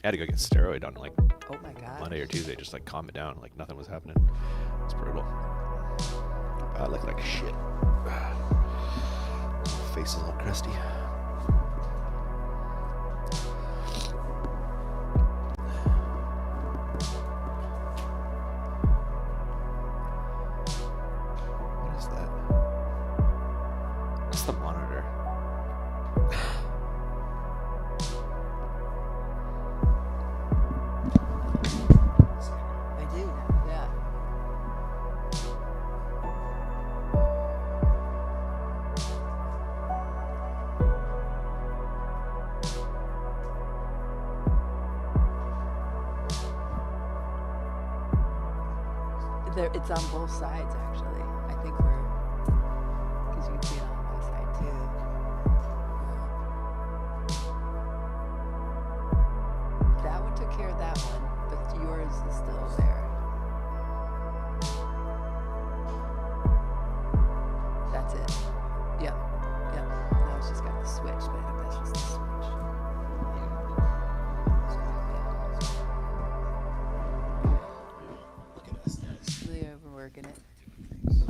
had to go get steroid on like Oh my god. Monday or Tuesday, just like calm it down, like nothing was happening. It's brutal. I look like shit. Face is all crusty. What is that? What's the monitor? I do now, yeah. It's on both sides, actually. I think because you can see it on my side too. That one took care of that one, but yours is still there. That's it. Yep. Now it's just got the switch, but I think that's just the switch. Look at us guys. Really overworking it. Thanks.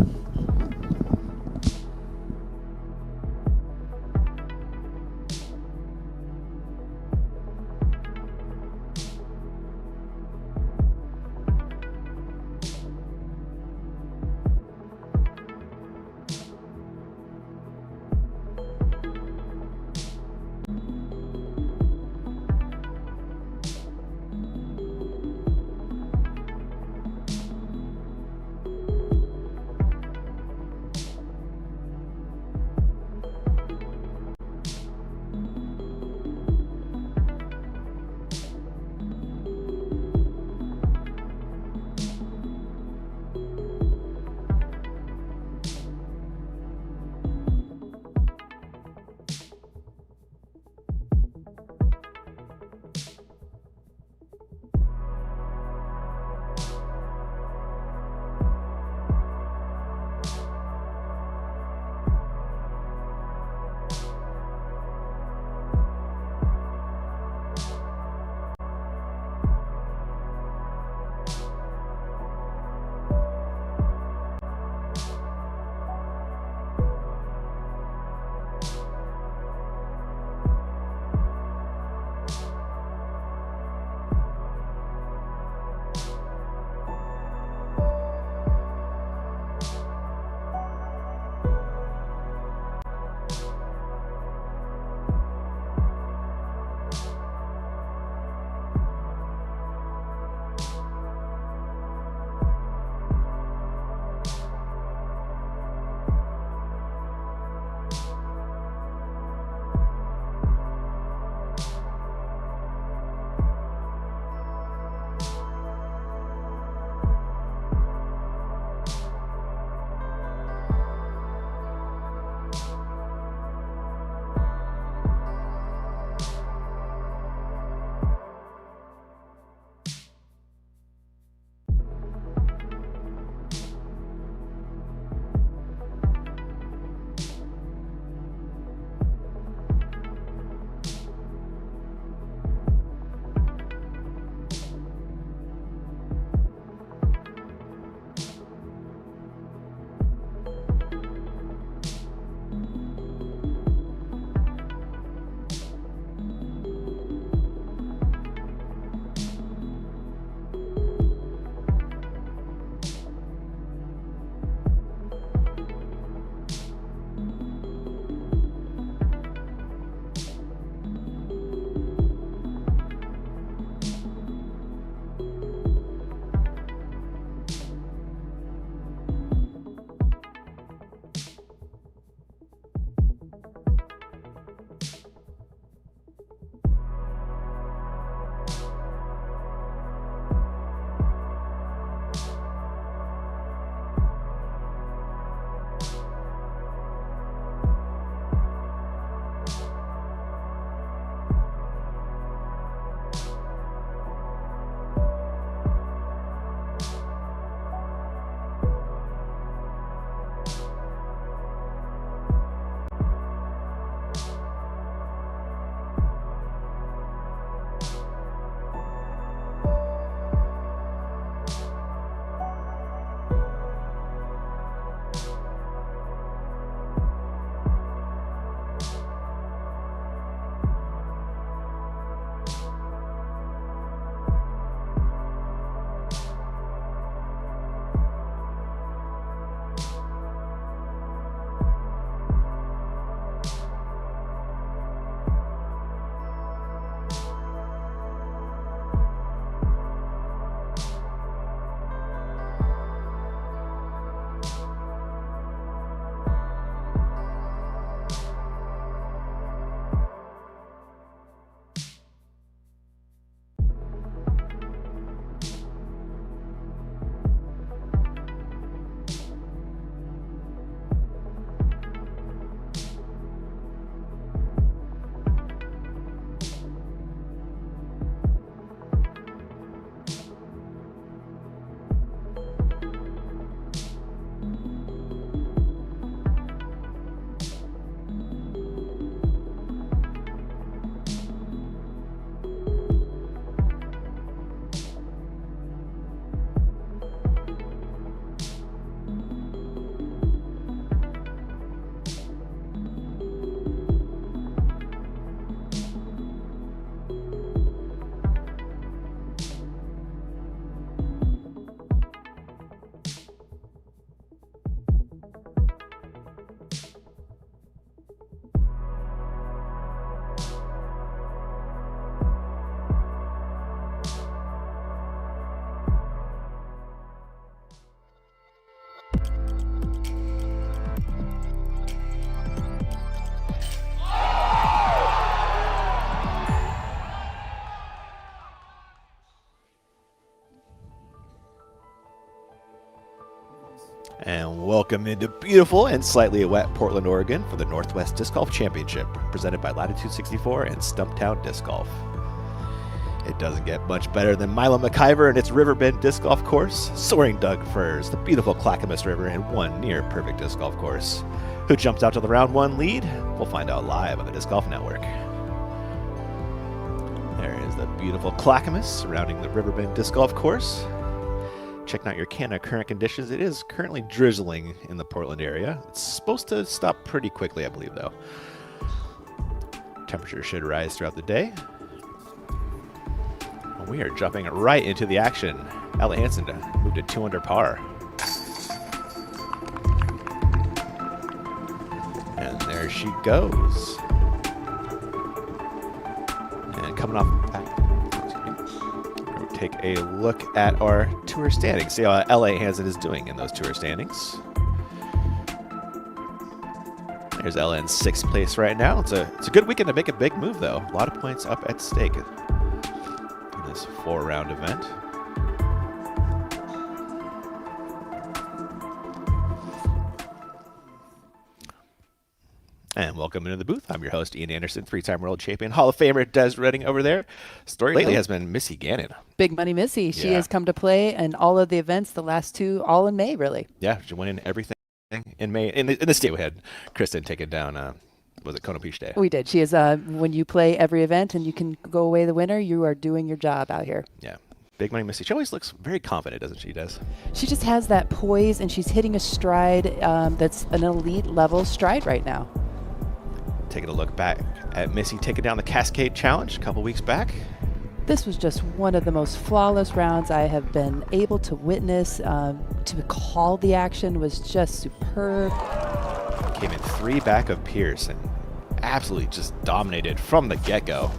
welcome into beautiful and slightly wet Portland, Oregon for the Northwest Disc Golf Championship, presented by Latitude 64 and Stumptown Disc Golf. It doesn't get much better than Milo McIver and its Riverbend Disc Golf Course, Soaring Doug Firs, the beautiful Clackamas River, and one near-perfect disc golf course. Who jumps out to the round one lead? We'll find out live on the Disc Golf Network. There is the beautiful Clackamas surrounding the Riverbend Disc Golf Course. Checking out your Canada current conditions. It is currently drizzling in the Portland area. It's supposed to stop pretty quickly, I believe, though. Temperature should rise throughout the day. We are jumping right into the action. Ella Hansen moved to 2 under par. And there she goes. And coming off, we'll take a look at our tour standings. See how Ella Hansen is doing in those tour standings. There's Ella in 6th place right now. It's a good weekend to make a big move, though. A lot of points up at stake. This 4-round event. And welcome into the booth. I'm your host, Ian Anderson, 3-time world champion, Hall of Famer Des Redding over there. Story lately has been Missy Gannon. Big Money Missy. She has come to play in all of the events, the last 2, all in May, really. Yeah, she went in everything in May. In the state, we had Kristen take it down. Was it Kona Beach Day? We did. She is, when you play every event and you can go away the winner, you are doing your job out here. Yeah. Big Money Missy. She always looks very confident, doesn't she, Des? She just has that poise, and she's hitting a stride that's an elite level stride right now. Taking a look back at Missy taking down the Cascade Challenge a couple weeks back. This was just one of the most flawless rounds I have been able to witness. To call the action was just superb. Came in 3 back of Pierce and absolutely just dominated from the get-go.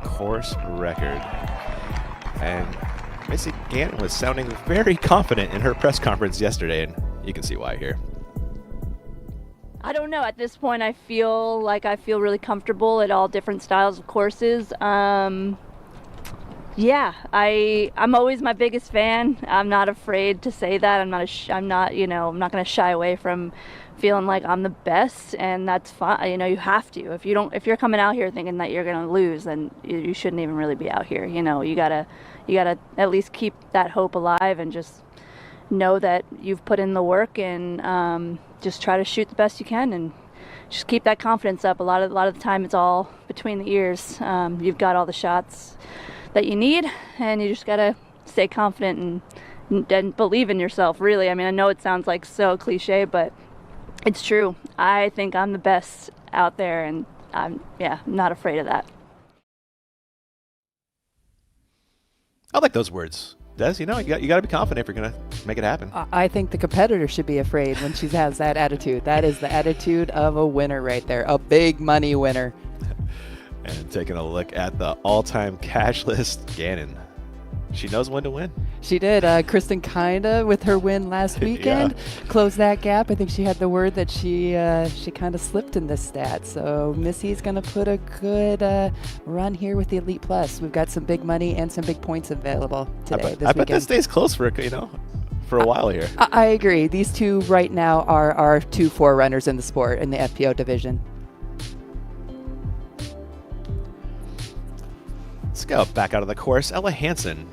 Course record. And Missy Gannon was sounding very confident in her press conference yesterday, and you can see why here. I don't know. At this point, I feel really comfortable at all different styles of courses. Yeah, I'm always my biggest fan. I'm not afraid to say that. I'm not going to shy away from feeling like I'm the best, and that's fine. You know, you have to. If you're coming out here thinking that you're going to lose, then you shouldn't even really be out here. You know, you gotta at least keep that hope alive and just know that you've put in the work, and just try to shoot the best you can and just keep that confidence up. A lot of the time, it's all between the ears. You've got all the shots that you need, and you just gotta stay confident and believe in yourself, really. I mean, I know it sounds like so cliche, but it's true. I think I'm the best out there, and I'm not afraid of that. I like those words. Des, you know, you got to be confident if you're going to make it happen. I think the competitor should be afraid when she has that attitude. That is the attitude of a winner right there, a big money winner. And taking a look at the all-time cash list, Gannon. She knows when to win. She did. Kristen kinda, with her win last weekend, closed that gap. I think she had the word that she kind of slipped in this stat. So Missy's going to put a good run here with the Elite Plus. We've got some big money and some big points available today. I bet this stays close for a while here. I agree. These two right now are our 2 forerunners in the sport in the FPO division. Let's go back out of the course. Ella Hansen.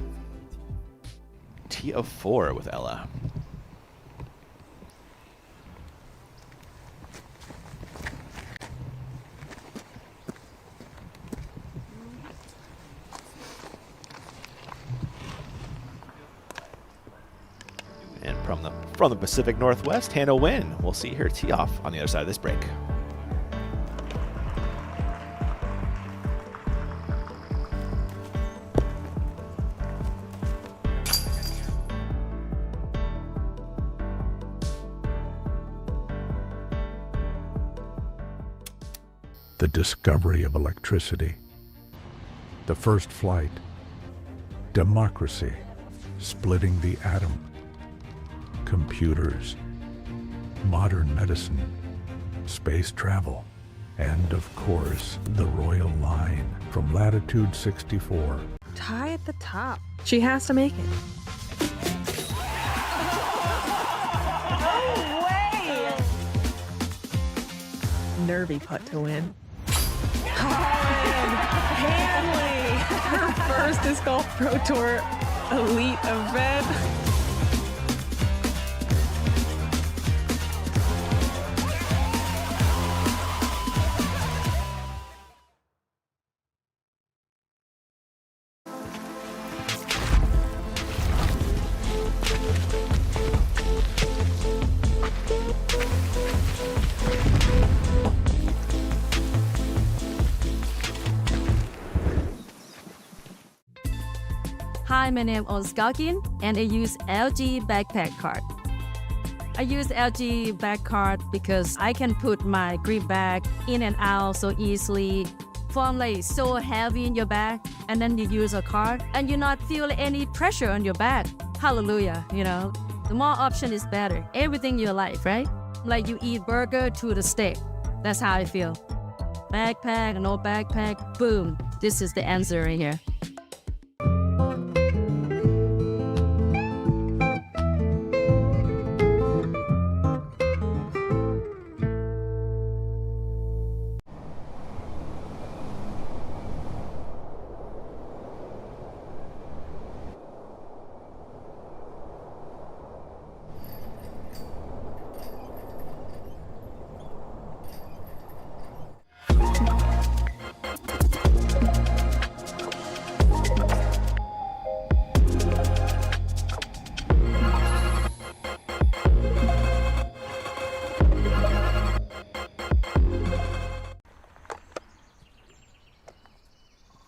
T of 4 with Ella. And from the Pacific Northwest, Hannah Wynn. We'll see her tee off on the other side of this break. The discovery of electricity, the first flight, democracy, splitting the atom, computers, modern medicine, space travel, And of course, the royal line from Latitude 64. Tie at the top. She has to make it. No way! Nervy putt to win. Colin Hanley! Her first Disc Golf Pro Tour elite event. Hi, my name is Galkin, and I use LG backpack card. I use LG back card because I can put my grip bag in and out so easily. From like so heavy in your bag, and then you use a card, and you not feel any pressure on your back. Hallelujah, you know. The more option is better. Everything in your life, right? Like you eat burger to the steak. That's how I feel. Backpack, no backpack, boom. This is the answer right here.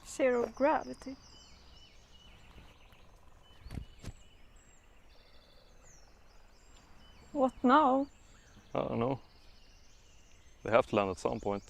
Zero gravity. What now? I don't know. They have to land at some point.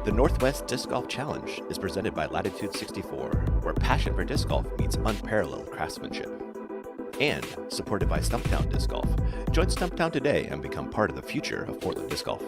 The Northwest Disc Golf Challenge is presented by Latitude 64, where passion for disc golf meets unparalleled craftsmanship. And supported by Stumptown Disc Golf. Join Stumptown today and become part of the future of Portland disc golf.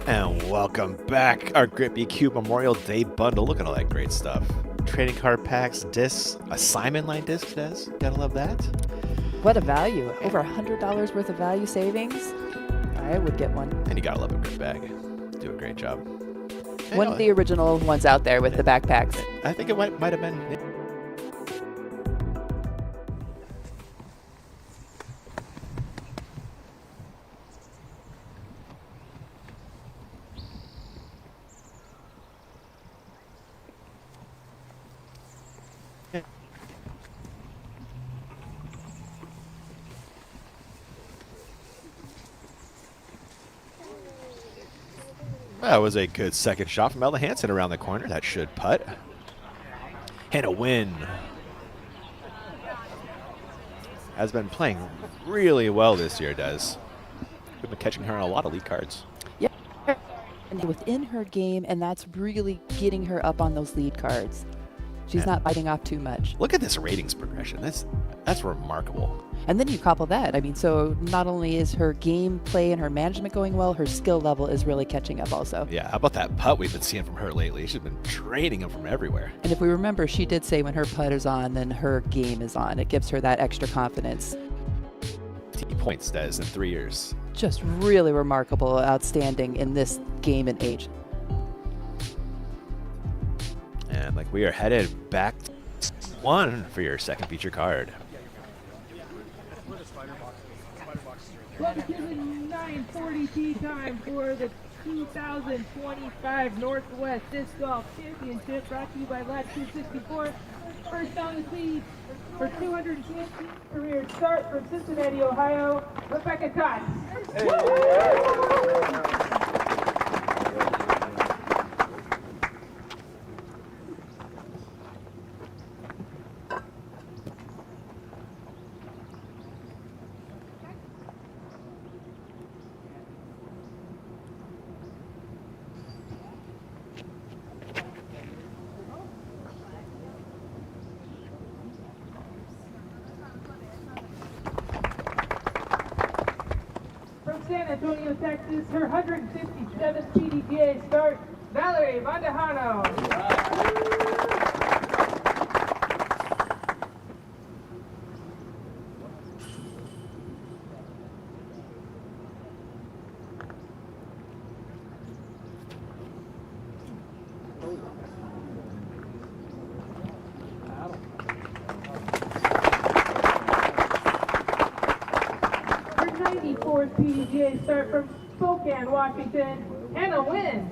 And welcome back, our Grip EQ Memorial Day bundle. Look at all that great stuff. Trading card packs, discs, assignment line discs, Des. Gotta love that. What a value. Over $100 worth of value savings. I would get one. And you gotta love a grip bag. Do a great job. One of the original ones out there with the backpacks. I think it might have been. That was a good second shot from Ella Hansen around the corner. That should putt. And a win. Has been playing really well this year, Des. We've been catching her on a lot of lead cards. Yeah. And within her game, and that's really getting her up on those lead cards. She's not biting off too much. Look at this ratings progression. That's remarkable. And then you couple that. I mean, so not only is her game play and her management going well, her skill level is really catching up also. Yeah, how about that putt we've been seeing from her lately? She's been trading them from everywhere. And if we remember, she did say when her putt is on, then her game is on. It gives her that extra confidence. 10 points, Des, in 3 years. Just really remarkable, outstanding in this game and age. And like we are headed back to one for your second feature card. Welcome to the 9:40 tee time for the 2025 Northwest Disc Golf Championship, brought to you by Latitude 64. First on the tee for 215th career start from Cincinnati, Ohio, Rebecca Cox. From San Antonio, Texas, her 157th PDGA start, Valerie Vandahano. Her 94th PDGA start from Spokane, Washington, Hannah Wynn.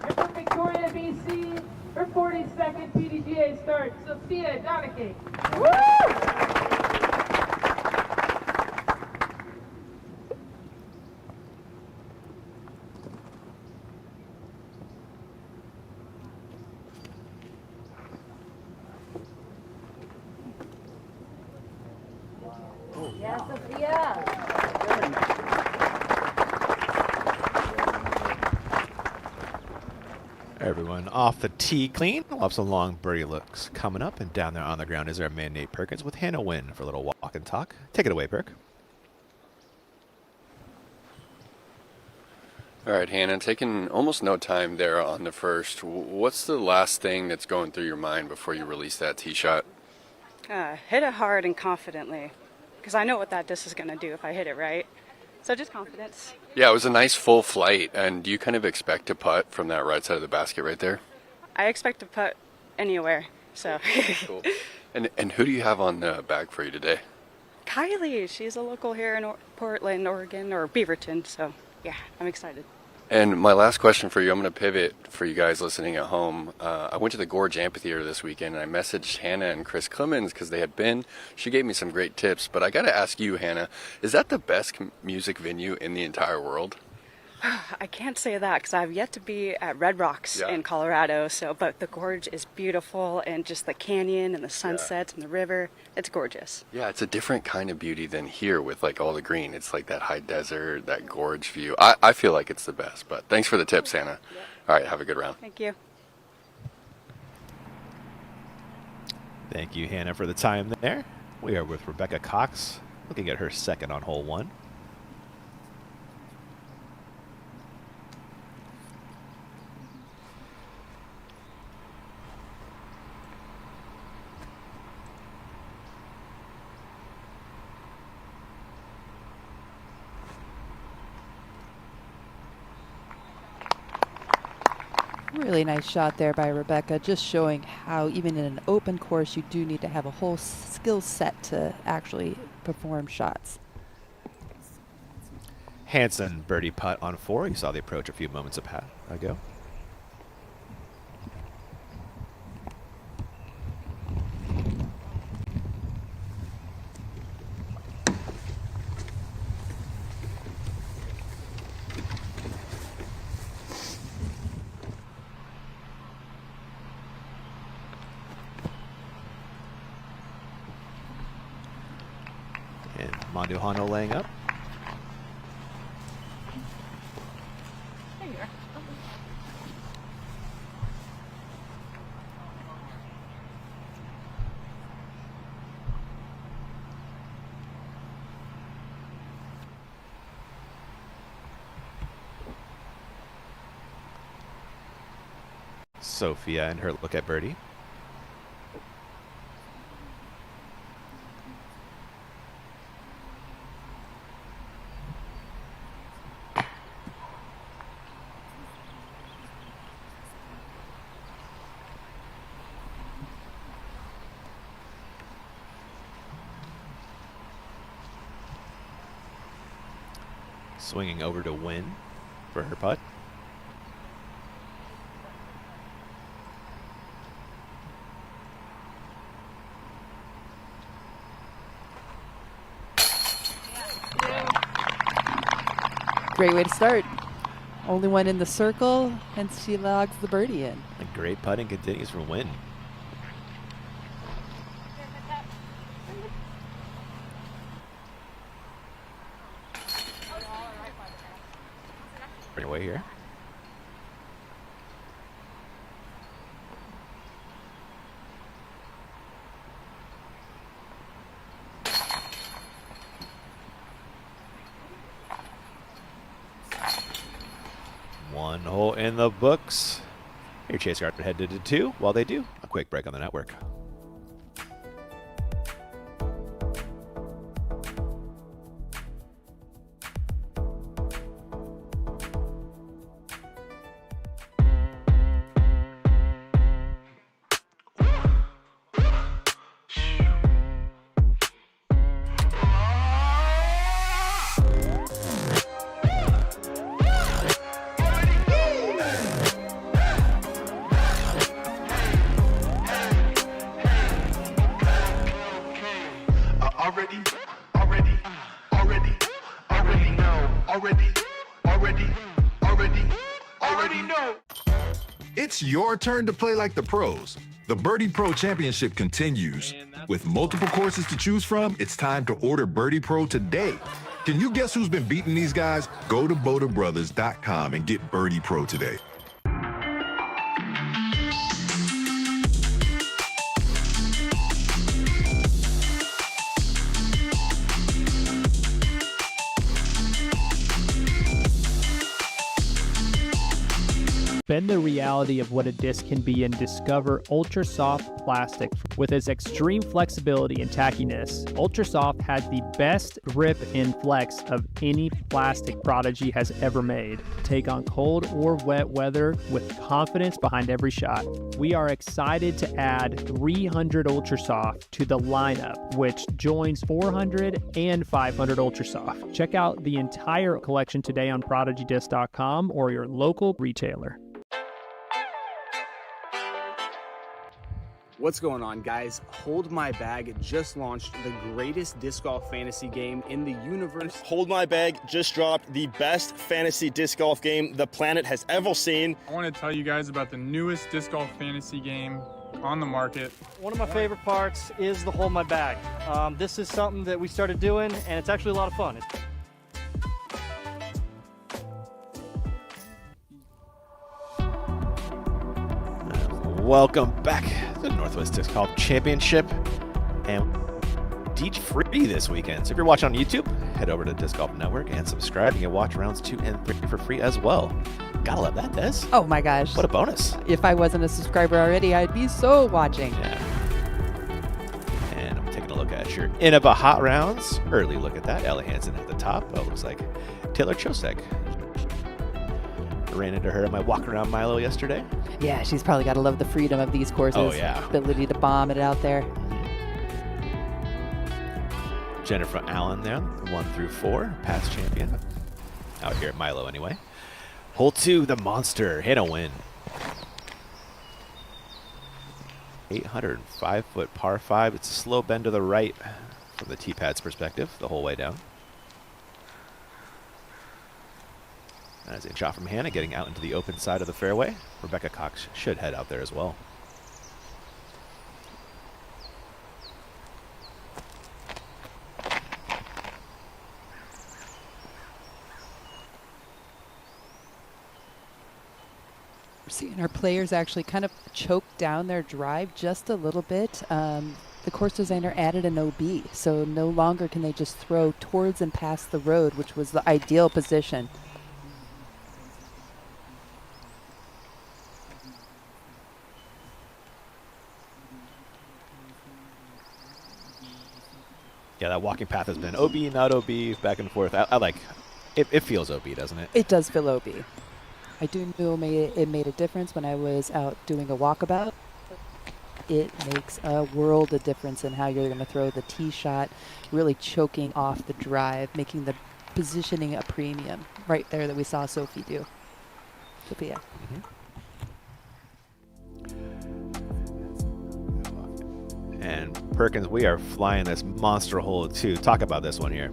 And from Victoria, BC, her 42nd PDGA start, Sophia Donachie. Yes, Sophia. Everyone off the tee clean. We'll have some long birdie looks coming up. And down there on the ground is our man, Nate Perkins, with Hannah Wynn for a little walk and talk. Take it away, Perk. All right, Hannah, taking almost no time there on the first. What's the last thing that's going through your mind before you release that tee shot? Hit it hard and confidently, because I know what that disc is going to do if I hit it right. So just confidence. Yeah, it was a nice full flight. And do you kind of expect to putt from that right side of the basket right there? I expect to putt anywhere, so. Cool. And who do you have on the bag for you today? Kylie, she's a local here in Portland, Oregon, or Beaverton, so yeah, I'm excited. And my last question for you, I'm going to pivot for you guys listening at home. I went to the Gorge Amphitheater this weekend, and I messaged Hannah and Chris Clemens because they had been. She gave me some great tips, but I got to ask you, Hannah, is that the best music venue in the entire world? I can't say that because I've yet to be at Red Rocks in Colorado, but the Gorge is beautiful, and just the canyon and the sunsets and the river, it's gorgeous. Yeah, it's a different kind of beauty than here with like all the green. It's like that high desert, that gorge view. I feel like it's the best, but thanks for the tips, Hannah. Yep. All right, have a good round. Thank you. Thank you, Hannah, for the time there. We are with Rebecca Cox, looking at her second on hole one. Really nice shot there by Rebecca, just showing how even in an open course you do need to have a whole skill set to actually perform shots. Hanson birdie putt on 4. You saw the approach a few moments ago. And Manduhano laying up. There you are. Sophia and her look at birdie. Swinging over to Wynn for her putt. Great way to start. Only one in the circle, and she logs the birdie in. And great putting continues from Wynn. Bring away here. One hole in the books. Your chase card headed to 2. While they do, a quick break on the network. It's your turn to play like the pros. The Birdie Pro Championship continues. With multiple courses to choose from, it's time to order Birdie Pro today. Can you guess who's been beating these guys? Go to BodaBrothers.com and get Birdie Pro today. Bend the reality of what a disc can be and discover Ultra Soft plastic. With its extreme flexibility and tackiness, Ultra Soft has the best grip and flex of any plastic Prodigy has ever made. Take on cold or wet weather with confidence behind every shot. We are excited to add 300 Ultra Soft to the lineup, which joins 400 and 500 Ultra Soft. Check out the entire collection today on ProdigyDisc.com or your local retailer. What's going on, guys? Hold My Bag just launched the greatest disc golf fantasy game in the universe. Hold My Bag just dropped the best fantasy disc golf game the planet has ever seen. I want to tell you guys about the newest disc golf fantasy game on the market. One of my favorite parts is the Hold My Bag. This is something that we started doing, and it's actually a lot of fun. Welcome back to the Northwest Disc Golf Championship, and teach free this weekend. So if you're watching on YouTube, head over to Disc Golf Network and subscribe. You can watch rounds 2 and 3 for free as well. Gotta love that, Des. Oh my gosh. What a bonus. If I wasn't a subscriber already, I'd be so watching. Yeah. And I'm taking a look at your Innova Hot Rounds. Early look at that. Ella Hansen at the top. Oh, looks like Taylor Chosek. Ran into her at my walk around Milo yesterday. Yeah, she's probably got to love the freedom of these courses. Oh, yeah. Ability to bomb it out there. Jennifer Allen there, 1 through 4, past champion. Out here at Milo anyway. Hole 2, the monster, hit a win. 805-foot par 5. It's a slow bend to the right from the tee pad's perspective the whole way down. As a shot from Hannah, getting out into the open side of the fairway. Rebecca Cox should head out there as well. We're seeing our players actually kind of choke down their drive just a little bit. The course designer added an OB, so no longer can they just throw towards and past the road, which was the ideal position. Yeah, that walking path has been OB, not OB, back and forth. I like it. It feels OB, doesn't it? It does feel OB. I do know it made a difference when I was out doing a walkabout. It makes a world of difference in how you're going to throw the tee shot, really choking off the drive, making the positioning a premium right there that we saw Sophia do. And Perkins, we are flying this monster hole too. Talk about this one here.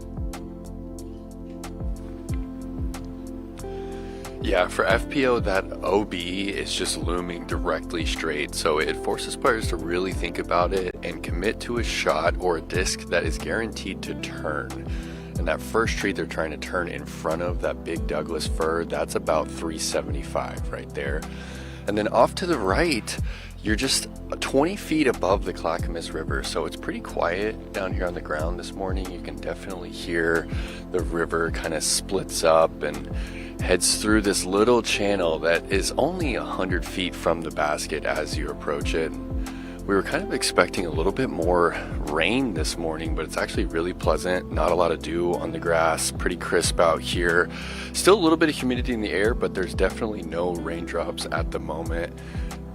Yeah, for FPO, that OB is just looming directly straight, so it forces players to really think about it and commit to a shot or a disc that is guaranteed to turn. And that first tree they're trying to turn in front of, that big Douglas fir, that's about 375 right there. And then off to the right, you're just 20 feet above the Clackamas River, so it's pretty quiet down here on the ground this morning. You can definitely hear the river kind of splits up and heads through this little channel that is only 100 feet from the basket as you approach it. We were kind of expecting a little bit more rain this morning, but it's actually really pleasant. Not a lot of dew on the grass, pretty crisp out here. Still a little bit of humidity in the air, but there's definitely no raindrops at the moment.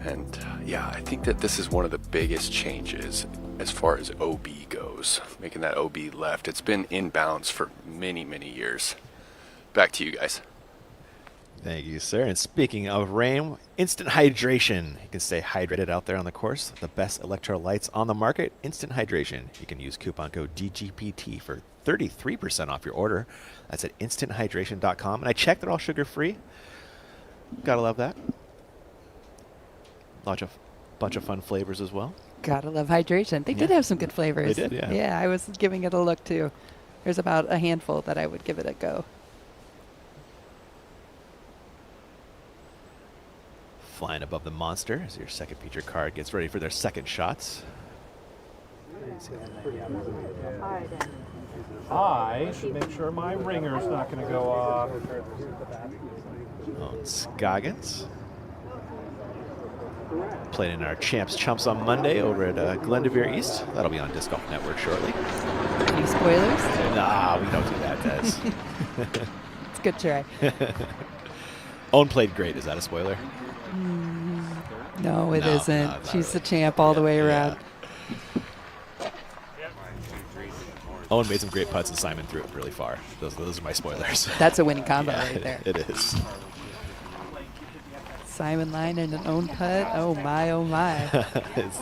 And yeah, I think that this is one of the biggest changes as far as OB goes, making that OB left. It's been inbounds for many, many years. Back to you guys. Thank you, sir. And speaking of rain, instant hydration. You can stay hydrated out there on the course. The best electrolytes on the market, instant hydration. You can use coupon code DGPT for 33% off your order. That's at instanthydration.com. And I checked, they're all sugar-free. Gotta love that. Bunch of fun flavors as well. Gotta love hydration. They did have some good flavors. They did, yeah. Yeah, I was giving it a look too. There's about a handful that I would give it a go. Flying above the monster as your second feature card gets ready for their second shots. I should make sure my ringer's not going to go off. Scoggins. Playing in our Champs Chumps on Monday over at Glendevere East. That'll be on Disc Golf Network shortly. Any spoilers? Nah, we don't do that, Des. It's a good try. Owen played great. Is that a spoiler? No, it isn't. She's the champ all the way around. Yeah. Owen made some great putts and Simon threw it really far. Those are my spoilers. That's a winning combo right there. It is. Simon Line and an own putt. Oh my, oh my.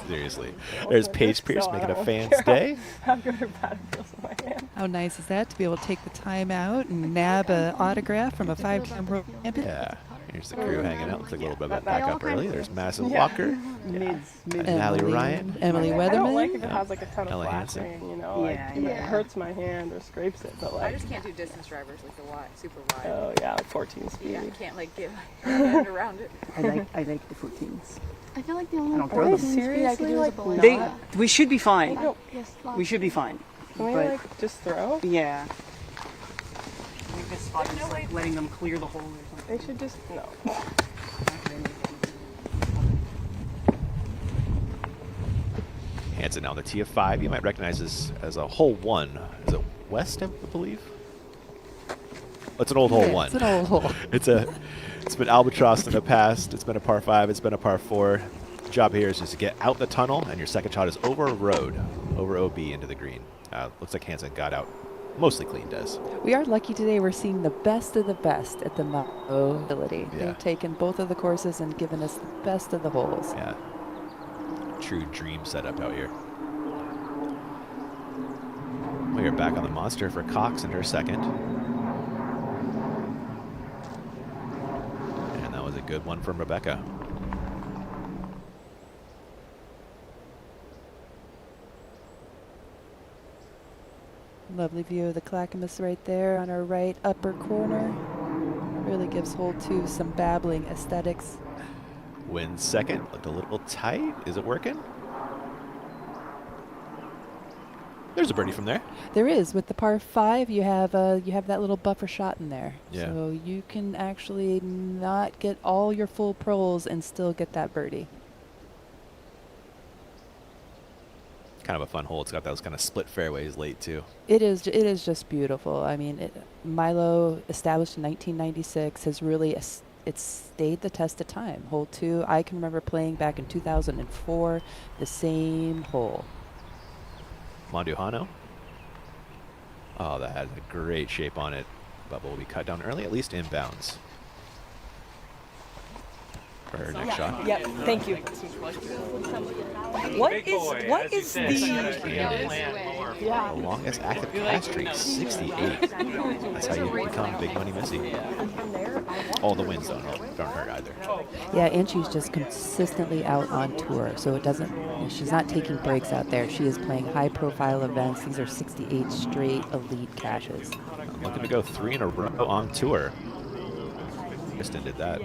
Seriously. There's Paige Pierce making a fan's day. How good or bad it feels in my hand. How nice is that to be able to take the time out and nab an autograph from a 5-time world champion? Yeah. Here's the crew hanging out. Looks like a little bit of a backup early. There's Massive Walker, Allie Ryan, Emily Weatherman. I don't like if it has like a ton of Ella flashing, Hansen. you know, like if it hurts my hand or scrapes it, but like. I just can't do distance drivers like the wide, super wide. Oh yeah, like 14 speed. Yeah, I can't like get my hand around it. I like the 14s. I feel like the only I don't throw them. speed I could do is a balloon. We should be fine. Yes, We should be fine. Can we like just throw? Yeah. I think this spot is like letting them clear the hole or something. They should just no. Hansen now the tee of 5. You might recognize this as a hole 1. Is it West, I believe? Oh, it's an old hole 1. It's an old hole. It's been albatrossed in the past. It's been a par 5. It's been a par 4. The job here is just to get out the tunnel, and your second shot is over a road, over OB into the green. Looks like Hansen got out mostly clean, Des. We are lucky today. We're seeing the best of the best at the mobility. Yeah. They've taken both of the courses and given us the best of the holes. Yeah. True dream setup out here. We are back on the monster for Cox in her second. And that was a good one from Rebecca. Lovely view of the Clackamas right there on our right upper corner. Really gives hole 2 some babbling aesthetics. Wins second. Looked a little tight. Is it working? There's a birdie from there. There is. With the par 5, you have that little buffer shot in there. Yeah. So you can actually not get all your full pros and still get that birdie. Kind of a fun hole. It's got those kind of split fairways late too. It is just beautiful. I mean, Milo, established in 1996, has really it's stayed the test of time. Hole 2, I can remember playing back in 2004, the same hole. Monduhano Oh, that has a great shape on it. Bubba will be cut down early, at least inbounds. For her next shot. Yep, thank you. What is the The longest active pass streak, 68. That's how you become Big Money Missy. Oh, the wins don't hurt either. Yeah, and she's just consistently out on tour, so it doesn't. She's not taking breaks out there. She is playing high-profile events. These are 68 straight elite cashes. I'm looking to go 3 in a row on tour. Kristen did that.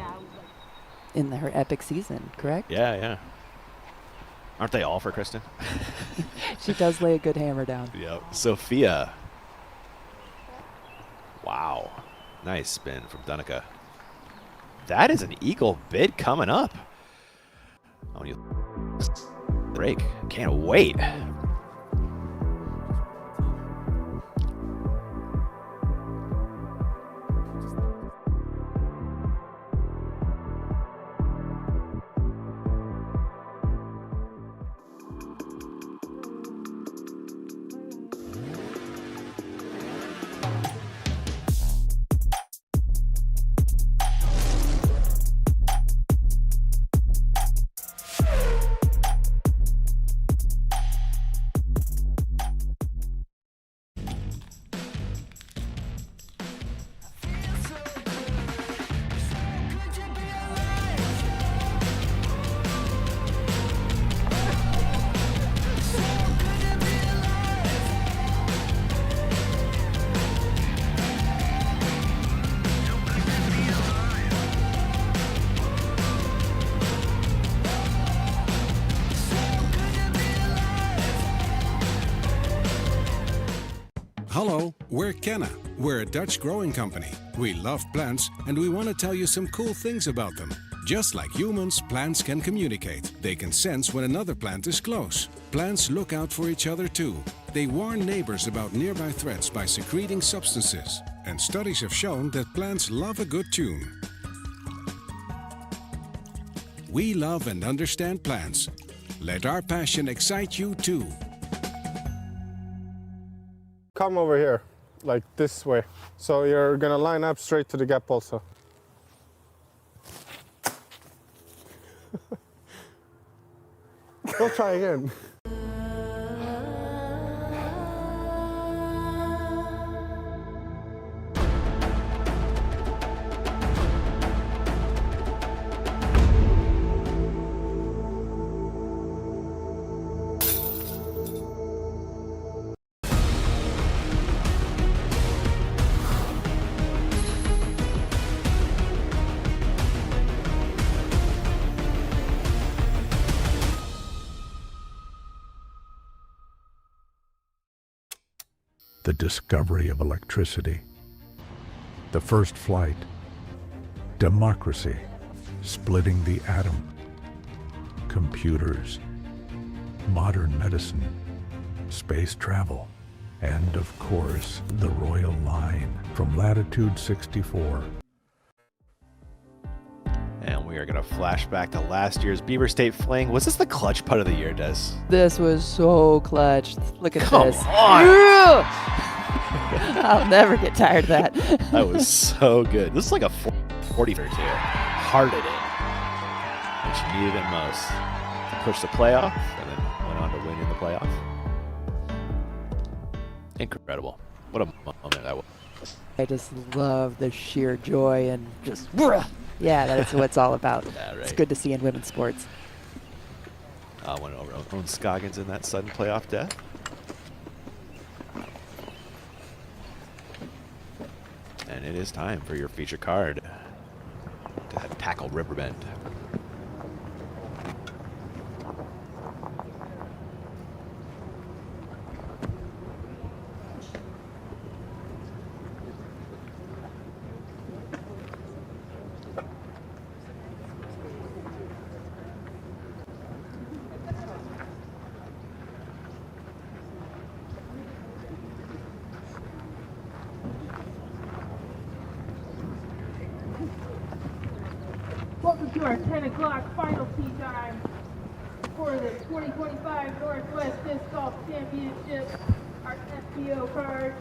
In her epic season, correct? Yeah, yeah. Aren't they all for Kristen? She does lay a good hammer down. Yep. Sophia. Wow. Nice spin from Danica. That is an eagle bid coming up. Oh, you break. Can't wait. Hello, we're Kenna. We're a Dutch growing company. We love plants and we want to tell you some cool things about them. Just like humans, plants can communicate. They can sense when another plant is close. Plants look out for each other too. They warn neighbors about nearby threats by secreting substances. And studies have shown that plants love a good tune. We love and understand plants. Let our passion excite you too. Come over here, like this way. So you're gonna line up straight to the gap also. Go try again. The discovery of electricity, the first flight, democracy, splitting the atom, computers, modern medicine, space travel, and of course, the royal line from Latitude 64. And we are going to flash back to last year's Beaver State Fling. Was this the clutch putt of the year, Des? This was so clutch. Look at Come this. on. I'll never get tired of that. That was so good. This is like a 40 too. Hearted it. And she needed it most. To push the playoff, and then went on to win in the playoff. Incredible. What a moment that was. I just love the sheer joy and just, yeah, that's what it's all about. Yeah, right. It's good to see in women's sports. Went over on Scoggins in that sudden playoff death. And it is time for your feature card to tackle Riverbend. Welcome to our 10 o'clock final tee time for the 2025 Northwest Disc Golf Championship, our FPO card.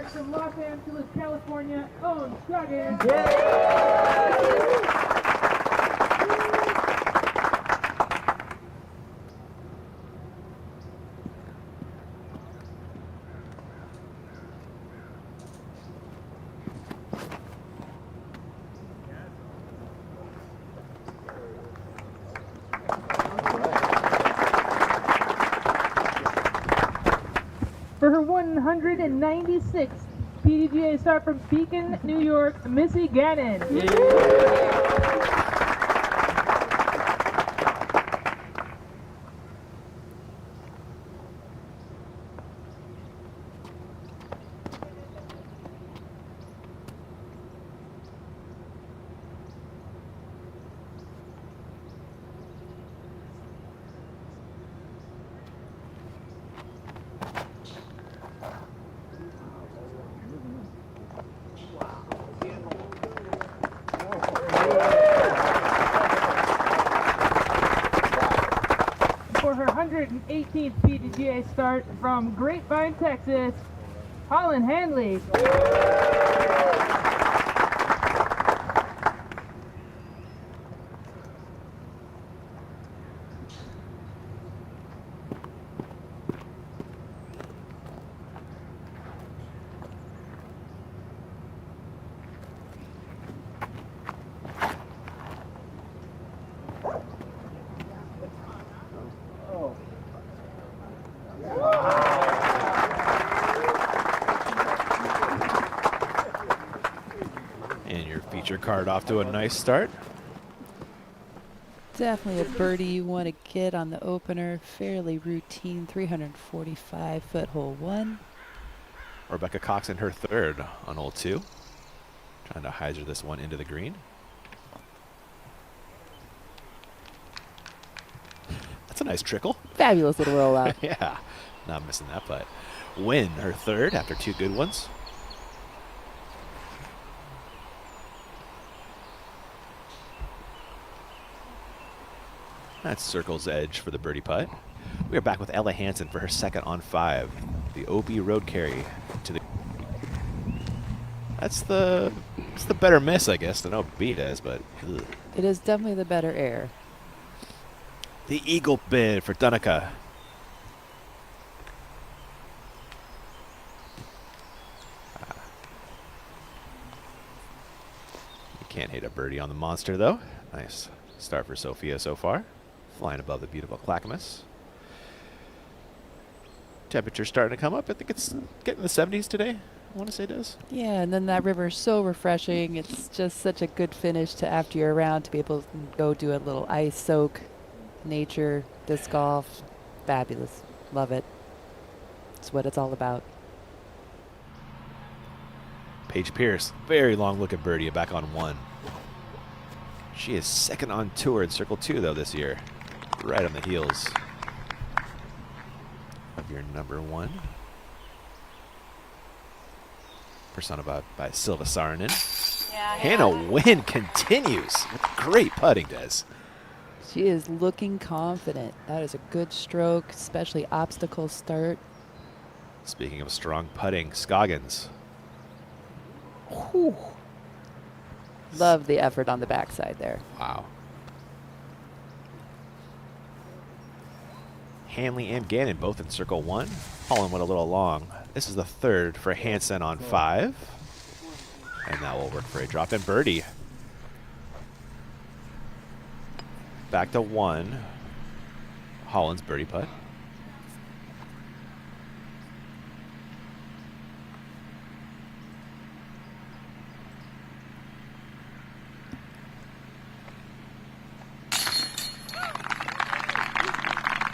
start from Los Angeles, California, Owen Scoggins. For her 196th PDGA start from Beacon, New York, Missy Gannon. For her 118th PDGA start from Grapevine, Texas, Holland Hanley. And your feature card off to a nice start. Definitely a birdie you want to get on the opener. Fairly routine 345-foot hole 1. Rebecca Cox in her third on hole 2. Trying to hyzer this one into the green. That's a nice trickle. Fabulous little rollout. Yeah, not missing that putt. Win her third after 2 good ones. That's Circle's edge for the birdie putt. We are back with Ella Hansen for her second on 5. The OB road carry to the. It's the better miss, I guess, than OB does, but. Ugh. It is definitely the better air. The eagle bid for Dunica. You can't hit a birdie on the monster, though. Nice start for Sophia so far. Flying above the beautiful Clackamas. Temperature's starting to come up. I think it's getting the 70s today. I want to say it is. Yeah, and then that river is so refreshing. It's just such a good finish to after you're around to be able to go do a little ice soak, nature, disc golf. Fabulous. Love it. It's what it's all about. Paige Pierce, very long look at birdie, back on 1. She is second on tour in Circle 2, though, this year. Right on the heels of your number 1. Personified by Silva Saarinen. Yeah, Hannah Wynn continues with great putting, Des. She is looking confident. That is a good stroke, especially obstacle start. Speaking of strong putting, Scoggins. Whew. Love the effort on the backside there. Wow. Hanley and Gannon both in Circle 1. Holland went a little long. This is the third for Hansen on 5. And that will work for a drop-in birdie. Back to 1. Holland's birdie putt.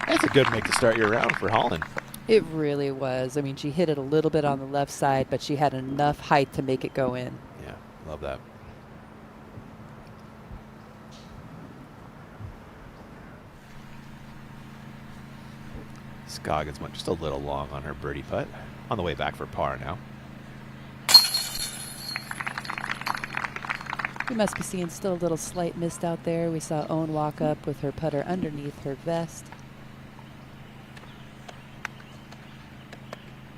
That's a good make to start your round for Holland. It really was. I mean, she hit it a little bit on the left side, but she had enough height to make it go in. Yeah, love that. Scoggins went just a little long on her birdie putt. On the way back for par now. We must be seeing still a little slight mist out there. We saw Owen walk up with her putter underneath her vest.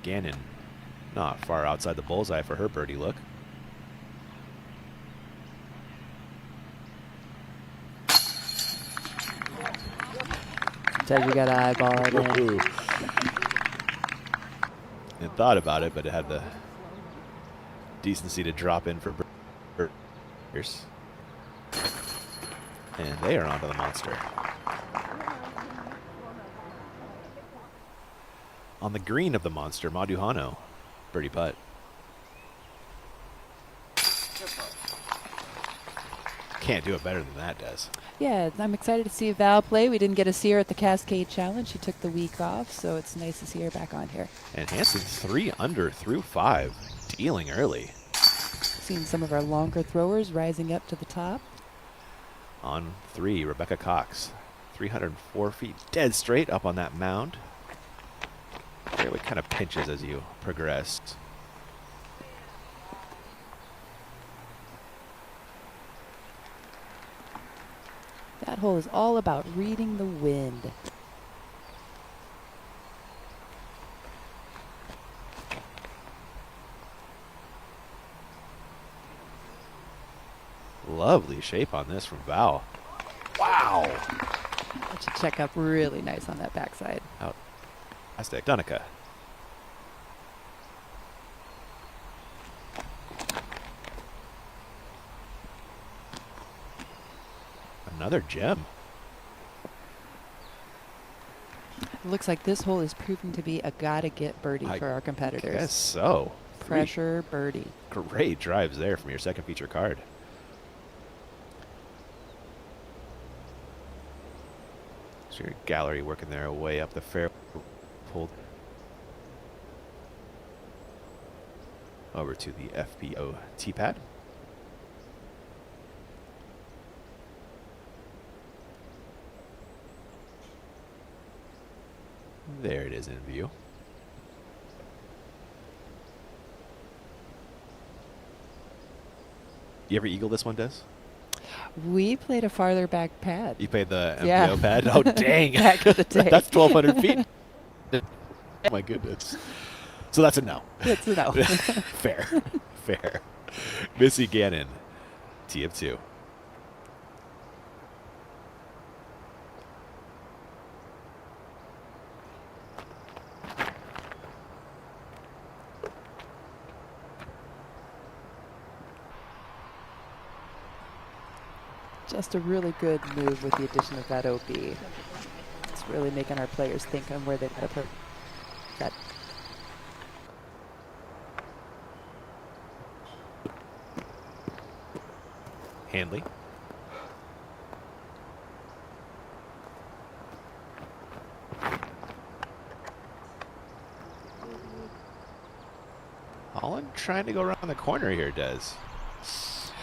Gannon Not far outside the bullseye for her birdie look. Sometimes you gotta eyeball it in. And thought about it, but it had the decency to drop in for birders. And they are onto the monster. On the green of the monster, Maduhano, birdie putt. Can't do it better than that, Des. Yeah, I'm excited to see Val play. We didn't get to see her at the Cascade Challenge. She took the week off, so it's nice to see her back on here. And Hansen 3 under through 5, dealing early. Seeing some of our longer throwers rising up to the top. On 3, Rebecca Cox, 304 feet, dead straight up on that mound. Fairway kind of pinches as you progress. That hole is all about reading the wind. Lovely shape on this from Val. Wow. That should check up really nice on that backside. Out. Aztec Donica. Another gem. It looks like this hole is proving to be a gotta-get birdie for our competitors. I guess so. Pressure birdie. Great drives there from your second feature card. So your gallery working their way up the fairway. Pulled over to the FPO tee pad. There it is in view. You ever eagle this one, Des? We played a farther back pad. You played the FPO pad? Oh, dang. Back in the day. That's 1,200 feet. Oh, my goodness. So that's a no. It's a no. Fair. Fair. Missy Gannon, tee of 2. Just a really good move with the addition of that OB. It's really making our players think on where they've got to put that. Handley. Holland trying to go around the corner here, Des.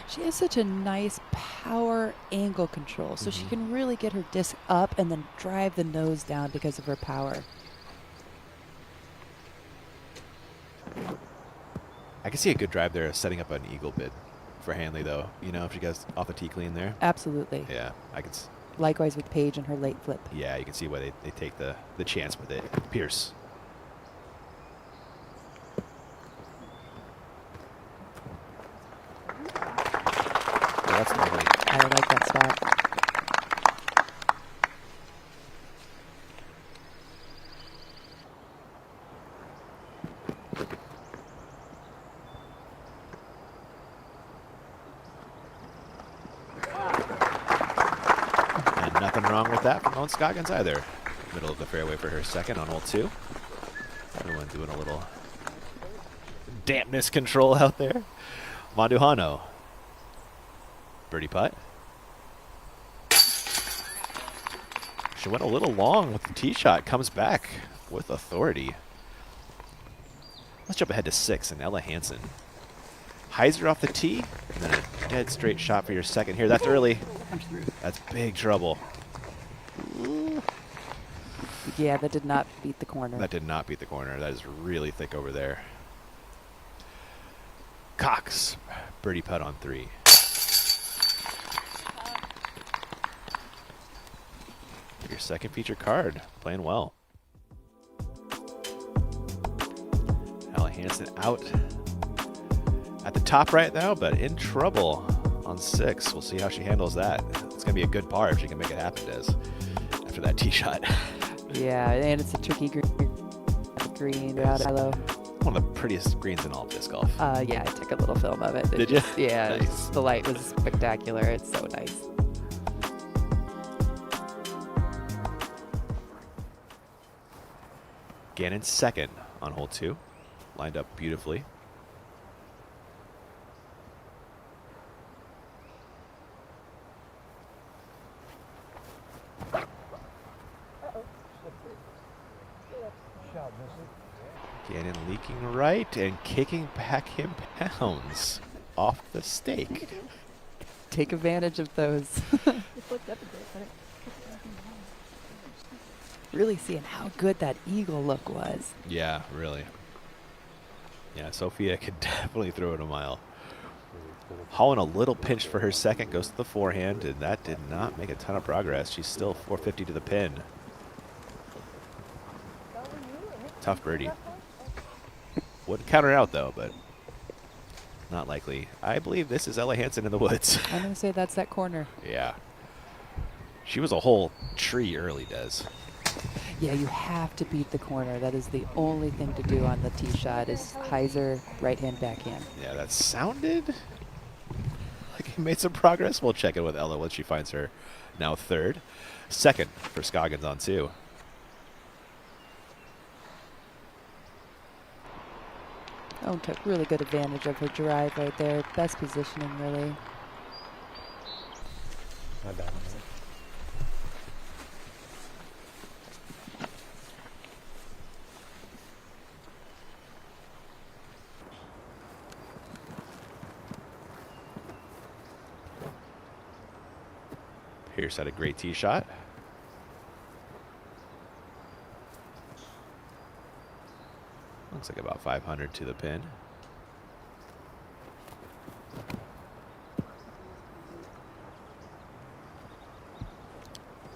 She has such a nice power angle control, so she can really get her disc up and then drive the nose down because of her power. I can see a good drive there, setting up an eagle bid for Hanley, though. You know, if she gets off the tee clean there. Absolutely. Yeah, I can. Likewise with Paige and her late flip. Yeah, you can see why they take the chance with it. Pierce. That's lovely. I like that spot. And nothing wrong with that from Owen Scoggins either. Middle of the fairway for her second on hole 2. Everyone doing a little dampness control out there. Maduhano. Birdie putt. She went a little long with the tee shot. Comes back with authority. Let's jump ahead to 6 and Ella Hansen. Heiser off the tee, and then a dead straight shot for your second here. That's early. That's big trouble. Yeah, that did not beat the corner. That did not beat the corner. That is really thick over there. Cox, birdie putt on 3. Your second feature card, playing well. Ella Hansen out at the top right now, but in trouble on 6. We'll see how she handles that. It's going to be a good par if she can make it happen, Des, after that tee shot. Yeah, and it's a tricky green out low. One of the prettiest greens in all of disc golf. Yeah, I took a little film of it. Did you? Yeah, Nice. the light was spectacular. It's so nice. Gannon second on hole 2. Lined up beautifully. Gannon leaking right and kicking back in pounds off the stake. Take advantage of those. Really seeing how good that eagle look was. Yeah, really. Yeah, Sophia could definitely throw it a mile. Holland a little pinched for her second, goes to the forehand, and that did not make a ton of progress. She's still 450 to the pin. Tough birdie. Wouldn't count her out, though, but not likely. I believe this is Ella Hansen in the woods. I'm going to say that's that corner. Yeah. She was a whole tree early, Des. Yeah, you have to beat the corner. That is the only thing to do on the tee shot is hyzer, right hand, backhand. Yeah, that sounded like he made some progress. We'll check in with Ella once she finds her now third. Second for Scoggins on 2. Oh, took really good advantage of her drive right there. Best positioning, really. My bad. Pierce had a great tee shot. Looks like about 500 to the pin.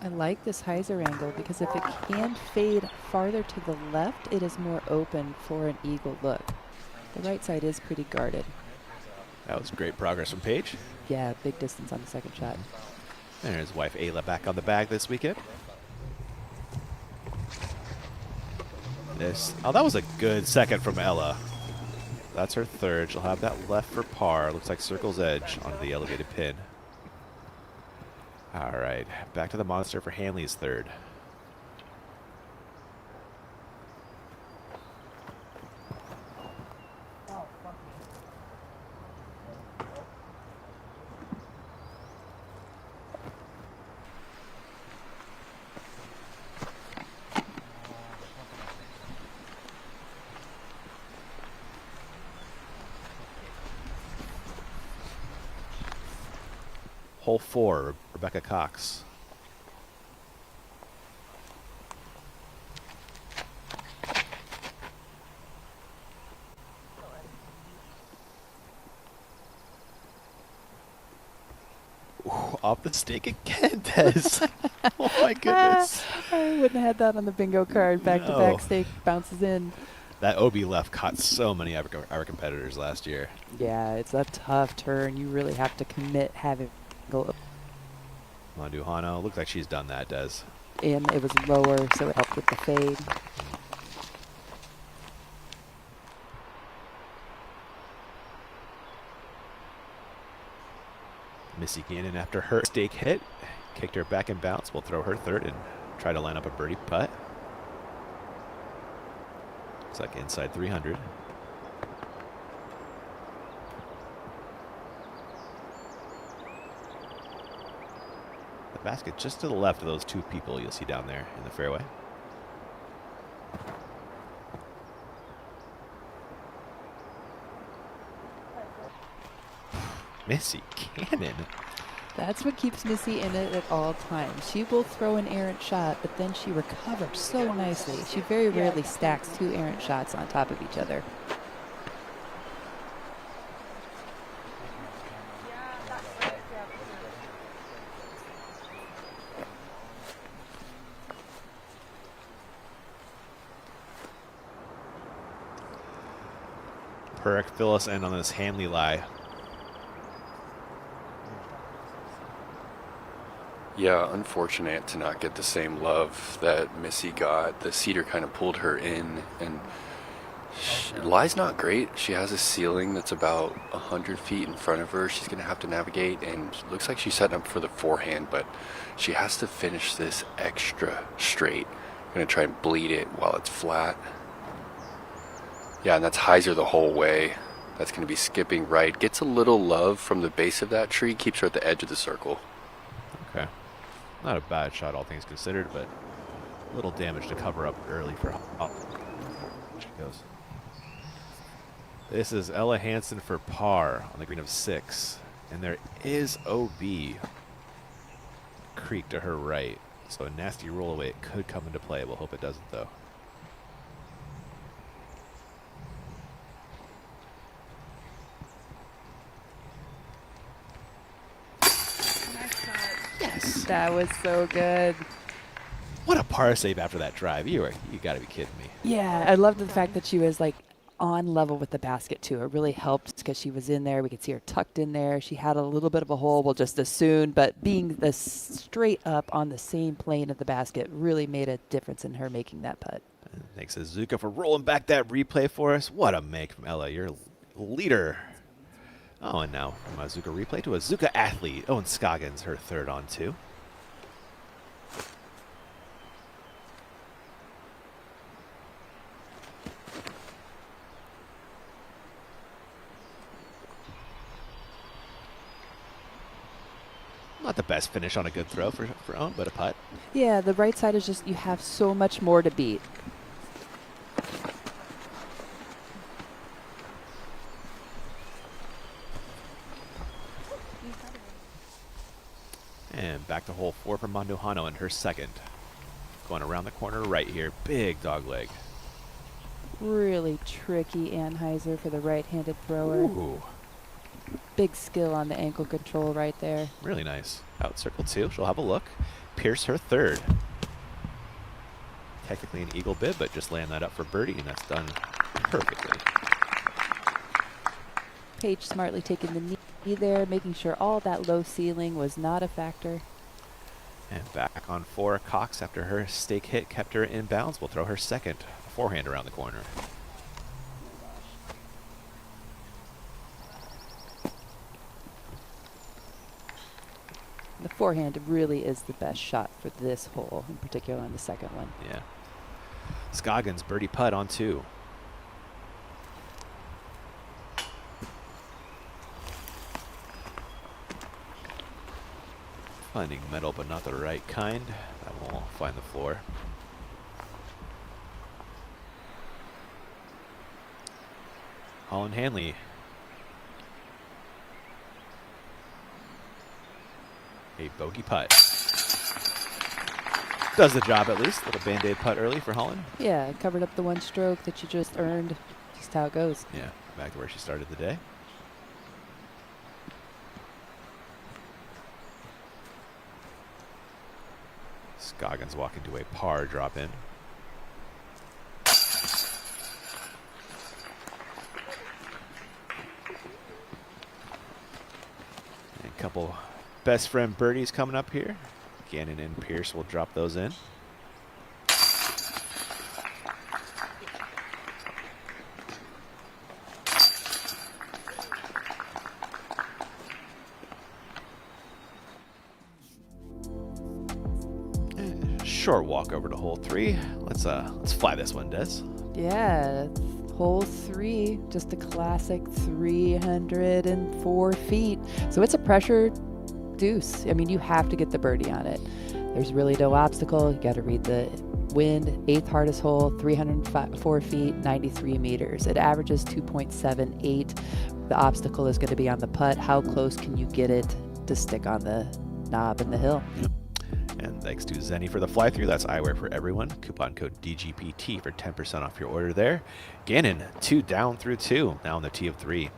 I like this hyzer angle because if it can fade farther to the left, it is more open for an eagle look. The right side is pretty guarded. That was great progress from Paige. Yeah, big distance on the second shot. And his wife Ayla back on the bag this weekend. Oh, that was a good second from Ella. That's her third. She'll have that left for par. Looks like circle's edge onto the elevated pin. All right, back to the monster for Hanley's third. Hole 4, Rebecca Cox. Ooh, off the stake again, Des. Oh my goodness. I wouldn't have had that on the bingo card. Back-to-back stake bounces in. That OB left caught so many of our competitors last year. Yeah, it's a tough turn. You really have to commit having go. Monduhano, looks like she's done that, Des. And it was lower, so it helped with the fade. Missy Gannon, after her stake hit, kicked her back in bounce. We'll throw her third and try to line up a birdie putt. Looks like inside 300. The basket just to the left of those two people you'll see down there in the fairway. Missy Gannon. That's what keeps Missy in it at all times. She will throw an errant shot, but then she recovers so nicely. She very rarely stacks two errant shots on top of each other. Perk, fill us in on this Hanley lie. Yeah, unfortunate to not get the same love that Missy got. The cedar kind of pulled her in, and lie's not great. She has a ceiling that's about 100 feet in front of her. She's going to have to navigate, and it looks like she's setting up for the forehand, but she has to finish this extra straight. Going to try and bleed it while it's flat. Yeah, and that's hyzer the whole way. That's going to be skipping right. Gets a little love from the base of that tree, keeps her at the edge of the circle. Okay. Not a bad shot, all things considered, but a little damage to cover up early for she goes. This is Ella Hansen for par on the green of 6. And there is OB creek to her right. So a nasty roll away. It could come into play. We'll hope it doesn't, though. Yes. That was so good. What a par save after that drive. You got to be kidding me. Yeah, I loved the fact that she was like on level with the basket too. It really helped because she was in there. We could see her tucked in there. She had a little bit of a hole, well, just as soon, but being the straight up on the same plane of the basket really made a difference in her making that putt. Thanks, Azuka, for rolling back that replay for us. What a make from Ella. You're a leader. Oh, and now from Azuka replay to Azuka athlete. Owen Scoggins, her third on 2. Not the best finish on a good throw for Owen, but a putt. Yeah, the right side is just, you have so much more to beat. And back to hole 4 for Manduhano in her second. Going around the corner right here. Big dog leg. Really tricky Anheuser for the right-handed thrower. Ooh. Big skill on the ankle control right there. Really nice. Out circle 2. She'll have a look. Pierce her third. Technically an eagle bib, but just laying that up for birdie, and that's done perfectly. Paige smartly taking the knee there, making sure all that low ceiling was not a factor. And back on 4, Cox, after her stake hit kept her in bounds, will throw her second forehand around the corner. The forehand really is the best shot for this hole, in particular on the second one. Yeah. Scoggins, birdie putt on 2. Finding metal, but not the right kind. That won't find the floor. Holland Hanley. A bogey putt. Does the job at least. Little band-aid putt early for Holland. Yeah, covered up the one stroke that you just earned. Just how it goes. Yeah, back to where she started the day. Scoggins walking to a par drop in. And a couple best friend birdies coming up here. Gannon and Pierce will drop those in. Short walk over to hole 3. Let's fly this one, Des. Yeah, hole 3, just a classic 304 feet. So it's a pressure deuce. I mean, you have to get the birdie on it. There's really no obstacle. You got to read the wind. 8th hardest hole, 304 feet, 93 meters. It averages 2.78. The obstacle is going to be on the putt. How close can you get it to stick on the knob in the hill? And thanks to Zenny for the fly-through. That's eyewear for everyone. Coupon code DGPT for 10% off your order there. Gannon, 2 down through 2. Now on the tee of 3.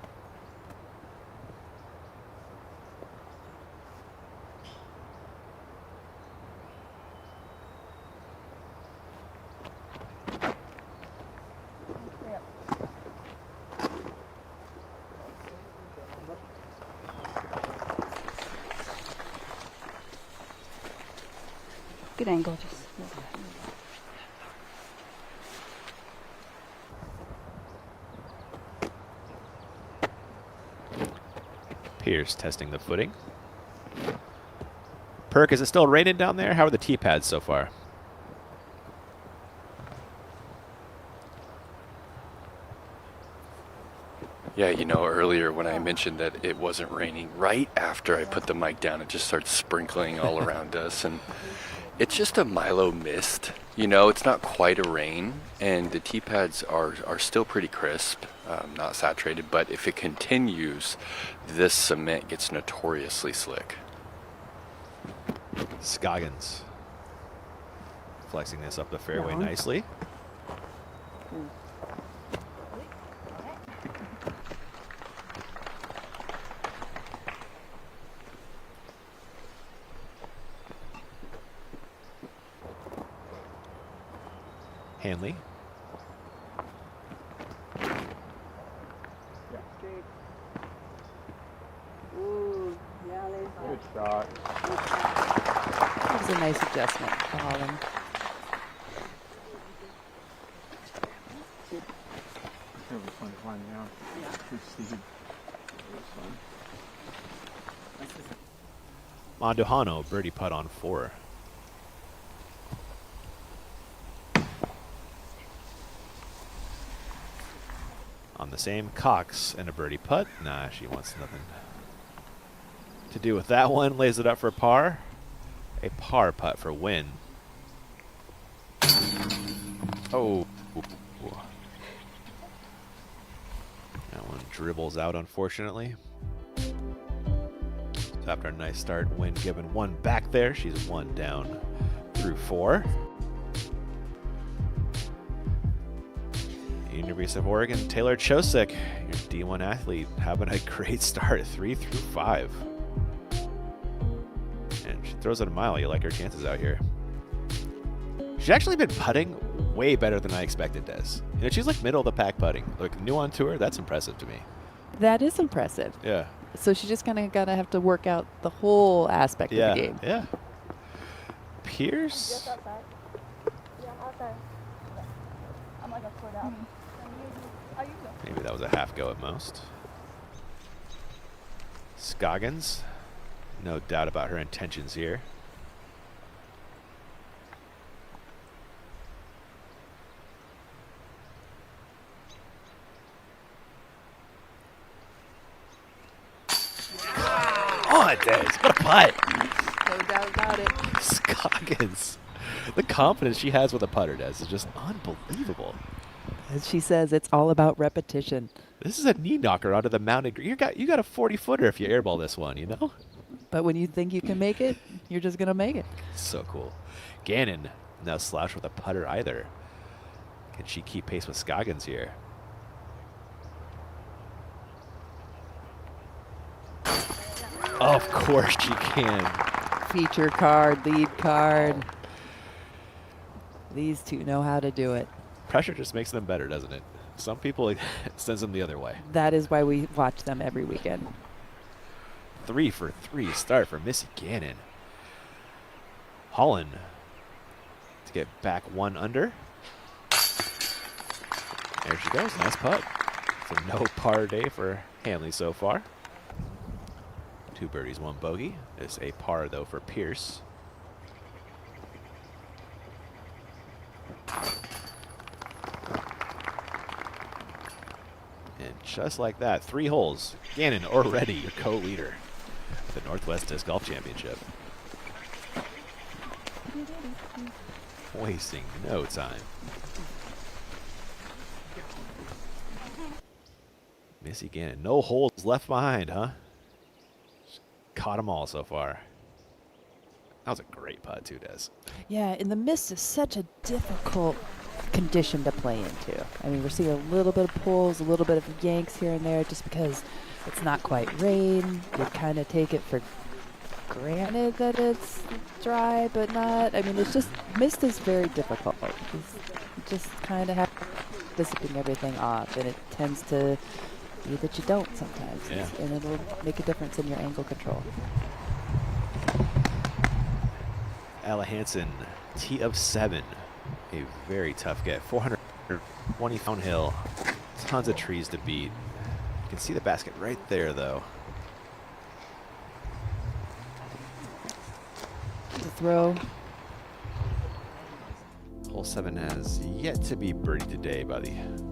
Good angle, just. Pierce testing the footing. Perk, is it still raining down there? How are the tee pads so far? Yeah, you know, earlier when I mentioned that it wasn't raining, right after I put the mic down, it just started sprinkling all around us. And it's just a Milo mist. You know, it's not quite a rain, and the tee pads are still pretty crisp, not saturated. But if it continues, this cement gets notoriously slick. Scoggins flexing this up the fairway nicely. Hanley. Good shot. That was a nice adjustment for Holland. It was fun to find out. Mondohano, birdie putt on 4. On the same, Cox and a birdie putt. Nah, she wants nothing to do with that one. Lays it up for par. A par putt for win. Oh. That one dribbles out, unfortunately. So after a nice start, Win given one back there. She's one down through 4. University of Oregon, Taylor Chosick, your D1 athlete, having a great start, 3 through 5. And she throws it a mile. You like her chances out here. She's actually been putting way better than I expected, Des. You know, she's like middle of the pack putting. Like new on tour, that's impressive to me. That is impressive. Yeah. So she just kind of got to have to work out the whole aspect of the game. Yeah. Pierce? Maybe that was a half go at most. Scoggins, no doubt about her intentions here. Oh, it is. What a putt. No doubt about it. Scoggins. The confidence she has with a putter, Des, is just unbelievable. As she says, it's all about repetition. This is a knee knocker onto the mounted green. You got a 40-footer if you airball this one, you know? But when you think you can make it, you're just going to make it. So cool. Gannon, no slouch with a putter either. Can she keep pace with Scoggins here? Of course she can. Feature card, lead card. These two know how to do it. Pressure just makes them better, doesn't it? Some people, it sends them the other way. That is why we watch them every weekend. 3 for 3 start for Missy Gannon. Holland to get back 1 under. There she goes. Nice putt. It's a no par day for Hanley so far. 2 birdies, 1 bogey. It's a par, though, for Pierce. And just like that, 3 holes. Gannon already your co-leader of the Northwest Disc Golf Championship. Wasting no time. Missy Gannon, no holes left behind, huh? Caught them all so far. That was a great putt too, Des. Yeah, and the mist is such a difficult condition to play into. I mean, we're seeing a little bit of pulls, a little bit of yanks here and there just because it's not quite rain. You kind of take it for granted that it's dry, but not. I mean, it's just, mist is very difficult. It's just kind of have dissipating everything off, and it tends to be that you don't sometimes. Yeah. And it'll make a difference in your angle control. Ella Hansen, tee of 7. A very tough get. 420 downhill. Tons of trees to beat. You can see the basket right there, though. The throw. Hole 7 has yet to be birdied today by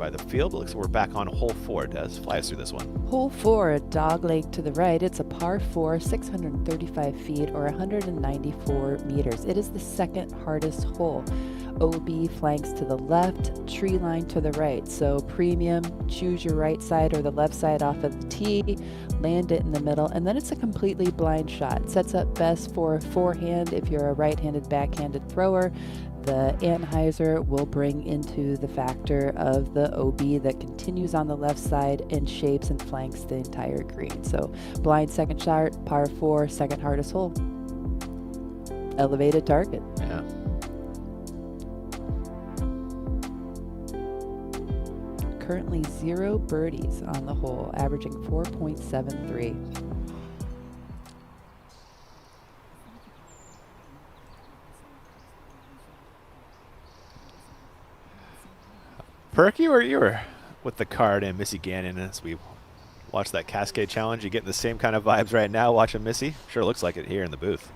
the field. It looks like we're back on hole 4. Des, fly us through this one. Hole 4, dog leg to the right. It's a par 4, 635 feet or 194 meters. It is the second hardest hole. OB flanks to the left, tree line to the right. So premium, choose your right side or the left side off of the tee, land it in the middle, and then it's a completely blind shot. Sets up best for forehand if you're a right-handed backhanded thrower. The Anheuser will bring into the factor of the OB that continues on the left side and shapes and flanks the entire green. So blind second shot, par 4, second hardest hole. Elevated target. Yeah. Currently 0 birdies on the hole, averaging 4.73. Perk, you were with the card and Missy Gannon as we watched that Cascade Challenge. You getting the same kind of vibes right now watching Missy? Sure looks like it here in the booth.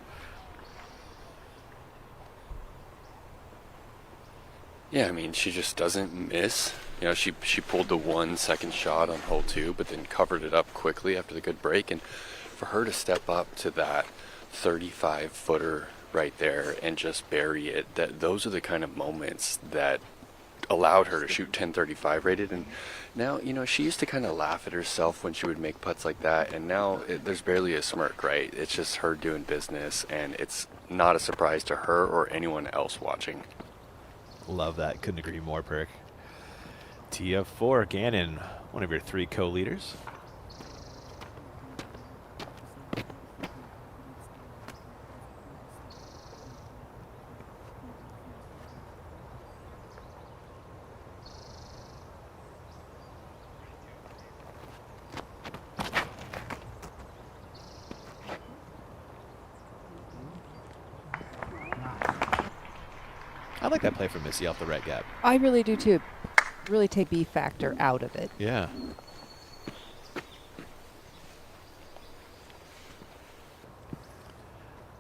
Yeah, I mean, she just doesn't miss. You know, she pulled the 1 second shot on hole 2, but then covered it up quickly after the good break. And for her to step up to that 35-footer right there and just bury it, those are the kind of moments that allowed her to shoot 1035 rated. And now, you know, she used to kind of laugh at herself when she would make putts like that, and now there's barely a smirk, right? It's just her doing business, and it's not a surprise to her or anyone else watching. Love that. Couldn't agree more, Perk. Tee of 4, Gannon, one of your 3 co-leaders. I like that play from Missy off the right gap. I really do too. Really take B factor out of it. Yeah.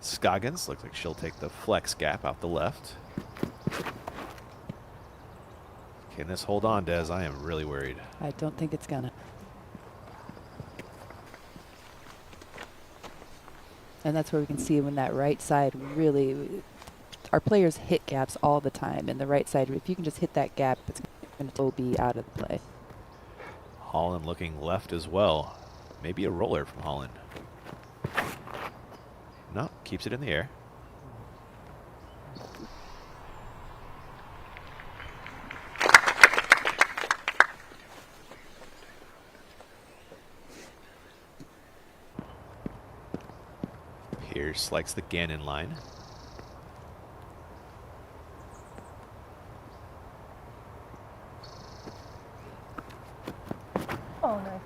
Scoggins looks like she'll take the flex gap out the left. Can this hold on, Des? I am really worried. I don't think it's gonna. And that's where we can see when that right side really, our players hit gaps all the time. And the right side, if you can just hit that gap, it's going to be out of the play. Holland looking left as well. Maybe a roller from Holland. No, keeps it in the air. Pierce likes the Gannon line. Oh, nice.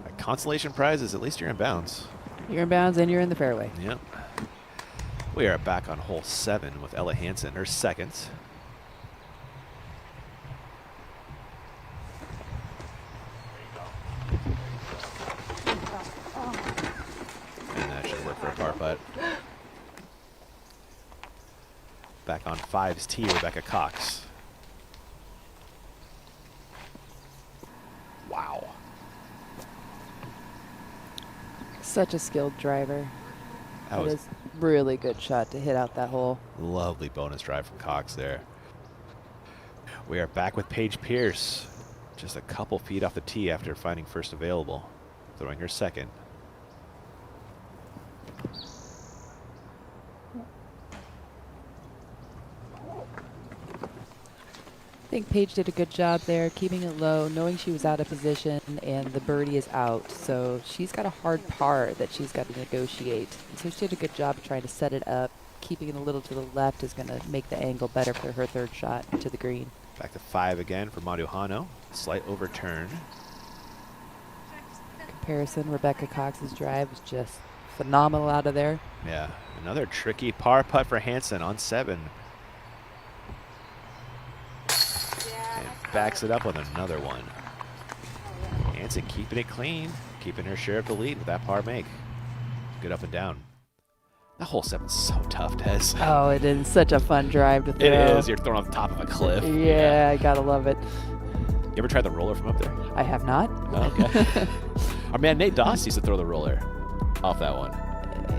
A consolation prize is at least you're in bounds. You're in bounds and you're in the fairway. Yep. We are back on hole 7 with Ella Hansen, her second. And that should work for a par putt. Back on 5's tee, Rebecca Cox. Wow. Such a skilled driver. That was is really good shot to hit out that hole. Lovely bonus drive from Cox there. We are back with Paige Pierce. Just a couple feet off the tee after finding first available. Throwing her second. I think Paige did a good job there, keeping it low, knowing she was out of position, and the birdie is out. So she's got a hard par that she's got to negotiate. And so she did a good job of trying to set it up. Keeping it a little to the left is going to make the angle better for her third shot to the green. Back to 5 again for Maduhano. Slight overturn. Comparison, Rebecca Cox's drive was just phenomenal out of there. Yeah, Another tricky par putt for Hansen on 7. And backs it up with another one. Hansen keeping it clean, keeping her share of the lead with that par make. Good up and down. That hole 7's so tough, Des. Oh, it is such a fun drive to throw. It is. You're thrown off the top of a cliff. Yeah, I gotta love it. You ever tried the roller from up there? I have not. Oh, okay. Our man Nate Doss used to throw the roller off that one.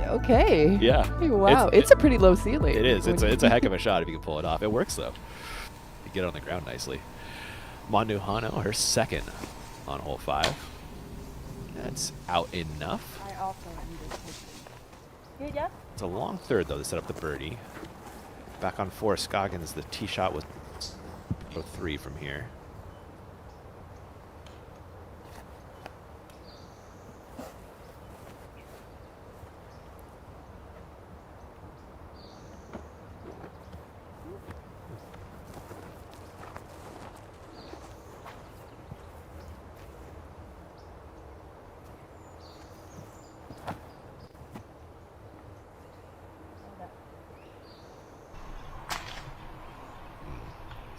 Okay. Yeah. Wow, it's a pretty low ceiling. It is. It's a heck of a shot if you can pull it off. It works, though. You get it on the ground nicely. Manduhano, her second on hole 5. That's out enough. I also am just It's a long third, though, to set up the birdie. Back on 4, Scoggins, the tee shot was 3 from here.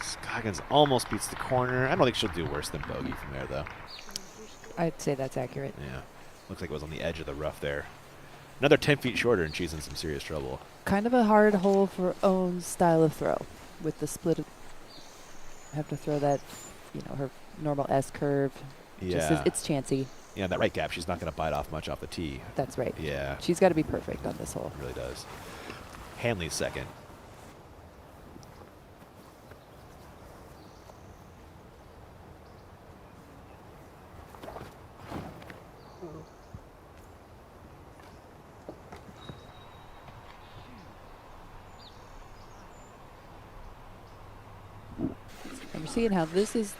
Scoggins almost beats the corner. I don't think she'll do worse than bogey from there, though. I'd say that's accurate. Yeah. Looks like it was on the edge of the rough there. Another 10 feet shorter, and she's in some serious trouble. Kind of a hard hole for her own style of throw. With the split, have to throw that, her normal S curve. Yeah. It's chancy. Yeah, that right gap, she's not going to bite off much off the tee. That's right. Yeah. She's got to be perfect on this hole. It really does. Hanley's second. And we're seeing how this is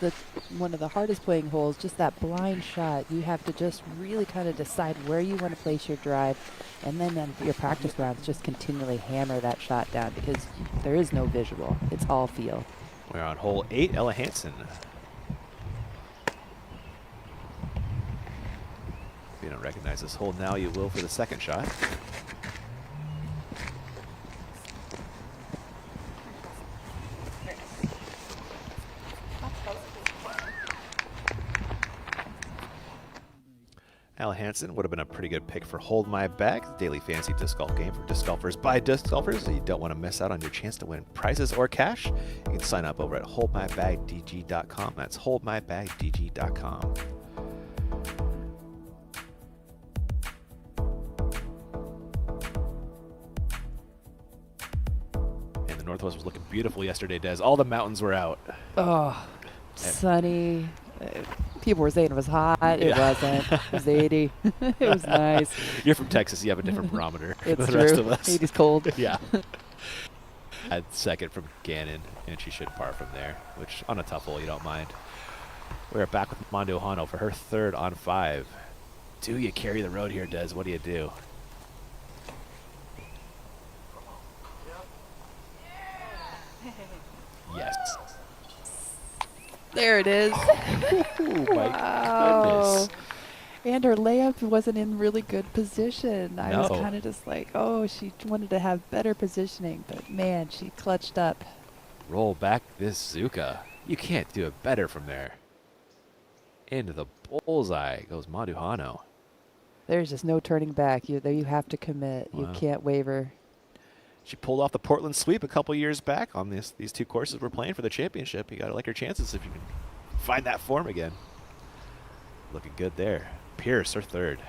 one of the hardest playing holes, just that blind shot. You have to just really kind of decide where you want to place your drive, and then on your practice rounds, just continually hammer that shot down because there is no visual. It's all feel. We're on hole 8, Ella Hansen. If you don't recognize this hole now, you will for the second shot. Al Hansen would have been a pretty good pick for Hold My Bag, the daily fantasy disc golf game for disc golfers by disc golfers. So you don't want to miss out on your chance to win prizes or cash. You can sign up over at holdmybagdg.com. That's holdmybagdg.com. And the Northwest was looking beautiful yesterday, Des. All the mountains were out. Oh, sunny. People were saying it was hot. It wasn't. It was 80. It was nice. You're from Texas. You have a different barometer It's than the true. rest of us. 80's cold. Yeah. Had second from Gannon, and she should par from there, which on a tough hole you don't mind. We're back with Mondo Hano for her third on 5. Do you carry the road here, Des? What do you do? Yes. There it is. Oh, my goodness. And her layup wasn't in really good position. I was No. kind of just like, oh, she wanted to have better positioning, but man, she clutched up. Roll back this Zuka. You can't do it better from there. Into the bullseye goes Maduhano. There's just no turning back. You have to commit. You Wow. can't waver. She pulled off the Portland sweep a couple years back on these two courses we're playing for the championship. You got to like her chances if you can find that form again. Looking good there. Pierce, her third.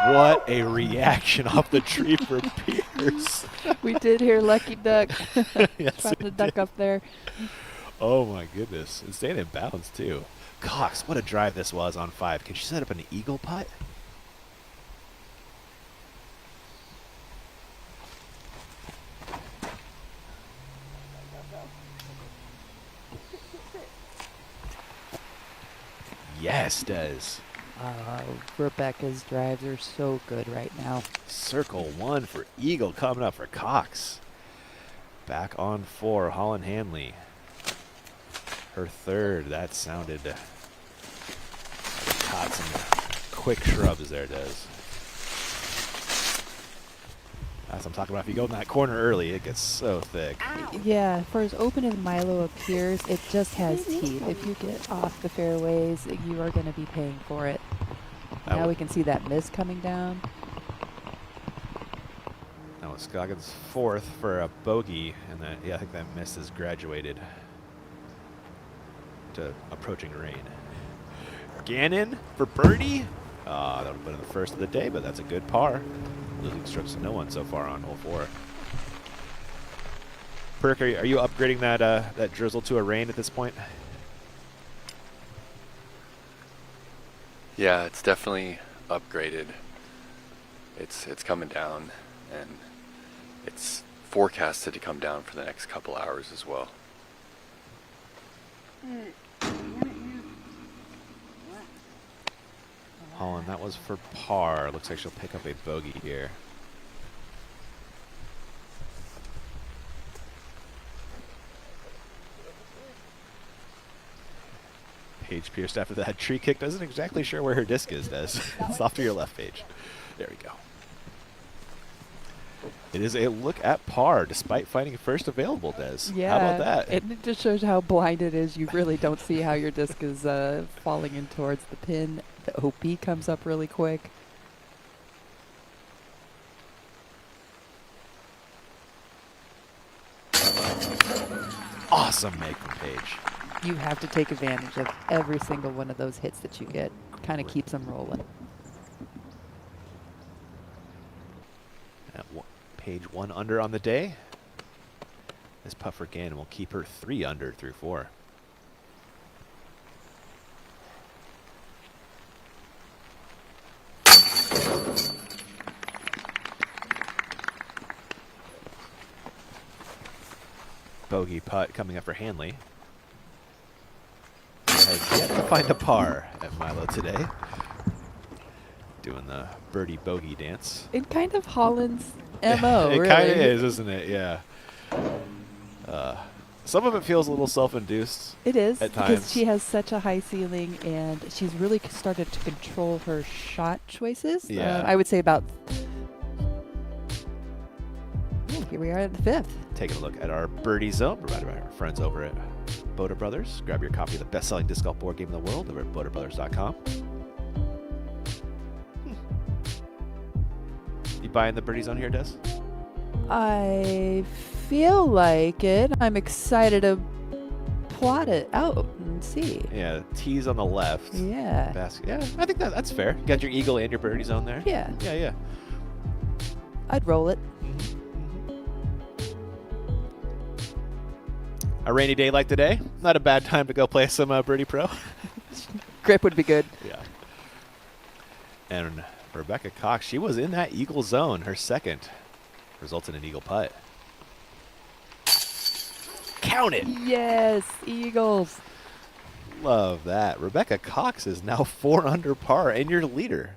What a reaction off the tree for Pierce. We did hear Lucky Duck. Yes, Trying we to duck did. up there. Oh my goodness. And staying in bounds too. Cox, what a drive this was on 5. Can she set up an eagle putt? Yes, Des. Rebecca's drives are so good right now. Circle 1 for eagle coming up for Cox. Back on 4, Holland Hanley. Her third, that sounded Caught some quick shrubs there, Des. That's what I'm talking about. If you go in that corner early, it gets so thick. Yeah, for as open as Milo appears, it just has teeth. If you get off the fairways, you are going to be paying for it. Now we can see that mist coming down. That was Scoggins' fourth for a bogey, and that I think that mist has graduated to approaching rain. Gannon for birdie. That would have been the first of the day, but that's a good par. Losing strokes to no one so far on hole 4. Perk, are you upgrading that drizzle to a rain at this point? Yeah, it's definitely upgraded. It's coming down, and it's forecasted to come down for the next couple hours as well. Holland, that was for par. Looks like she'll pick up a bogey here. Paige Pierce after that tree kick doesn't exactly sure where her disc is, Des. It's off to your left, Paige. There we go. It is a look at par despite finding first available, Des. Yeah. How about that? It just shows how blind it is. You really don't see how your disc is falling in towards the pin. The OP comes up really quick. Awesome make from Paige. You have to take advantage of every single one of those hits that you get. Kind of keeps them rolling. Paige 1 under on the day. This putt for Gannon will keep her 3 under through 4. Bogey putt coming up for Hanley. Has yet to find a par at Milo today. Doing the birdie bogey dance. It kind of Holland's MO, It really. kind of is, isn't it? Yeah. Some of it feels a little self-induced. It is, at times. because she has such a high ceiling, and she's really started to control her shot choices. Yeah. I would say about... Here we are at the 5th. Taking a look at our birdie zone provided by our friends over at Boda Brothers. Grab your copy of the best-selling disc golf board game in the world over at BodaBrothers.com. You buying the birdie zone here, Des? I feel like it. I'm excited to plot it out and see. Yeah, tees on the left. Yeah. Basket. Yeah, I think that's fair. You got your eagle and your birdie zone there. Yeah. Yeah. I'd roll it. A rainy day like today, not a bad time to go play some Birdie Pro. Grip would be good. Yeah. And Rebecca Cox, she was in that eagle zone. Her second results in an eagle putt. Count it. Yes, Eagles. Love that. Rebecca Cox is now 4 under par and your leader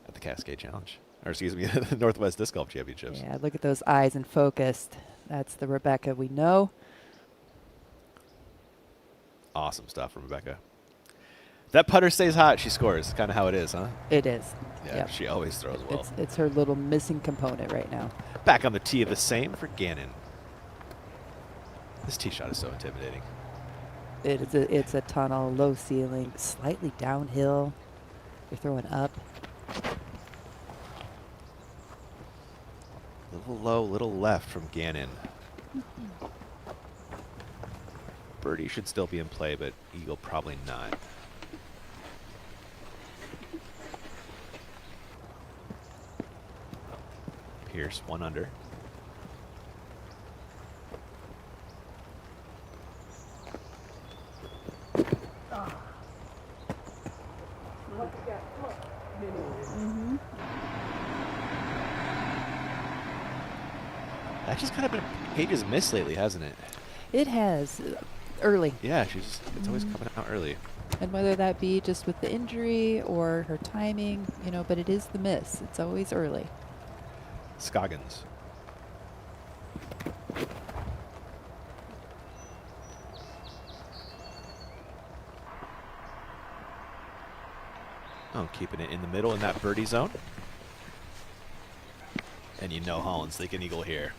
at the Cascade Challenge. Or excuse me, the Northwest Disc Golf Championships. Yeah, look at those eyes and focused. That's the Rebecca we know. Awesome stuff from Rebecca. If that putter stays hot, she scores. Kind of how it is, huh? It is. Yeah, Yep. she always throws well. It's her little missing component right now. Back on the tee of the same for Gannon. This tee shot is so intimidating. It's a tunnel, low ceiling, slightly downhill. You're throwing up. Little low, little left from Gannon. Birdie should still be in play, but eagle probably not. Pierce 1 under. That's just kind of been Paige's miss lately, hasn't it? It has. Early. Yeah, it's always coming out early. And whether that be just with the injury or her timing, but it is the miss. It's always early. Scoggins. Oh, keeping it in the middle in that birdie zone. And you know Holland's thinking eagle here.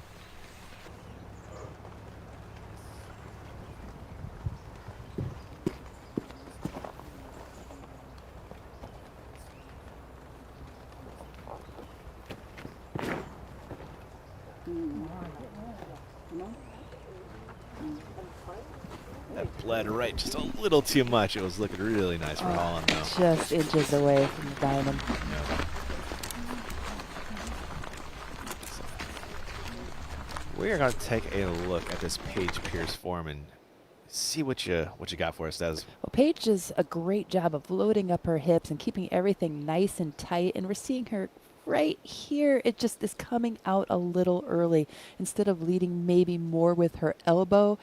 That bled right just a little too much. It was looking really nice for Holland, though. Just inches away from the diamond. We are going to take a look at this Paige Pierce form and see what you got for us, Des. Well, Paige does a great job of loading up her hips and keeping everything nice and tight, and we're seeing her right here. It just is coming out a little early. Instead of leading maybe more with her elbow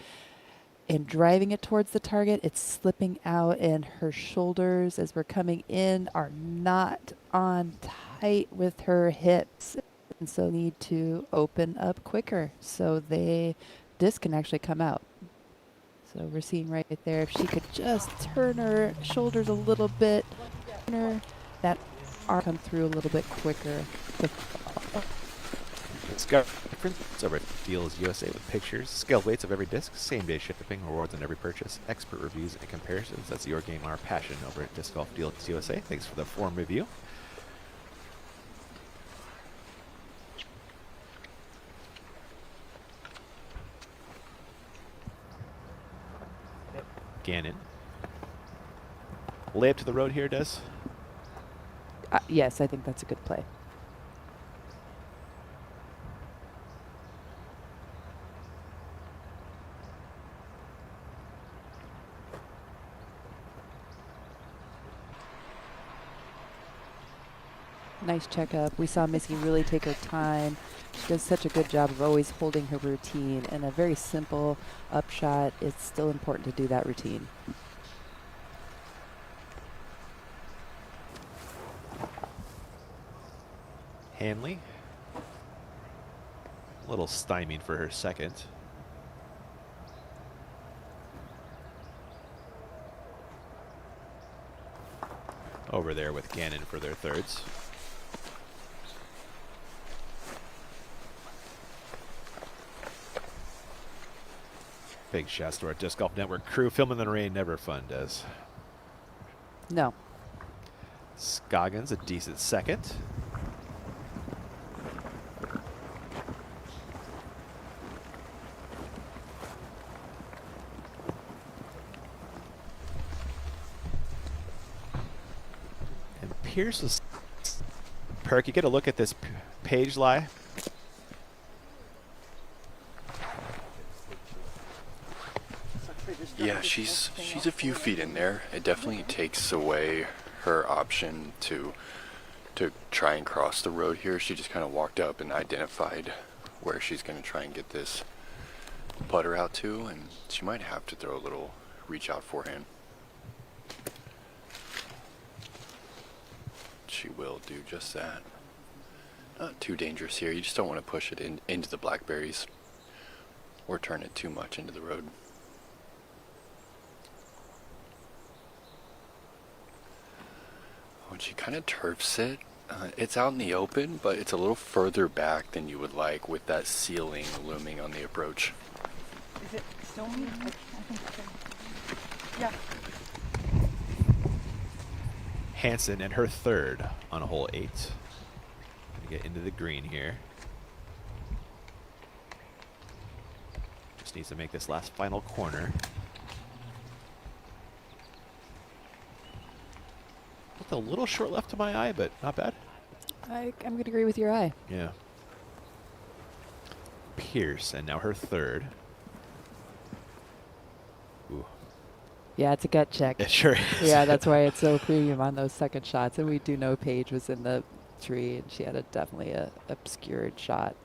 and driving it towards the target, it's slipping out, and her shoulders as we're coming in are not on tight with her hips. And so need to open up quicker so this can actually come out. So we're seeing right there, if she could just turn her shoulders a little bit, that arm come through a little bit quicker. Discover difference over at Deals USA with pictures, scaled weights of every disc, same-day shipping, rewards on every purchase, expert reviews and comparisons. That's your game, our passion over at Disc Golf Deals USA. Thanks for the form review. Gannon. Lay up to the road here, Des? Yes, I think that's a good play. Nice checkup. We saw Missy really take her time. She does such a good job of always holding her routine, and a very simple upshot. It's still important to do that routine. Hanley. A little stymied for her second. Over there with Gannon for their thirds. Big shouts to our Disc Golf Network crew. Filming in the rain, never fun, Des. No. Scoggins, a decent second. And Pierce is... Perk, you get a look at this Paige lie. Yeah, she's a few feet in there. It definitely takes away her option to try and cross the road here. She just kind of walked up and identified where she's going to try and get this putter out to, and she might have to throw a little reach out forehand. She will do just that. Not too dangerous here. You just don't want to push it into the blackberries or turn it too much into the road. When she kind of turfs it, it's out in the open, but it's a little further back than you would like with that ceiling looming on the approach. Is it stony? I think so. Yeah. Hansen and her third on a hole 8. Gonna get into the green here. Just needs to make this last final corner. Looked a little short left to my eye, but not bad. I'm going to agree with your eye. Yeah. Pierce, and now her third. Ooh. Yeah, it's a gut check. It sure is. Yeah, that's why it's so premium on those second shots. And we do know Paige was in the tree, and she had definitely a obscured shot.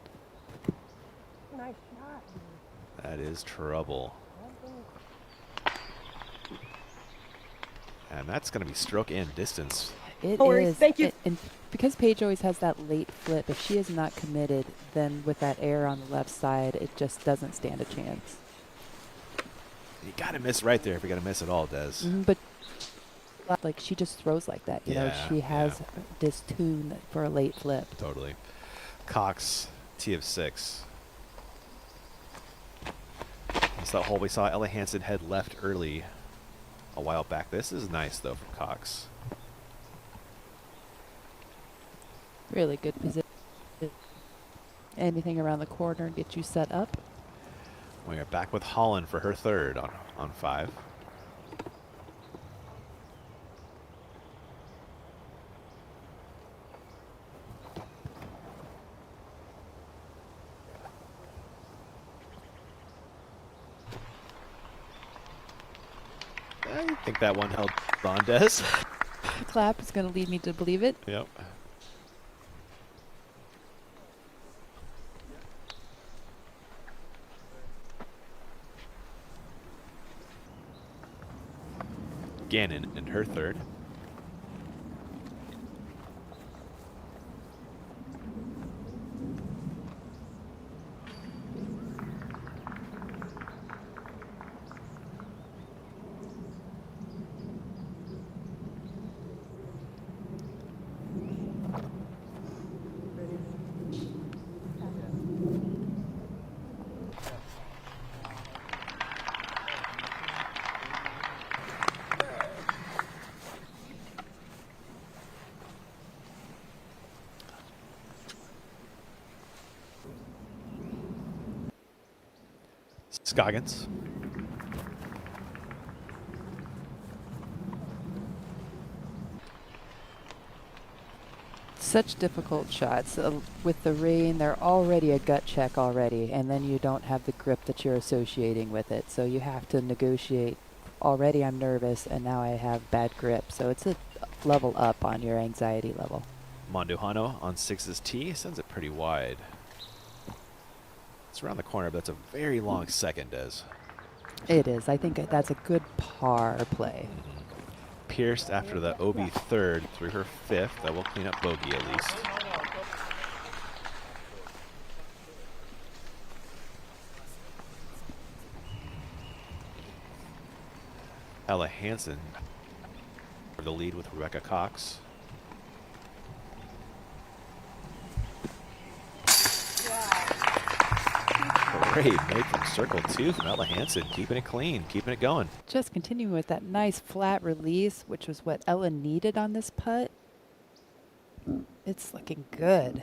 Nice shot. That is trouble. And that's going to be stroke and distance. It Corey, is. thank you. And because Paige always has that late flip, if she is not committed, then with that air on the left side, it just doesn't stand a chance. You got to miss right there if you're going to miss it all, Des. But like she just throws like that. You know, Yeah, she has this tune for a late flip. Totally. Cox, T of 6. That's that hole we saw Ella Hansen head left early a while back. This is nice, though, from Cox. Really good position. Anything around the corner get you set up. We are back with Holland for her third on 5. I think that one held on, Des. Clap is going to lead me to believe it. Yep. Gannon in her third. Scoggins. Such difficult shots. With the rain, they're already a gut check already, and then you don't have the grip that you're associating with it. So you have to negotiate. Already I'm nervous, and now I have bad grip. So it's a level up on your anxiety level. Monduhano on 6's tee sends it pretty wide. It's around the corner, but it's a very long second, Des. It is. I think that's a good par play. Pierced after the OB third through her 5th. That will clean up bogey at least. Ella Hansen for the lead with Rebecca Cox. Great make from circle 2 from Ella Hansen, keeping it clean, keeping it going. Just continuing with that nice flat release, which was what Ella needed on this putt. It's looking good.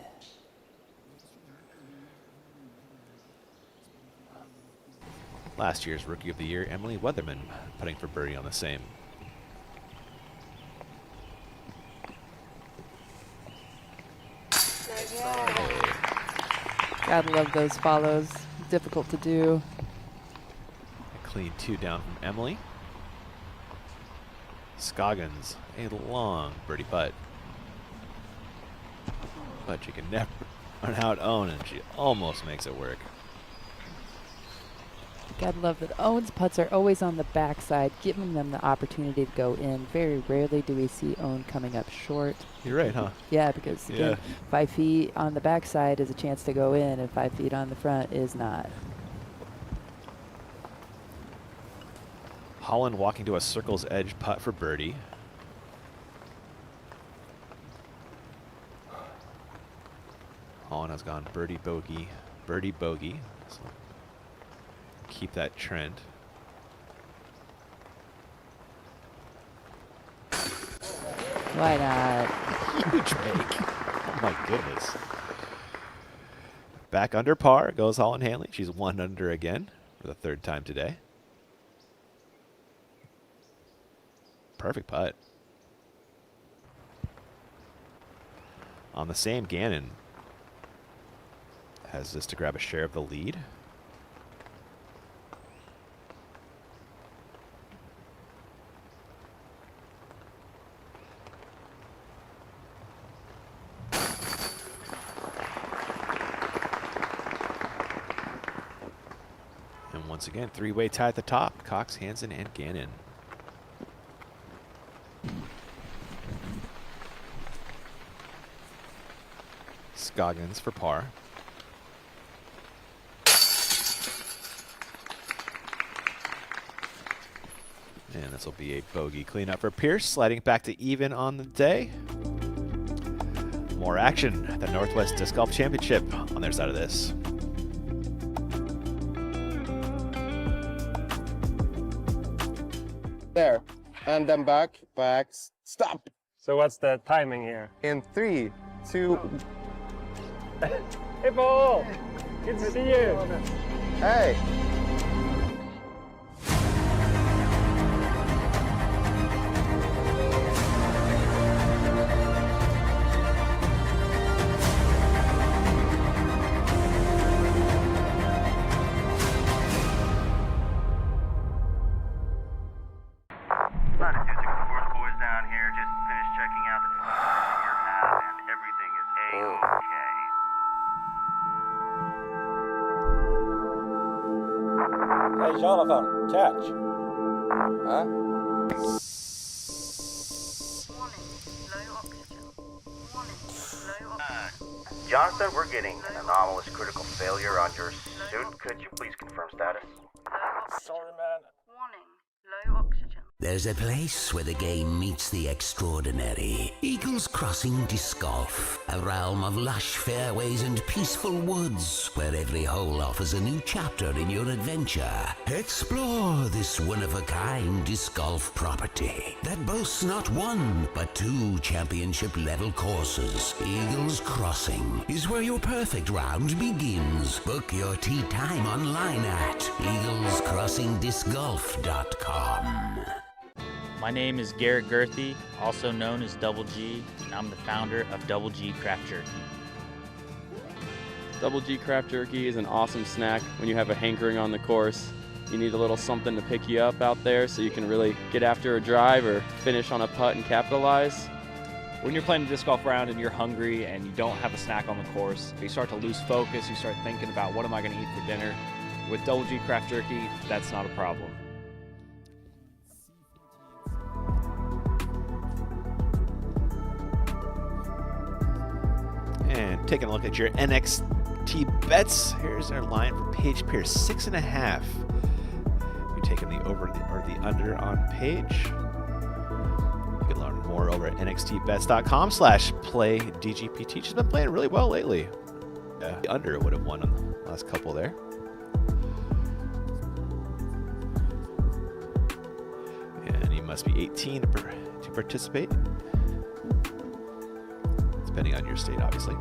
Last year's Rookie of the Year, Emily Weatherman, putting for birdie on the same. Gotta love those follows. Difficult to do. A clean 2 down from Emily. Scoggins, a long birdie putt. But she can never run out Owen, and she almost makes it work. Gotta love that Owen's putts are always on the backside, giving them the opportunity to go in. Very rarely do we see Owen coming up short. You're right, huh? Yeah, because again, 5 feet on the backside is a chance to go in, and 5 feet on the front is not. Holland walking to a circle's edge putt for birdie. Holland has gone birdie, bogey, birdie, bogey. So keep that trend. Why not? Huge make. Oh my goodness. Back under par goes Holland Hanley. She's 1 under again for the 3rd time today. Perfect putt. On the same, Gannon has this to grab a share of the lead. And once again, 3-way tie at the top. Cox, Hansen, and Gannon. Scoggins for par. And This will be a bogey cleanup for Pierce, sliding back to even on the day. More action at the Northwest Disc Golf Championship on their side of this. There. And then back, stop. So what's the timing here? In 3, 2. Hey, Paul. Good to see you. Hey. Latitude 64's boys down here just finished checking out the topography you have, and everything is A-OK. Hey, Jonathan, catch. Huh? Jonathan, we're getting an anomalous critical failure on your suit. Could you please confirm status? Sorry, man. There's a place where the game meets the extraordinary. Eagles Crossing Disc Golf, a realm of lush fairways and peaceful woods, where every hole offers a new chapter in your adventure. Explore this one-of-a-kind disc golf property that boasts not one, but 2 championship-level courses. Eagles Crossing is where your perfect round begins. Book your tee time online at eaglescrossingdiscgolf.com. My name is Garrett Gerthy, also known as Double G, and I'm the founder of Double G Craft Jerky. Double G Craft Jerky is an awesome snack when you have a hankering on the course. You need a little something to pick you up out there so you can really get after a drive or finish on a putt and capitalize. When you're playing a disc golf round and you're hungry and you don't have a snack on the course, you start to lose focus, you start thinking about what am I going to eat for dinner. With Double G Craft Jerky, that's not a problem. And taking a look at your NXT bets, here's our line for Paige Pierce, 6.5. You're taking the over or the under on Paige. You can learn more over at nxtbets.com/playdgpt. She's been playing really well lately. The under would have won on the last couple there. And you must be 18 to participate. Depending on your state, obviously.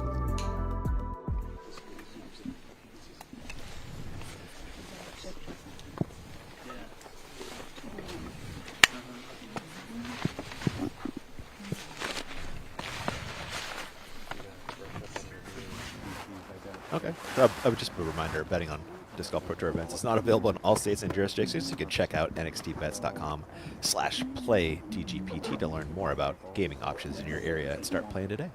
Okay. So I would just a reminder, betting on Disc Golf Pro Tour events is not available in all states and jurisdictions. You can check out nxtbets.com/playdgpt to learn more about gaming options in your area and start playing today.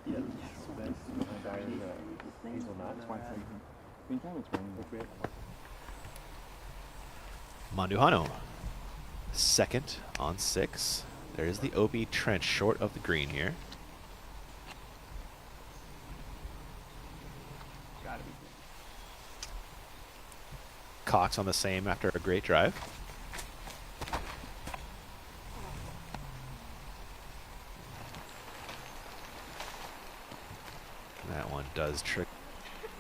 Manduhano, second on 6. There is the OB trench short of the green here. Cox on the same after a great drive. That one does trick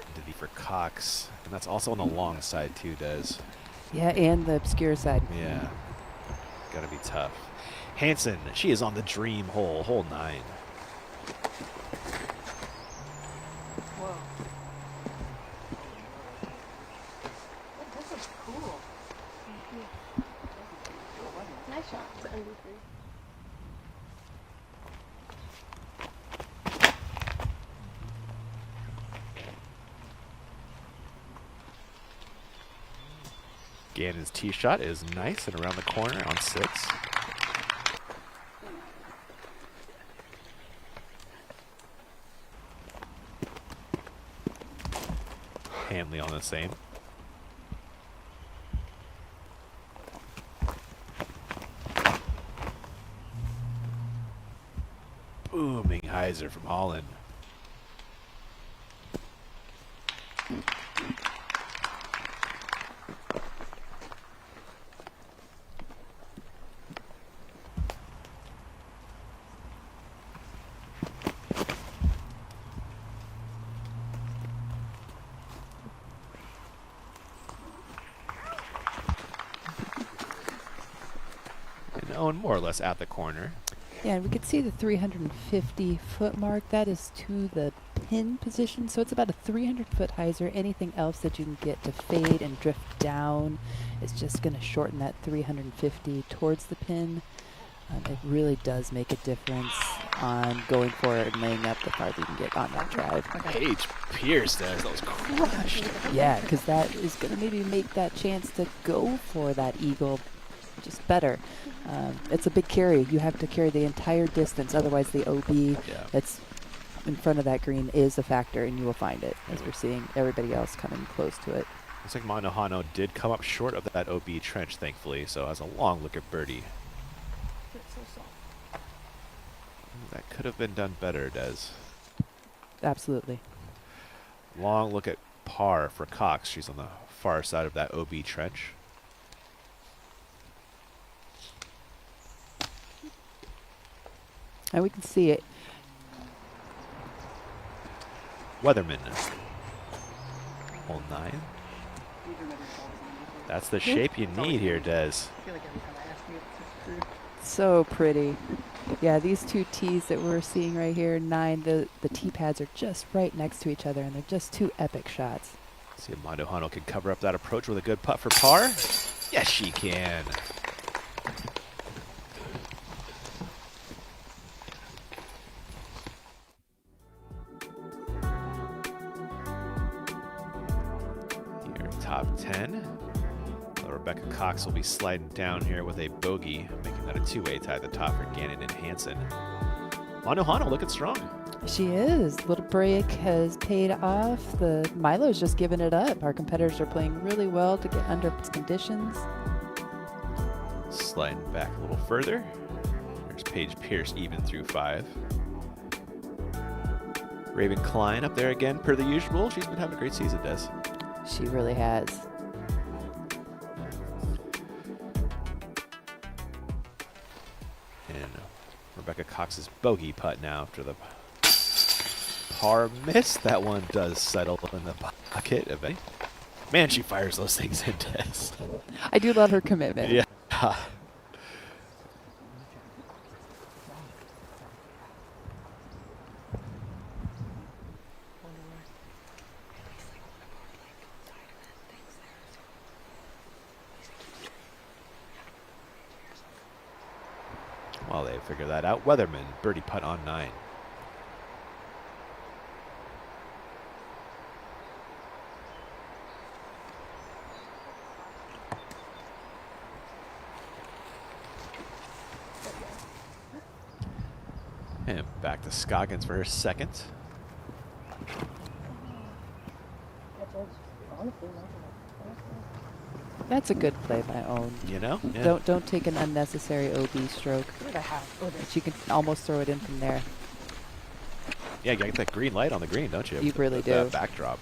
into the for Cox, and that's also on the long side too, Des. Yeah, and the obscure side. Yeah, gotta be tough. Hansen, she is on the dream hole, hole 9. Gannon's tee shot is nice and around the corner on 6. Hanley on the same. Booming hyzer from Holland. going more or less at the corner. Yeah, and we could see the 350-foot mark. That is to the pin position, so it's about a 300-foot hyzer. Anything else that you can get to fade and drift down is just going to shorten that 350 towards the pin. It really does make a difference on going for it and laying up the farther you can get on that drive. Paige Pierce does. That was crushed. Yeah, because that is going to maybe make that chance to go for that eagle just better. It's a big carry. You have to carry the entire distance. Otherwise, the OB that's in front of that green is a factor, and you will find it as we're seeing everybody else coming close to it. Looks like Manohano did come up short of that OB trench, thankfully, so has a long look at birdie. That could have been done better, Des. Absolutely. Long look at par for Cox. She's on the far side of that OB trench. And we can see it. Weatherman. Hole 9. That's the shape you need here, Des. So pretty. Yeah, these two tees that we're seeing right here, 9, the tee pads are just right next to each other, and they're just two epic shots. See if Manohano can cover up that approach with a good putt for par. Yes, she can. Here, top 10. Rebecca Cox will be sliding down here with a bogey, making that a two-way tie at the top for Gannon and Hansen. Manohano looking strong. She is. Little break has paid off. The Milo's just giving it up. Our competitors are playing really well to get under conditions. Sliding back a little further. There's Paige Pierce even through 5. Raven Klein up there again per the usual. She's been having a great season, Des. She really has. Rebecca Cox's bogey putt now after the par miss. That one does settle in the pocket of it. Man, she fires those things in, Des. I do love her commitment. Yeah. While they figure that out, Weatherman, birdie putt on 9. And back to Scoggins for her second. That's a good play by Own. You know? Yeah. Don't take an unnecessary OB stroke. But you can almost throw it in from there. Yeah, you gotta get that green light on the green, don't you? You really With do. that backdrop.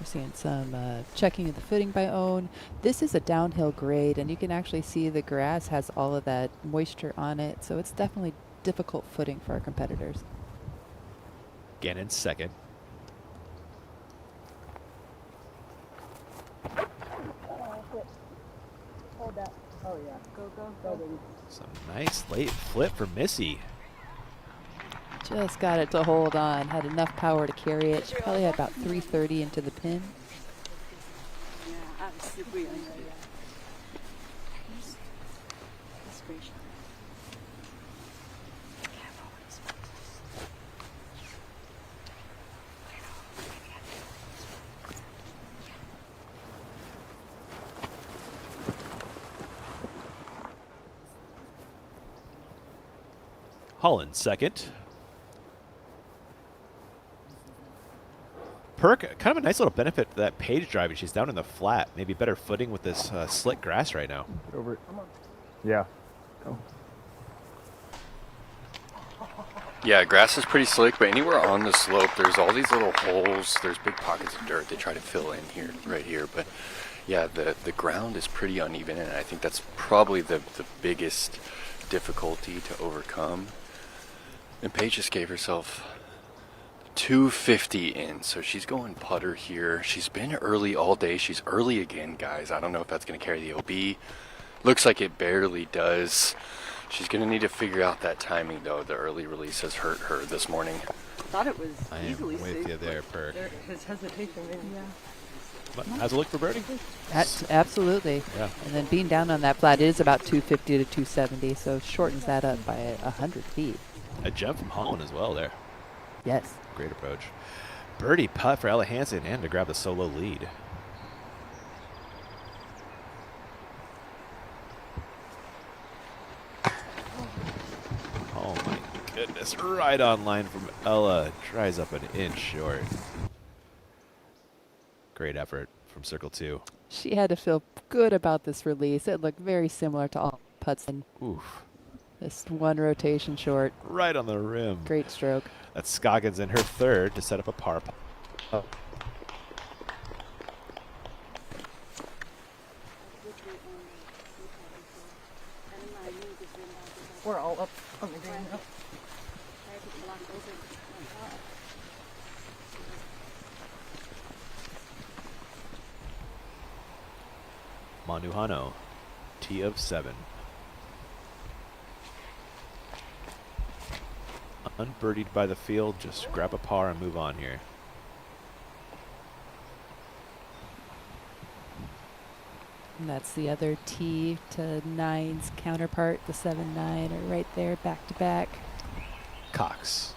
We're seeing some checking of the footing by Own. This is a downhill grade, and you can actually see the grass has all of that moisture on it, so it's definitely difficult footing for our competitors. Gannon second. Hold that. Oh yeah. Go, baby. Some nice late flip for Missy. Just got it to hold on. Had enough power to carry it. She probably had about 330 into the pin. Yeah, absolutely. Holland second. Perk, kind of a nice little benefit to that Paige driving. She's down in the flat. Maybe better footing with this slick grass right now. Over. Yeah. Go. Yeah, grass is pretty slick, but anywhere on the slope, there's all these little holes. There's big pockets of dirt they try to fill in here, right here. But yeah, the ground is pretty uneven, and I think that's probably the biggest difficulty to overcome. And Paige just gave herself 250 in, so she's going putter here. She's been early all day. She's early again, guys. I don't know if that's going to carry the OB. Looks like it barely does. She's going to need to figure out that timing, though. The early release has hurt her this morning. I thought it was easily with safe, you there, but Perk. His hesitation maybe. Yeah. But how's it look for birdie? Absolutely. Yeah. And then being down on that flat, it is about 250 to 270, so shortens that up by 100 feet. A jump from Holland as well there. Yes. Great approach. Birdie putt for Ella Hansen and to grab the solo lead. Oh my goodness. Right on line from Ella. Tries up an inch short. Great effort from circle 2. She had to feel good about this release. It looked very similar to all putts. And oof. Just one rotation short. Right on the rim. Great stroke. That's Scoggins in her third to set up a par. Oh. We're all up on the green now. Manuhano, tee of 7. Unbirdied by the field, just grab a par and move on here. And that's the other tee to 9's counterpart, the 7-9 are right there, back to back. Cox.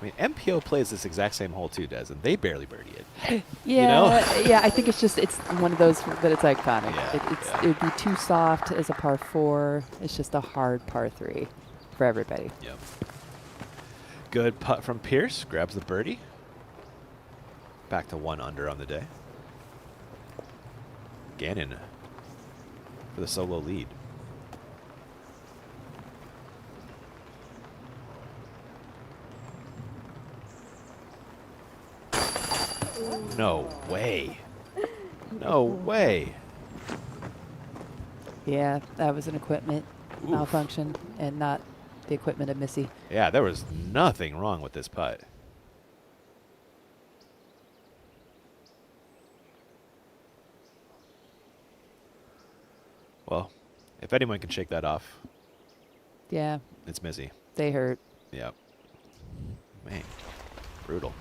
I mean, MPO plays this exact same hole too, Des, and they barely birdie it. Yeah, you know? yeah. I think it's one of those that it's iconic. Yeah, It would be too soft as a par 4. It's just a hard par 3 for everybody. Yep. Good putt from Pierce. Grabs the birdie. Back to 1 under on the day. Gannon for the solo lead. No way. No way. Yeah, that was an equipment malfunction and not the equipment of Missy. Yeah, there was nothing wrong with this putt. Well, if anyone can shake that off, yeah, it's Missy. They hurt. Yep. Man, brutal.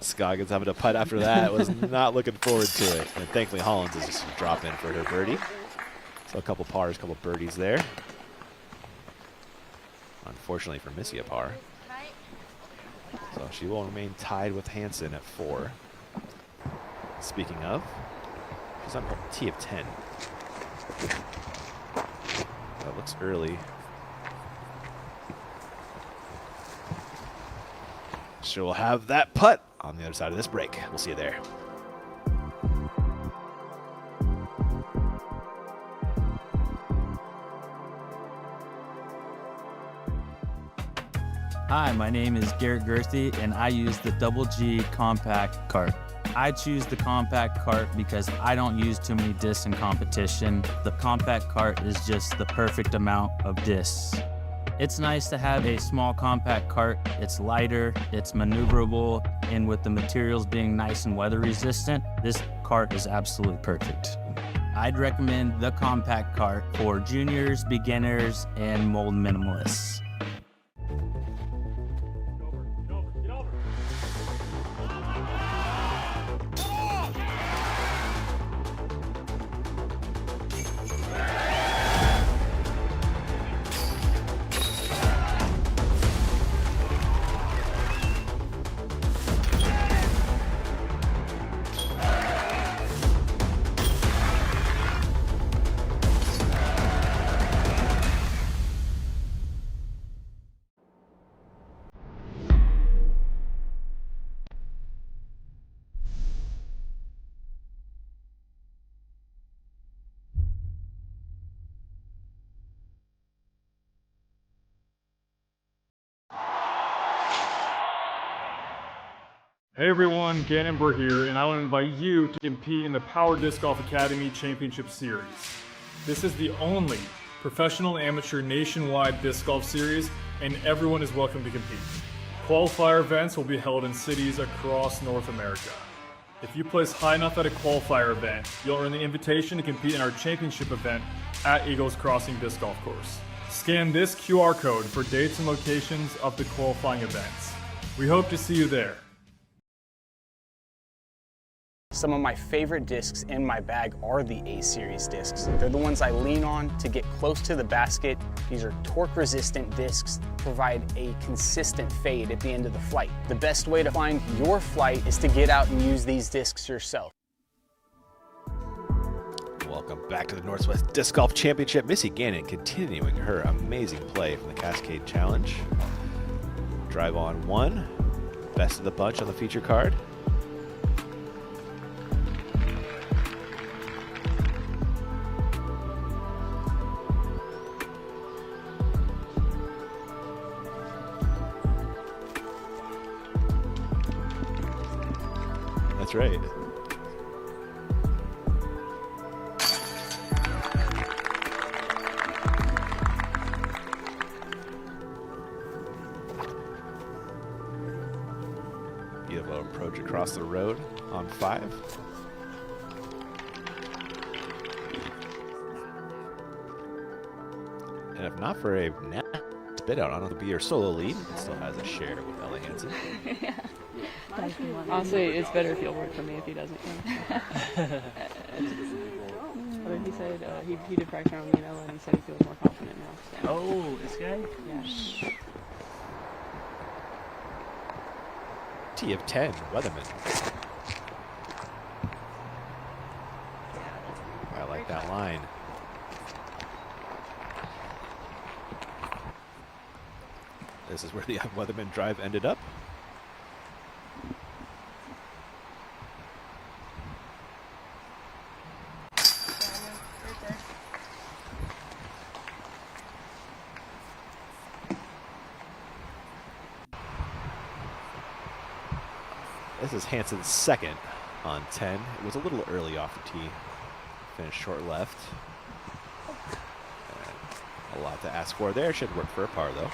Scoggins having to putt after that. Was not looking forward to it. And thankfully Hollins is just a drop in for her birdie. So a couple pars, a couple birdies there. Unfortunately for Missy, a par. So she will remain tied with Hansen at 4. Speaking of, she's on her tee of 10. That looks early. She'll have that putt on the other side of this break. We'll see you there. Hi, my name is Garrett Gerthy, and I use the Double G compact cart. I choose the compact cart because I don't use too many discs in competition. The compact cart is just the perfect amount of discs. It's nice to have a small compact cart. It's lighter, it's maneuverable, and with the materials being nice and weather resistant, this cart is absolutely perfect. I'd recommend the compact cart for juniors, beginners, and mold minimalists. Hey everyone, Gannon here, and I want to invite you to compete in the Power Disc Golf Academy Championship Series. This is the only professional amateur nationwide disc golf series, and everyone is welcome to compete. Qualifier events will be held in cities across North America. If you place high enough at a qualifier event, you'll earn the invitation to compete in our championship event at Eagles Crossing Disc Golf Course. Scan this QR code for dates and locations of the qualifying events. We hope to see you there. Some of my favorite discs in my bag are the A-Series discs. They're the ones I lean on to get close to the basket. These are torque-resistant discs, provide a consistent fade at the end of the flight. The best way to find your flight is to get out and use these discs yourself. Welcome back to the Northwest Disc Golf Championship. Missy Gannon continuing her amazing play from the Cascade Challenge. Drive on one, best of the bunch on the feature card. That's right. Beautiful approach across the road on 5. And if not for a spit out on the be your solo lead, it still has a share with Ella Hansen. Yeah. Honestly, it's better if he'll work for me if he doesn't. But he said he did practice around me and Ella, and he said he feels more confident now. So. Oh, this guy? Yeah. T of 10, Weatherman. I like that line. This is where the Weatherman drive ended up. This is Hansen's second on 10. It was a little early off the tee. Finished short left. And a lot to ask for there. Should work for a par though.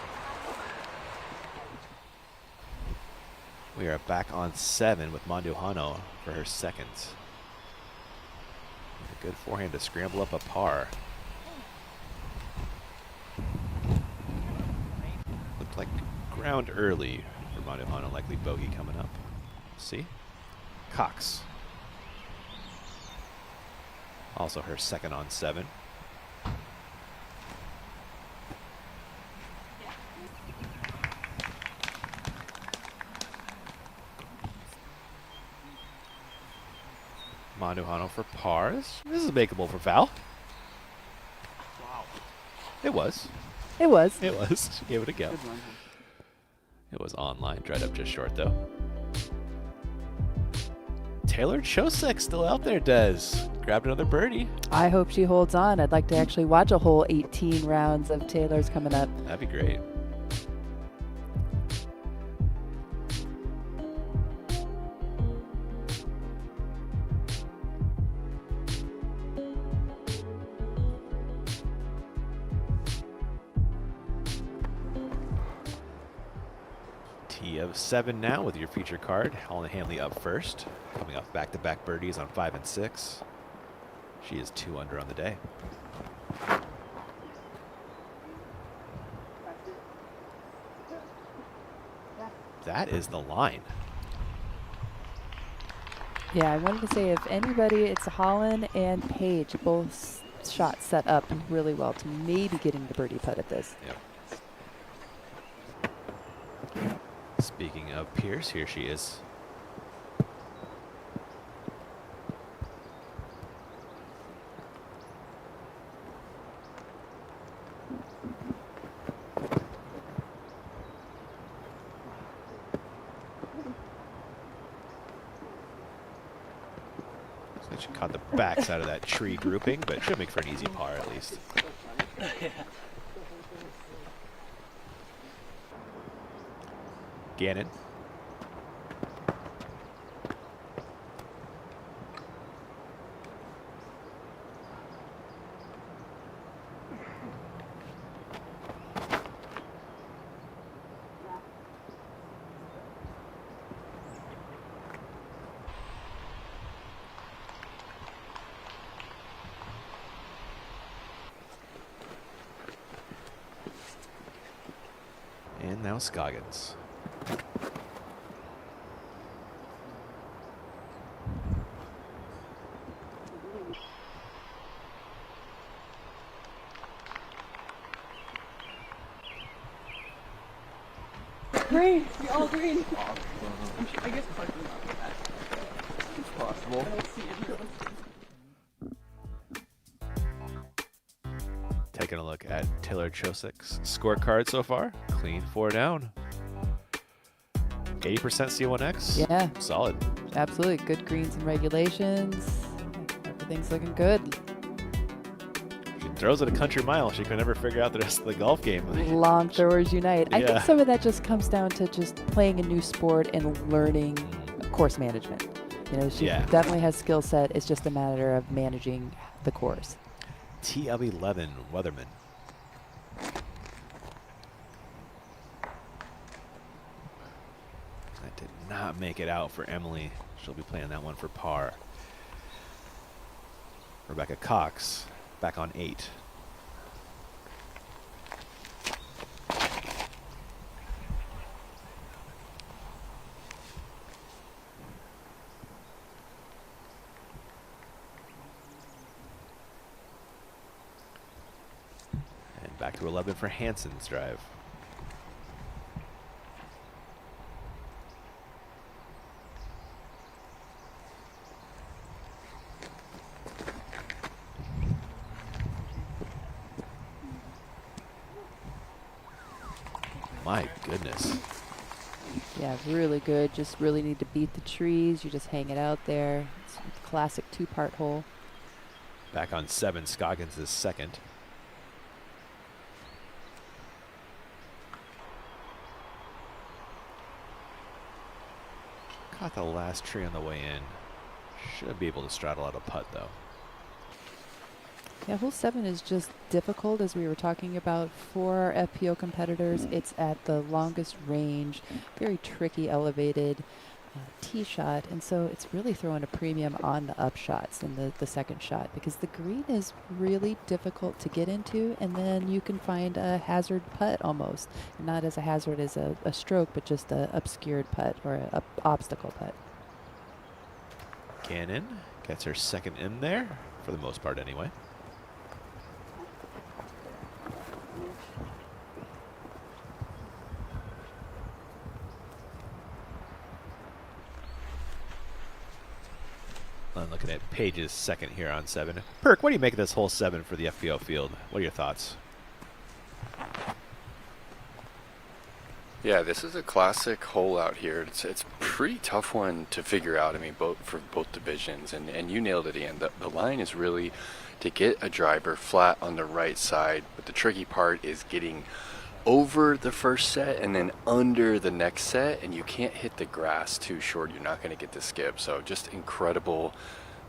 We are back on 7 with Manduhano for her second. A good forehand to scramble up a par. Looked like ground early for Manduhano, likely bogey coming up. See? Cox. Also her second on 7. Manduhano for pars. This is makeable for foul. Wow. It was. It was. It was. She gave it a go. It was online. Dried up just short though. Taylor Chosek still out there, Des. Grabbed another birdie. I hope she holds on. I'd like to actually watch a whole 18 rounds of Taylor's coming up. That'd be great. T of 7 now with your feature card. Holland Hanley up first, coming off back-to-back birdies on 5 and 6. She is 2 under on the day. That is the line. Yeah, I wanted to say if anybody, it's Holland and Paige, both shots set up really well to maybe getting the birdie putt at this. Yep. Speaking of Pierce, here she is. Looks like she caught the backside of that tree grouping, but should make for an easy par at least. Gannon. And now Scoggins. Green! We all green! I guess Clark would not do that. It's possible. Taking a look at Taylor Chosik's scorecard so far. Clean 4 down. 80% C1X. Yeah. Solid. Absolutely. Good greens and regulations. Everything's looking good. She throws it a country mile. She can never figure out the rest of the golf game. Long throwers unite. I Yeah. think some of that just comes down to just playing a new sport and learning course management. You know, she definitely has skill set. It's just a matter of managing the course. TL11 Weatherman. That did not make it out for Emily. She'll be playing that one for par. Rebecca Cox back on 8. And back to 11 for Hansen's drive. My goodness. Yeah, really good. Just really need to beat the trees. You just hang it out there. It's a classic 2-part hole. Back on 7, Scoggins is second. Caught the last tree on the way in. Should be able to straddle out a putt though. Yeah, hole 7 is just difficult, as we were talking about, for our FPO competitors. It's at the longest range, very tricky, elevated tee shot, and so it's really throwing a premium on the up shots and the second shot, because the green is really difficult to get into, and then you can find a hazard putt almost. Not as a hazard as a stroke, but just a obscured putt or a obstacle putt. Gannon gets her second in there, for the most part anyway. I'm looking at Paige's second here on 7. Perk, what do you make of this hole 7 for the FPO field? What are your thoughts? Yeah, this is a classic hole out here. It's a pretty tough one to figure out. I mean, for both divisions, and you nailed it, Ian. The line is really to get a driver flat on the right side, but the tricky part is getting over the first set and then under the next set, and you can't hit the grass too short. You're not going to get the skip. So just incredible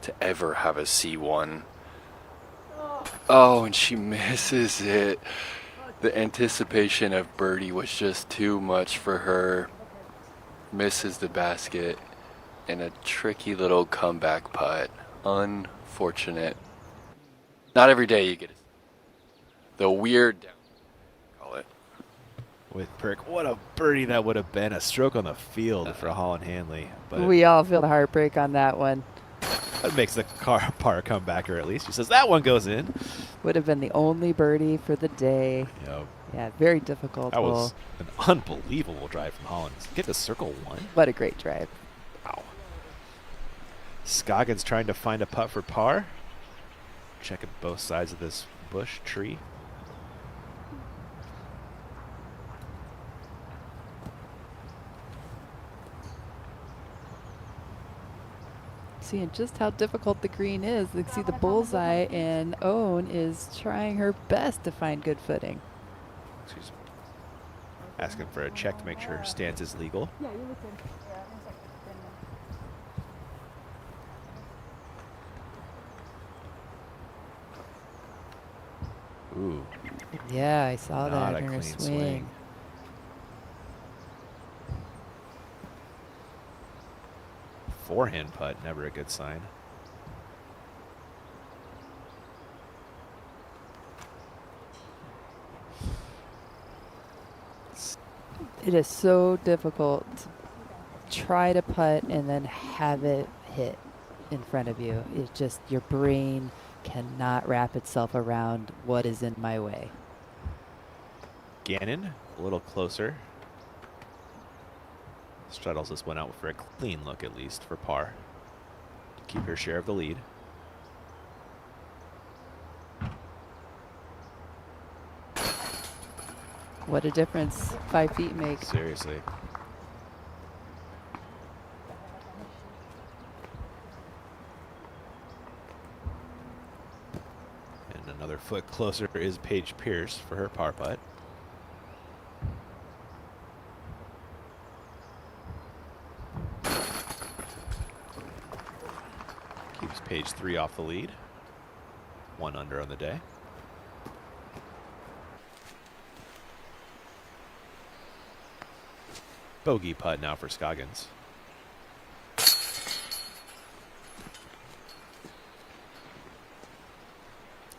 to ever have a C1. Oh, and she misses it. The anticipation of birdie was just too much for her. Misses the basket and a tricky little comeback putt. Unfortunate. Not every day you get it. The weird down, call it. With Perk, what a birdie that would have been. A stroke on the field for Holland Hanley. But We all feel the heartbreak on that one. that makes the par comebacker at least. She says that one goes in. Would have been the only birdie for the day. Yep. Yeah, very difficult That hole. was an unbelievable drive from Holland. Get to circle 1. What a great drive. Wow. Scoggins trying to find a putt for par. Checking both sides of this bush tree. Seeing just how difficult the green is. You see the bullseye, and Owen is trying her best to find good footing. She's asking for a check to make sure her stance is legal. Yeah, you're looking. Ooh. Yeah, I saw Not that a in her clean swing. Forehand putt, never a good sign. It is so difficult to try to putt and then have it hit in front of you. It's just your brain cannot wrap itself around what is in my way. Gannon, a little closer. Straddles this one out for a clean look, at least, for par. To keep her share of the lead. What a difference 5 feet makes. Seriously. And another foot closer is Paige Pierce for her par putt. Keeps Paige 3 off the lead. 1 under on the day. Bogey putt now for Scoggins.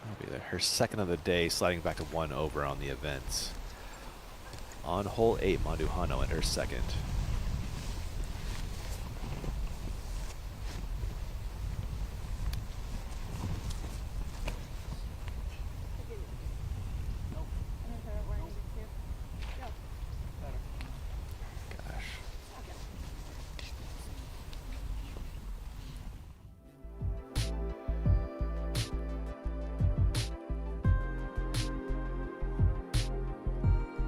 That'll be her second of the day, sliding back to 1 over on the event. On hole 8, Manduhano in her second.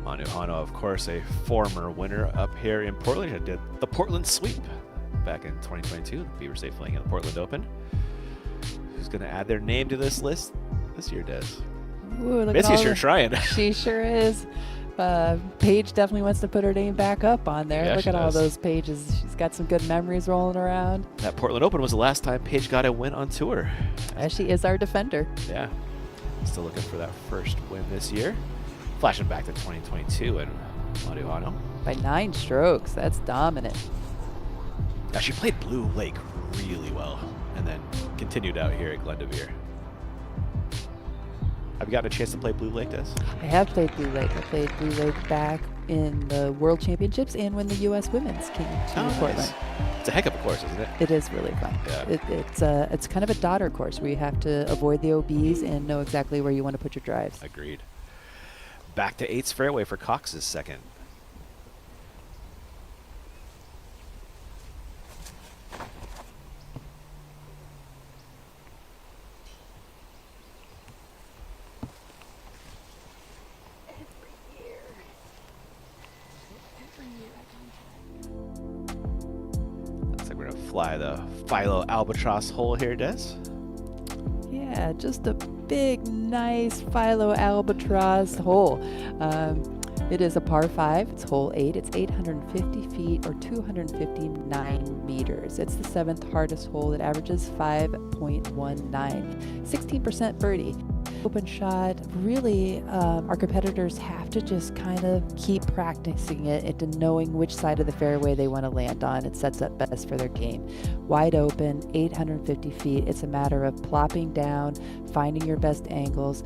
Manduhano, of course, a former winner up here in Portland. She did the Portland sweep back in 2022. Beaver State playing in the Portland Open. Who's going to add their name to this list this year, Des? Ooh, look Missy's sure trying. She sure is. Paige definitely wants to put her name back up on there. Yeah, look at all those pages. She's got some good memories rolling around. That Portland Open was the last time Paige got a win on tour. As she is our defender. Yeah. Still looking for that first win this year. Flashing back to 2022 and Manduhano. By 9 strokes. That's dominant. Now, she played Blue Lake really well and then continued out here at Glendevere. Have you gotten a chance to play Blue Lake, Des? I have played Blue Lake. I played Blue Lake back in the World Championships and when the U.S. Women's came to Portland. Nice. It's a heck of a course, isn't it? It is really fun. Yeah. It's kind of a daughter course where you have to avoid the OBs and know exactly where you want to put your drives. Agreed. Back to 8's fairway for Cox's second. Looks like we're going to fly the Philo Albatross hole here, Des. Yeah, just a big, nice Philo Albatross hole. It is a par 5. It's hole 8. It's 850 feet or 259 meters. It's the 7th hardest hole. It averages 5.19. 16% birdie. Open shot. Really, our competitors have to just kind of keep practicing it into knowing which side of the fairway they want to land on. It sets up best for their game. Wide open, 850 feet. It's a matter of plopping down, finding your best angles.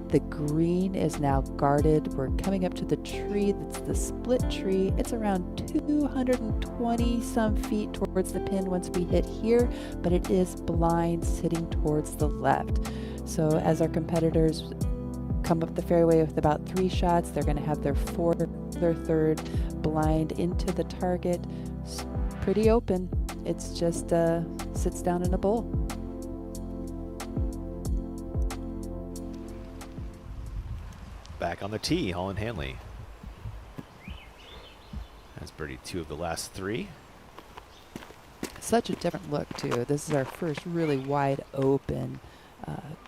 The green is now guarded. We're coming up to the tree. That's the split tree. It's around 220 some feet towards the pin once we hit here, but it is blind sitting towards the left. So as our competitors come up the fairway with about 3 shots, they're going to have their 3rd blind into the target. It's pretty open. It's just sits down in a bowl. Back on the tee, Holland Hanley. That's birdie 2 of the last 3. Such a different look, too. This is our first really wide open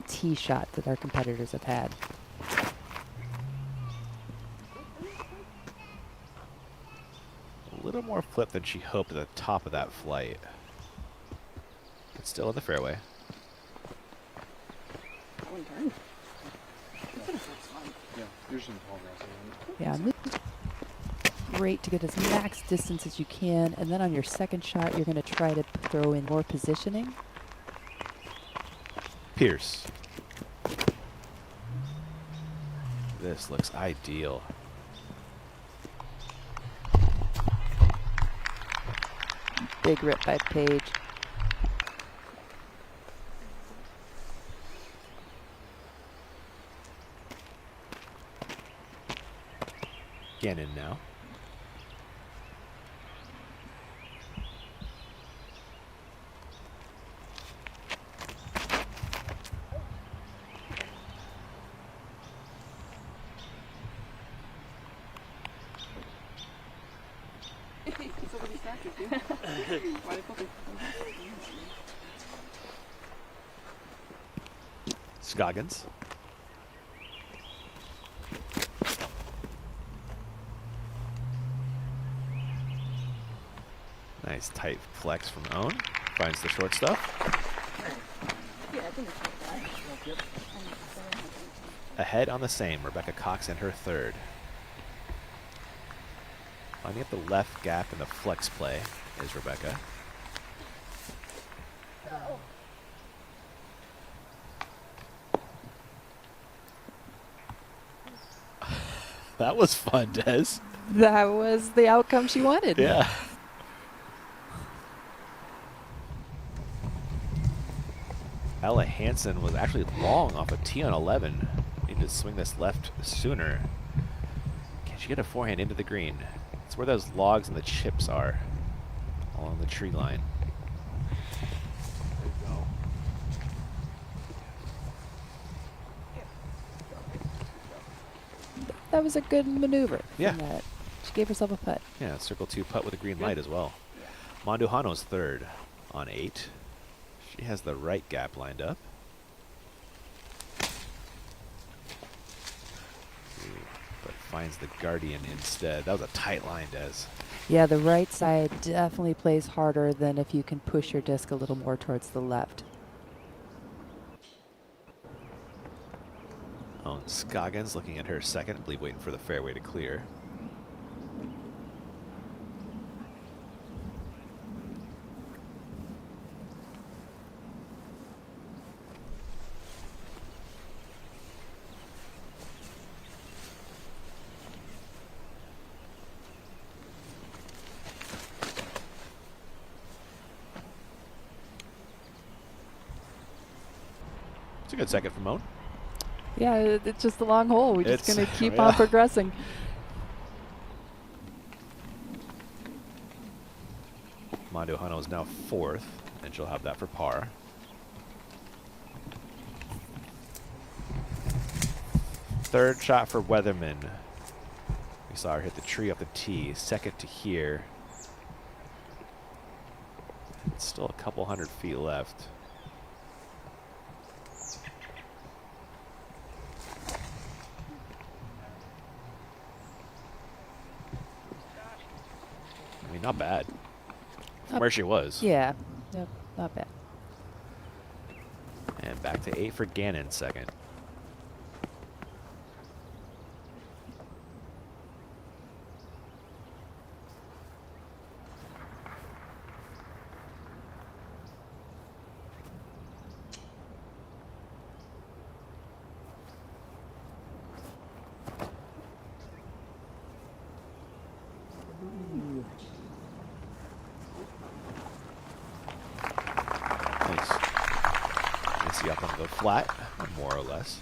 tee shot that our competitors have had. A little more flip than she hoped at the top of that flight. But still in the fairway. Yeah, great to get as max distance as you can, and then on your second shot, you're going to try to throw in more positioning. Pierce. This looks ideal. Big rip by Paige. Gannon now. Scoggins. Nice tight flex from Owen. Finds the short stuff. Ahead on the same. Rebecca Cox in her third. Finding up the left gap in the flex play is Rebecca. That was fun, Des. That was the outcome she wanted. Yeah. Ella Hansen was actually long off a tee on 11. Need to swing this left sooner. Can she get a forehand into the green? It's where those logs and the chips are along the tree line. There you go. That was a good maneuver. Yeah. From that. She gave herself a putt. Yeah, circle 2 putt with a green light as well. Monduhano's third on 8. She has the right gap lined up. But finds the Guardian instead. That was a tight line, Des. Yeah, the right side definitely plays harder than if you can push your disc a little more towards the left. Oh, and Scoggins looking at her second, I believe waiting for the fairway to clear. It's a good second from Moan. Yeah, it's just a long hole. We're just going to keep yeah. on progressing. Monduhano is now fourth, and she'll have that for par. Third shot for Weatherman. We saw her hit the tree off the tee. Second to here. It's still a couple 100 feet left. I mean, not bad. From where she was. Yeah, yep, not bad. And back to 8 for Gannon second. Up on the flat, more or less.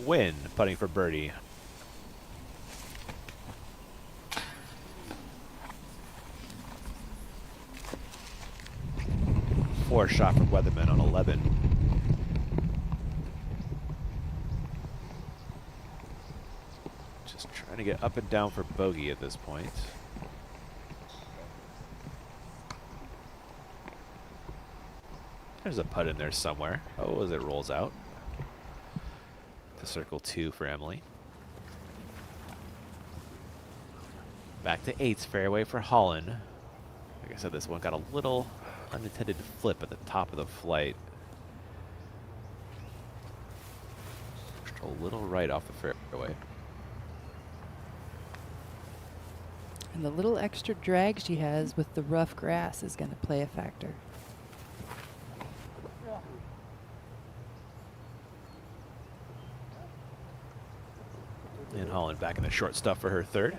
Win, putting for birdie. Fourth shot for Weatherman on 11. Just trying to get up and down for bogey at this point. There's a putt in there somewhere. Oh, as it rolls out. To circle 2 for Emily. Back to 8's fairway for Holland. Like I said, this one got a little unintended flip at the top of the flight. Just a little right off the fairway. And the little extra drag she has with the rough grass is going to play a factor. And Holland back in the short stuff for her third.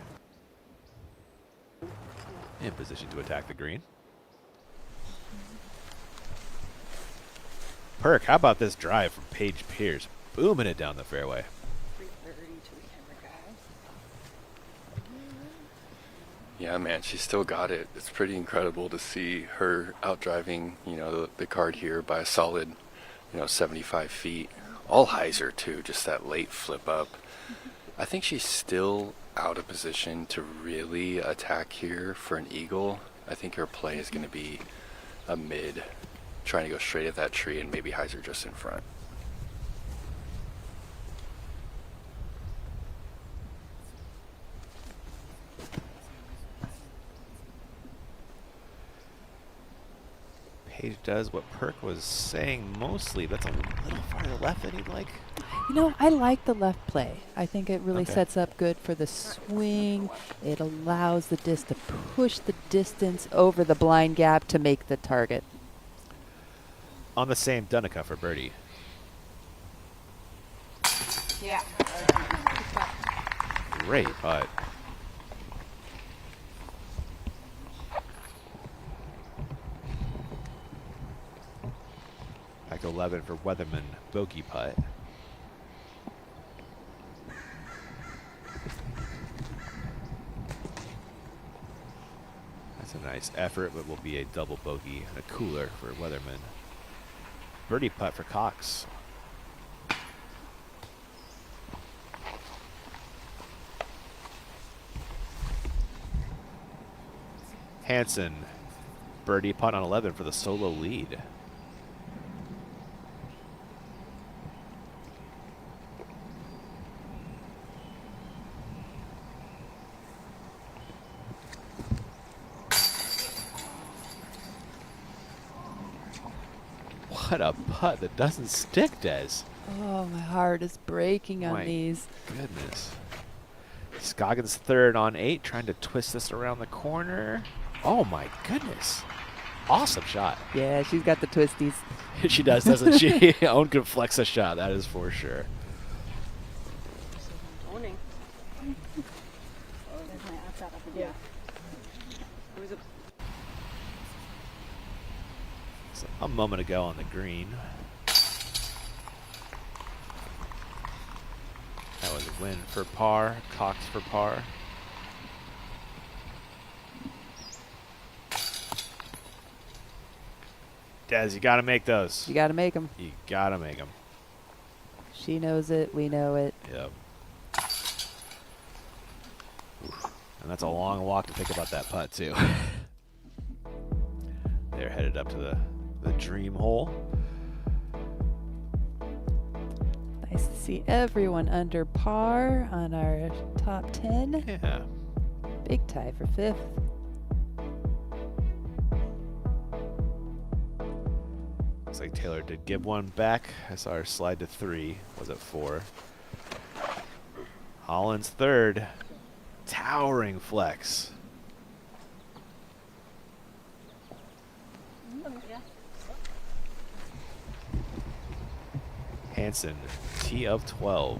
In position to attack the green. Perk, how about this drive from Paige Pierce? Booming it down the fairway. Yeah, man, she still got it. It's pretty incredible to see her outdriving, you know, the card here by a solid, 75 feet. All hyzer too, just that late flip up. I think she's still out of position to really attack here for an eagle. I think her play is going to be a mid, trying to go straight at that tree and maybe hyzer just in front. Paige does what Perk was saying mostly. That's a little farther left than he'd like. I like the left play. I think it really sets up good for the swing. It allows the disc to push the distance over the blind gap to make the target. On the same Dunica for birdie. Yeah. Great putt. Back to 11 for Weatherman, bogey putt. That's a nice effort, but will be a double bogey and a cooler for Weatherman. Birdie putt for Cox. Hansen, birdie putt on 11 for the solo lead. What a putt that doesn't stick, Des. Oh, my heart is breaking on these. Goodness. Scoggins third on 8, trying to twist this around the corner. Oh my goodness. Awesome shot. Yeah, she's got the twisties. She does, doesn't she? Owen can flex a shot, that is for sure. Owning. Yeah. So a moment ago on the green. That was a win for par, Cox for par. Des, you got to make those. You got to make them. You got to make them. She knows it. We know it. Yep. Oof. And that's a long walk to think about that putt, too. They're headed up to the dream hole. Nice to see everyone under par on our top 10. Yeah. Big tie for 5th. Looks like Taylor did give one back. I saw her slide to 3. Was it 4? Holland's third. Towering flex. Hansen, tee of 12.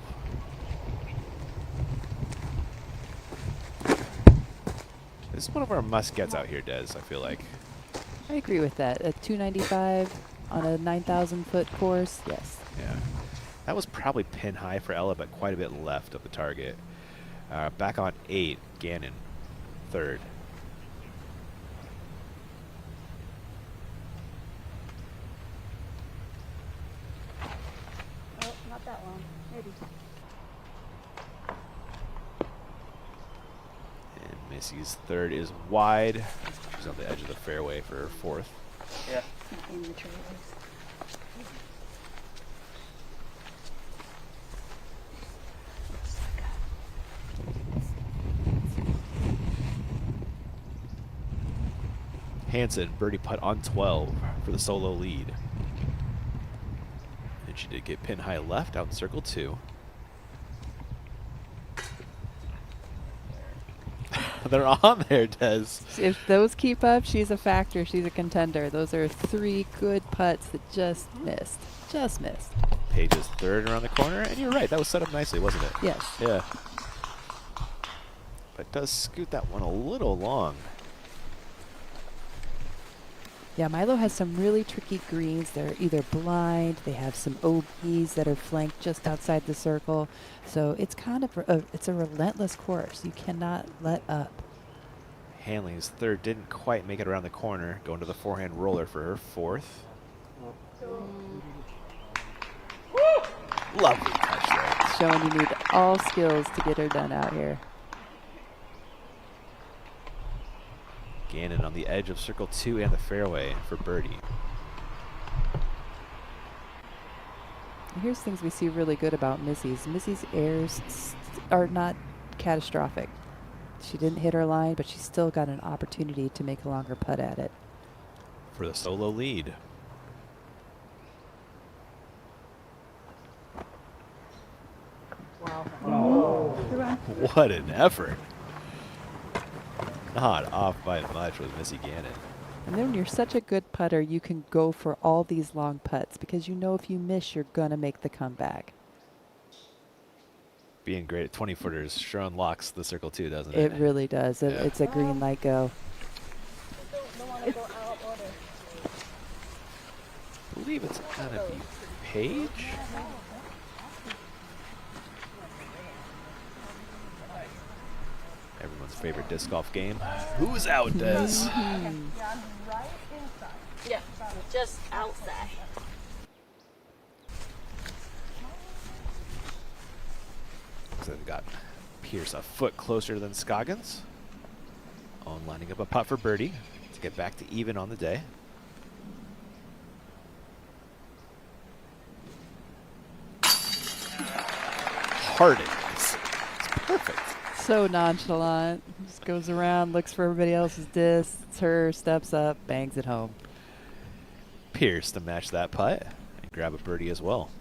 This is one of our must-gets out here, Des, I feel like. I agree with that. A 295 on a 9,000-foot course, yes. Yeah. That was probably pin high for Ella, but quite a bit left of the target. Back on 8, Gannon, third. Oh, not that long. Maybe. And Missy's third is wide. She's on the edge of the fairway for her 4th. Yeah. In the trailers. Hansen, birdie putt on 12 for the solo lead. And she did get pin high left out in circle 2. They're on there, Des. If those keep up, she's a factor. She's a contender. Those are 3 good putts that just missed. Just missed. Paige's third around the corner, and you're right. That was set up nicely, wasn't it? Yes. Yeah. But does scoot that one a little long. Yeah, Milo has some really tricky greens. They're either blind, they have some OBs that are flanked just outside the circle. So it's kind of it's a relentless course. You cannot let up. Hanley's third didn't quite make it around the corner, going to the forehand roller for her fourth. Lovely touch there. Showing you need all skills to get her done out here. Gannon on the edge of circle 2 and the fairway for birdie. Here's things we see really good about Missy's. Missy's errors are not catastrophic. She didn't hit her line, but she still got an opportunity to make a longer putt at it. For the solo lead. Wow. Oh. What an effort. Not off by much with Missy Gannon. And then when you're such a good putter, you can go for all these long putts because you know if you miss, you're going to make the comeback. Being great at 20-footers sure unlocks the circle too, doesn't it? It really does. Yeah. It's a green light go. I believe it's going to be Paige. Everyone's favorite disc golf game. Who's out, Des? Yeah, just outside. So they've got Pierce a foot closer than Scoggins. Owen lining up a putt for birdie to get back to even on the day. Hard it is. It's perfect. So nonchalant. Just goes around, looks for everybody else's disc. It's her, steps up, bangs it home. Pierce to match that putt and grab a birdie as well.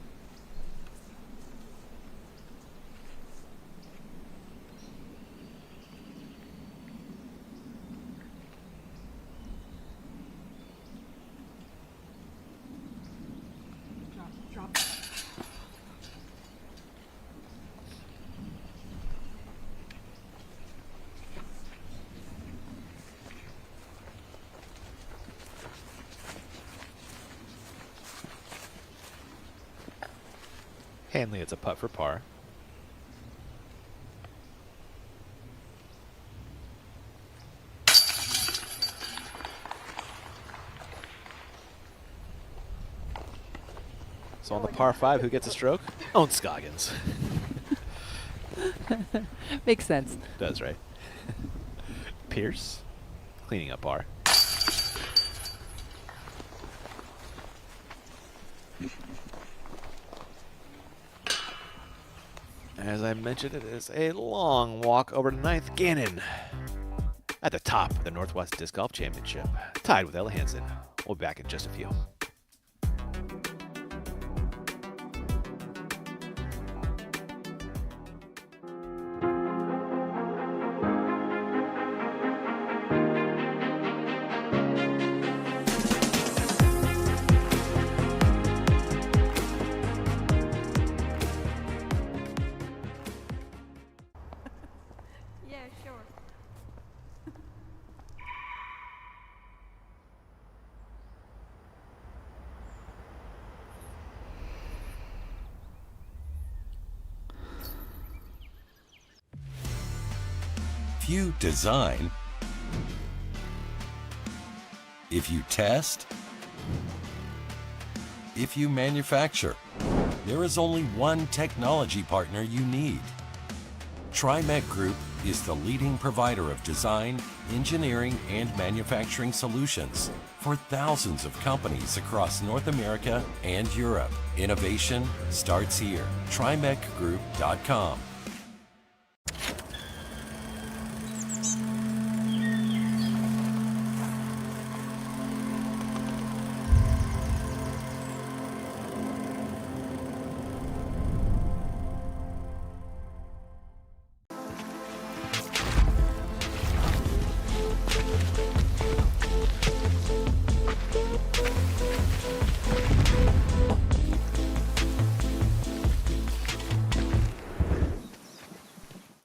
Hanley, it's a putt for par. So on the par 5, who gets a stroke? Owen Scoggins. Makes sense. Does, right? Pierce, cleaning up par. As I mentioned, it is a long walk over to 9th. Gannon at the top of the Northwest Disc Golf Championship, tied with Ella Hansen. We'll be back in just a few. If you design, if you test, if you manufacture, there is only one technology partner you need. TriMet Group is the leading provider of design, engineering, and manufacturing solutions for thousands of companies across North America and Europe. Innovation starts here. TriMetGroup.com.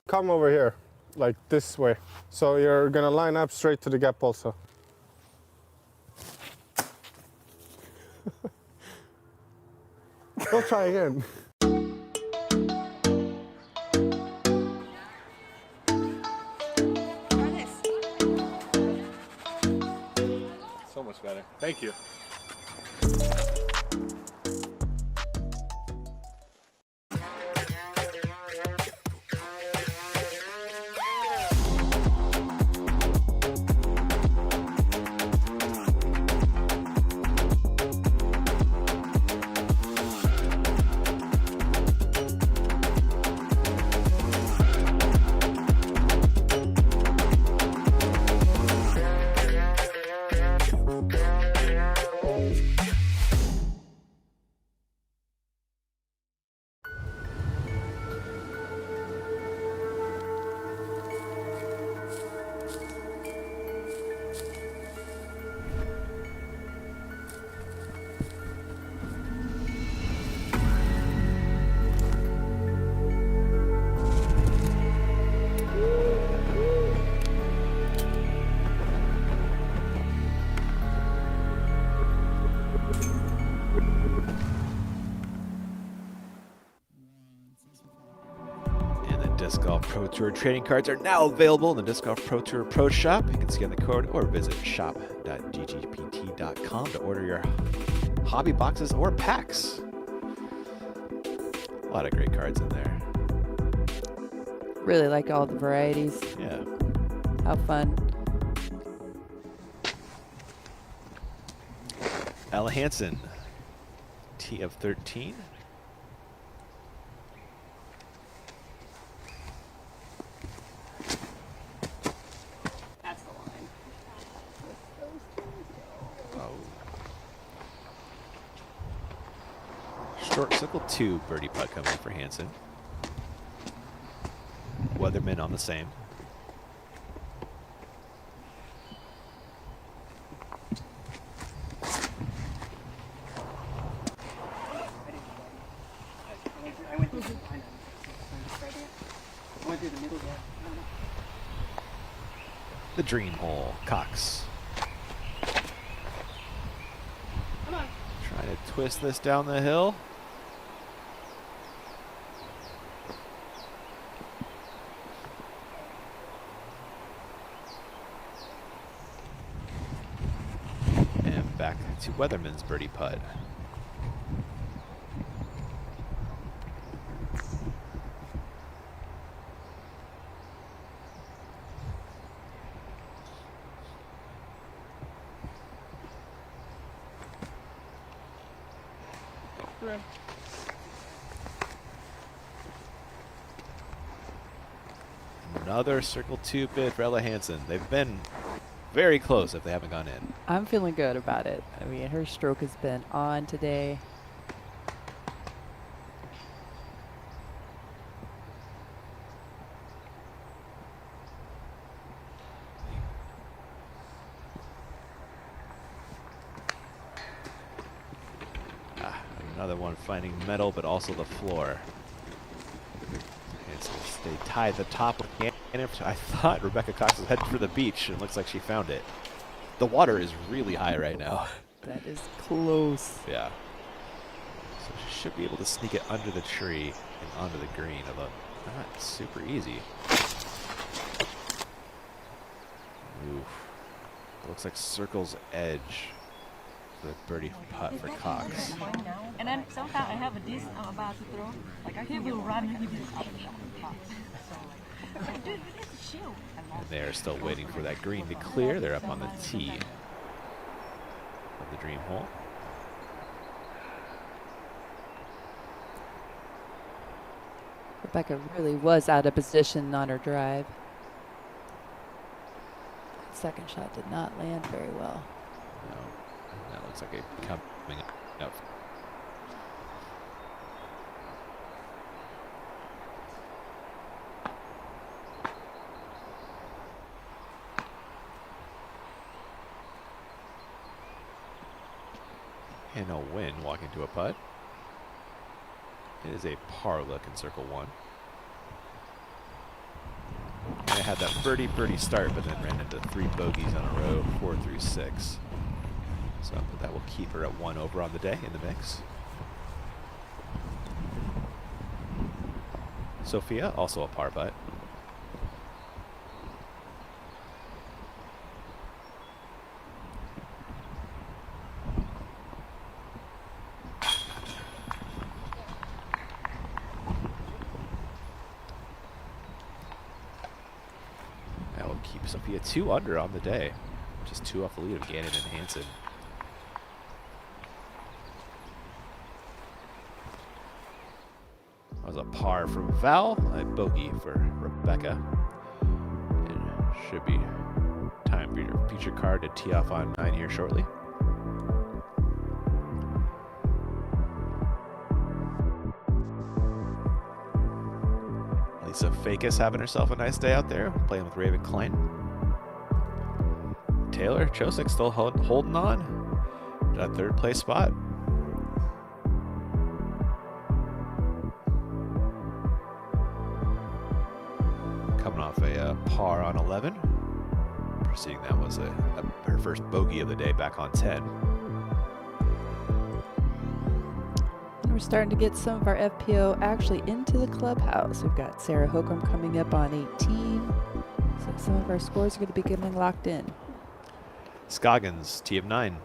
Come over here. like this way. So you're gonna line up straight to the gap also. We'll try again. So much better. Thank you. Disc Golf Pro Tour trading cards are now available in the Disc Golf Pro Tour Pro Shop. You can scan the code or visit shop.ggpt.com to order your hobby boxes or packs. A lot of great cards in there. Really like all the varieties. Yeah. How fun. Ella Hansen, T of 13. Short circle 2 birdie putt coming in for Hansen. Weatherman on the same. The dream hole, Cox. Trying to twist this down the hill. And back to Weatherman's birdie putt. Another circle 2 bid for Ella Hansen. They've been very close if they haven't gone in. I'm feeling good about it. I mean, her stroke has been on today. Another one finding metal, but also the floor. They tied the top again. I thought Rebecca Cox was headed for the beach. It looks like she found it. The water is really high right now. That is close. Yeah. So she should be able to sneak it under the tree and onto the green, although not super easy. Oof. Looks like circle's edge for the birdie putt for Cox. And then sometimes I have a disc I'm about to throw. Like he will run, he will up. Dude, it's a shield. And they are still waiting for that green to clear. They're up on the tee of the dream hole. Rebecca really was out of position on her drive. Second shot did not land very well. No, that looks like a coming up. And a win walking to a putt. It is a par look in circle 1. They had that birdie start, but then ran into 3 bogeys on a row, 4 through 6. So that will keep her at 1 over on the day in the mix. Sophia, also a par putt. That will keep Sophia 2 under on the day. Just 2 off the lead of Gannon and Hansen. That was a par from Val, a bogey for Rebecca. And should be time for your feature card to tee off on 9 here shortly. Lisa Fakis having herself a nice day out there, playing with Raven Klein. Taylor Chosick still holding on to that 3rd place spot. Coming off a par on 11. Preceding that was her first bogey of the day back on 10. And we're starting to get some of our FPO actually into the clubhouse. We've got Sarah Holcomb coming up on 18. So some of our scores are going to be getting locked in. Scoggins, tee of 9.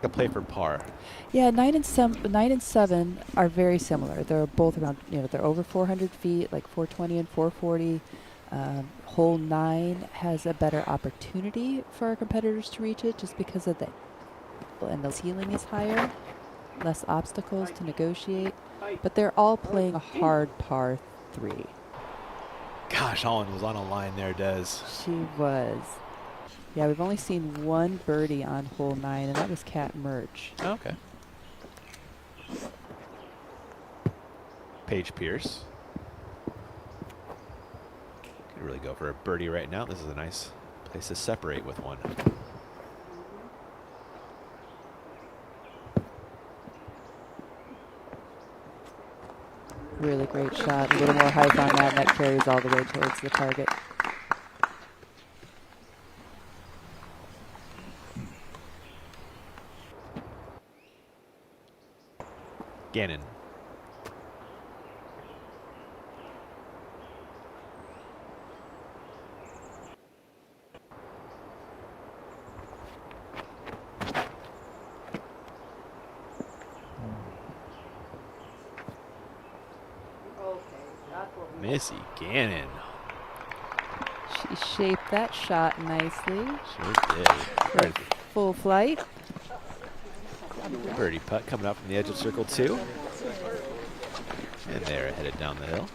A play for par. Yeah, 9 and 7 are very similar. They're both around, they're over 400 feet, like 420 and 440. Hole 9 has a better opportunity for our competitors to reach it just because of the ceiling is higher, less obstacles to negotiate. But they're all playing a hard par 3. Gosh, Holland was on a line there, Des. She was. Yeah, we've only seen 1 birdie on hole 9, and that was Kat Murch. Oh, okay. Paige Pierce. Could really go for a birdie right now. This is a nice place to separate with one. Really great shot. A little more height on that, and that carries all the way towards the target. Gannon. Missy Gannon. She shaped that shot nicely. Sure did. Right. Full flight. Birdie putt coming up from the edge of circle 2. And they're headed down the hill.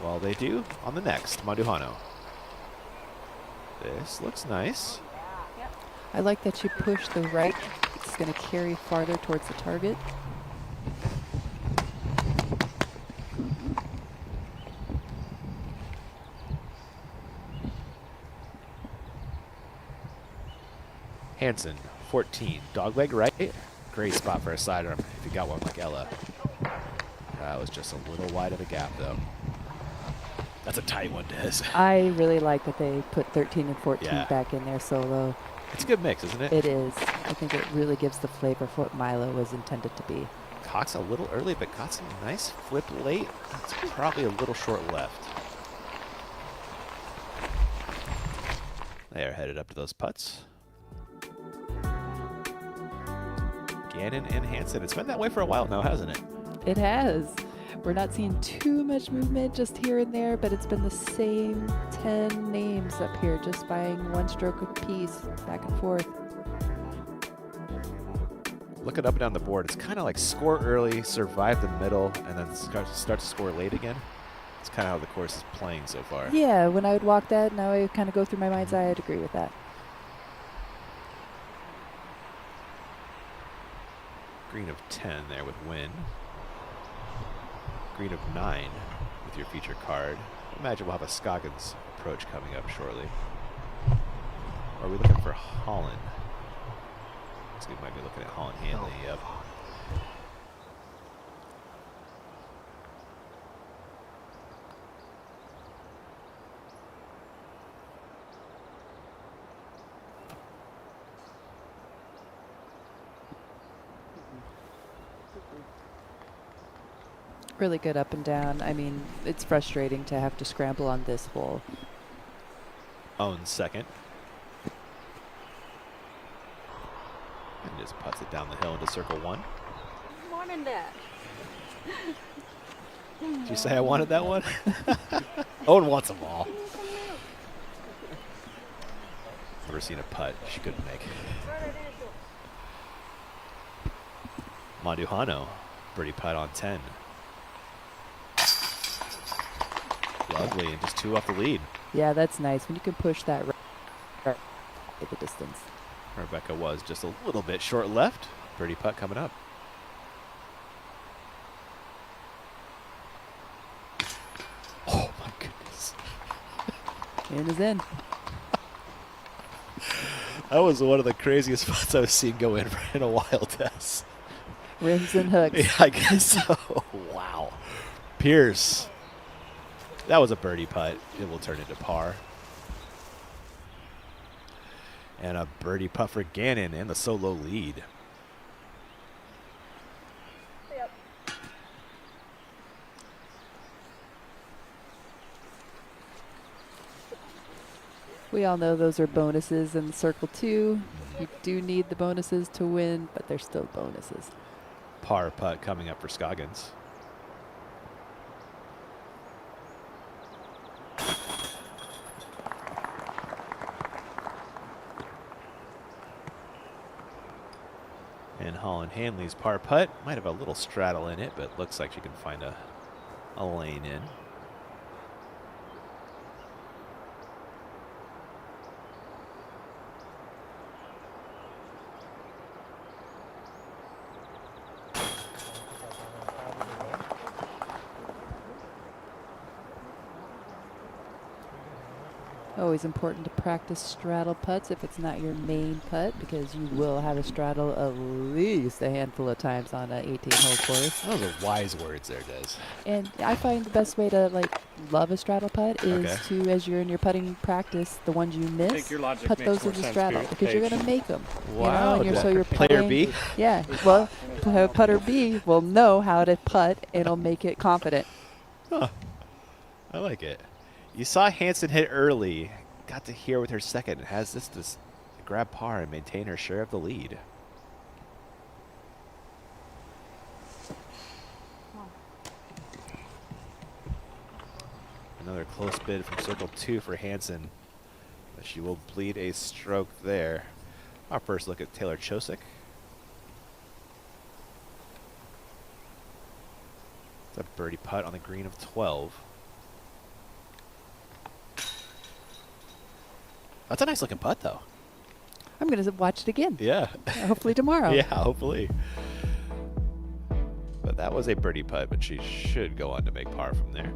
Well, they do on the next, Manduhano. This looks nice. I like that she pushed the right. It's going to carry farther towards the target. Hansen, 14. Dogleg right. Great spot for a sidearm if you got one like Ella. That was just a little wide of a gap, though. That's a tight one, Des. I really like that they put 13 and 14 back in there solo. It's a good mix, isn't it? It is. I think it really gives the flavor for what Milo was intended to be. Cox a little early, but got some nice flip late. It's probably a little short left. They are headed up to those putts. Gannon and Hansen. It's been that way for a while now, hasn't it? It has. We're not seeing too much movement just here and there, but it's been the same 10 names up here, just buying 1 stroke apiece, back and forth. Looking up and down the board, it's kind of like score early, survive the middle, and then start to score late again. It's kind of how the course is playing so far. Yeah, when I would walk that, now I kind of go through my mind's eye, I'd agree with that. Green of 10 there with Win. Green of 9 with your feature card. Imagine we'll have a Scoggins approach coming up shortly. Or are we looking for Holland? So we might be looking at Holland Hanley. Yep. Really good up and down. I mean, it's frustrating to have to scramble on this hole. Owns second. And just puts it down the hill into circle 1. Morning, Dad. Did you say I wanted that one? Owen wants them all. Never seen a putt she couldn't make. Manduhano, birdie putt on 10. Lovely, and just 2 off the lead. Yeah, that's nice when you can push that right at the distance. Rebecca was just a little bit short left. Birdie putt coming up. Oh my goodness. In is in. That was one of the craziest putts I've seen go in a while, Tess. Rims and hooks. Yeah, I guess so. Wow. Pierce. That was a birdie putt. It will turn into par. And a birdie putt for Gannon and the solo lead. Yep. We all know those are bonuses in circle 2. You do need the bonuses to win, but they're still bonuses. Par putt coming up for Scoggins. And Holland Hanley's par putt might have a little straddle in it, but looks like she can find a lane in. Always important to practice straddle putts if it's not your main putt, because you will have a straddle at least a handful of times on an 18-hole course. Those are wise words there, Des. And I find the best way to love a straddle putt is Okay. to, as you're in your putting practice, the ones you miss, think your logic put makes those more as a sense, straddle, Pierce. because you're going to make them. Wow, You know, and so you're player putting, B? Yeah, well, putter B will know how to putt, and it'll make it confident. Huh. I like it. You saw Hansen hit early. Got to hear with her second. Has this to grab par and maintain her share of the lead. Another close bid from circle 2 for Hansen. But she will bleed a stroke there. Our first look at Taylor Chosick. It's a birdie putt on the green of 12. That's a nice looking putt, though. I'm going to watch it again. Yeah. Hopefully tomorrow. Yeah, hopefully. But that was a birdie putt, but she should go on to make par from there.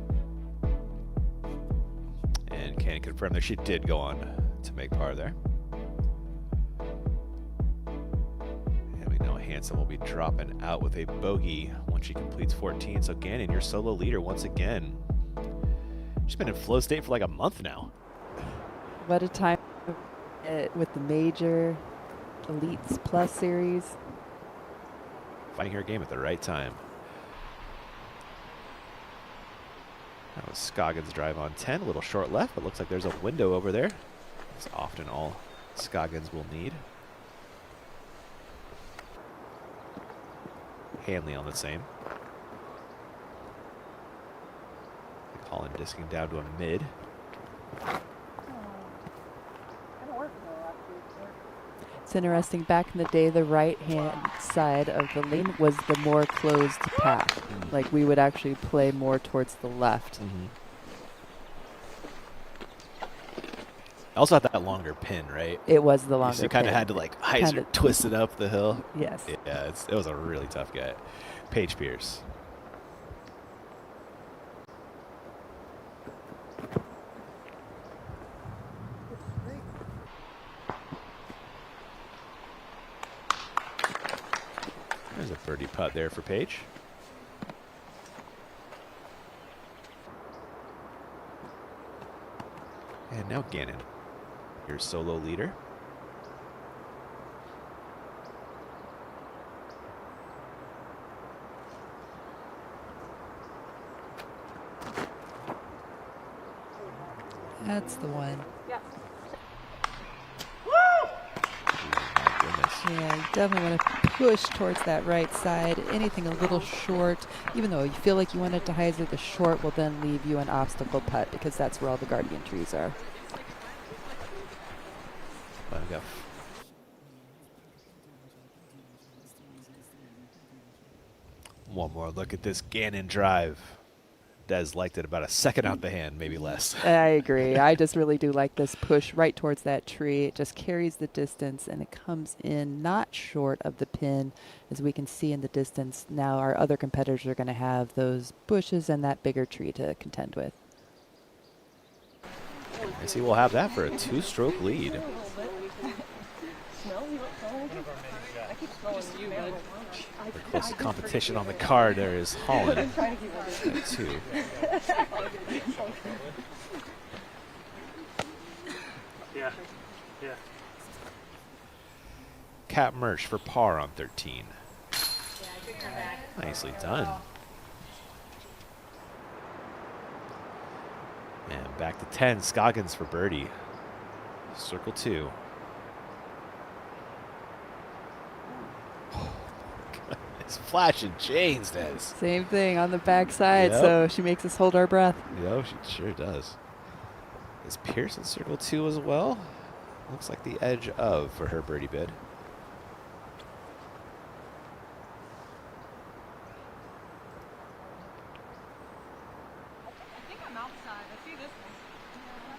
And can confirm that she did go on to make par there. And we know Hansen will be dropping out with a bogey once she completes 14. So Gannon, your solo leader once again. She's been in flow state for like a month now. What a time with the major Elites Plus series. Finding her game at the right time. That was Scoggins' drive on 10. A little short left, but looks like there's a window over there. That's often all Scoggins will need. Hanley on the same. Holland disking down to a mid. It's interesting, back in the day, the right-hand side of the lane was the more closed path. Like, we would actually play more towards the left. Also had that longer pin, right? It was the longer So you kind of pin. had to, like, hyzer twist it up the hill. Yes. Yeah, it was a really tough get. Paige Pierce. putt there for Paige. And now Gannon, your solo leader. That's the one. Yeah, you definitely want to push towards that right side. Anything a little short, even though you feel like you want it to hyzer, the short will then leave you an obstacle putt because that's where all the guardian trees are. Let go. One more look at this Gannon drive. Des liked it about a second out the hand, maybe less. I agree. I just really do like this push right towards that tree. It just carries the distance, and it comes in not short of the pin. As we can see in the distance, now our other competitors are going to have those bushes and that bigger tree to contend with. I see we'll have that for a two-stroke lead. The closest competition on the card there is Holland at 2. Yeah. Cap Merch for par on 13. Nicely done. And back to 10, Scoggins for birdie. Circle 2. It's flashing chains, Des. Same thing on the backside, Yep. so she makes us hold our breath. Yep, she sure does. Is Pierce in circle 2 as well? Looks like the edge of for her birdie bid. I think I'm outside. I see this one.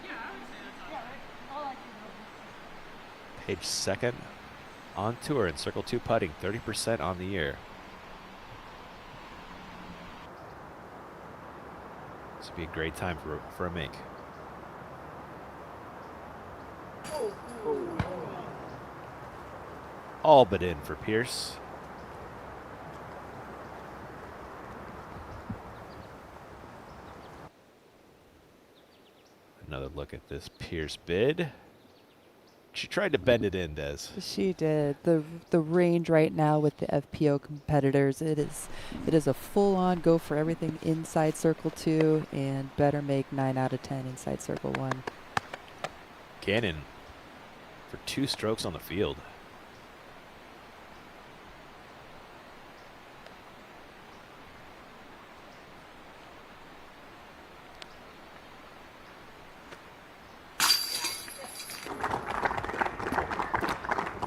Yeah, I would say that's outside. Yeah, right. All I see. Page second on tour in circle 2 putting, 30% on the year. This would be a great time for a make. All but in for Pierce. Another look at this Pierce bid. She tried to bend it in, Des. She did. The range right now with the FPO competitors, it is a full-on go for everything inside circle 2 and better make 9 out of 10 inside circle 1. Gannon for 2 strokes on the field.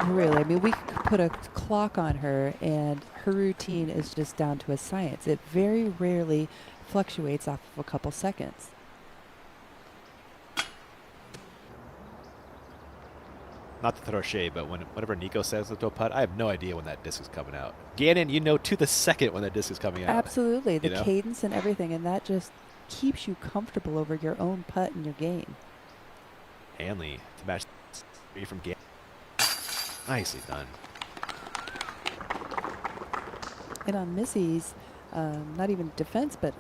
Really, I mean, we could put a clock on her, and her routine is just down to a science. It very rarely fluctuates off of a couple seconds. Not to throw shade, but whenever Nico says to a putt, I have no idea when that disc is coming out. Gannon, you know to the second when that disc is coming out. Absolutely, the You know? cadence and everything, and that just keeps you comfortable over your own putt and your game. Hanley to match 3 from Gannon. Nicely done. And on Missy's, not even defense, but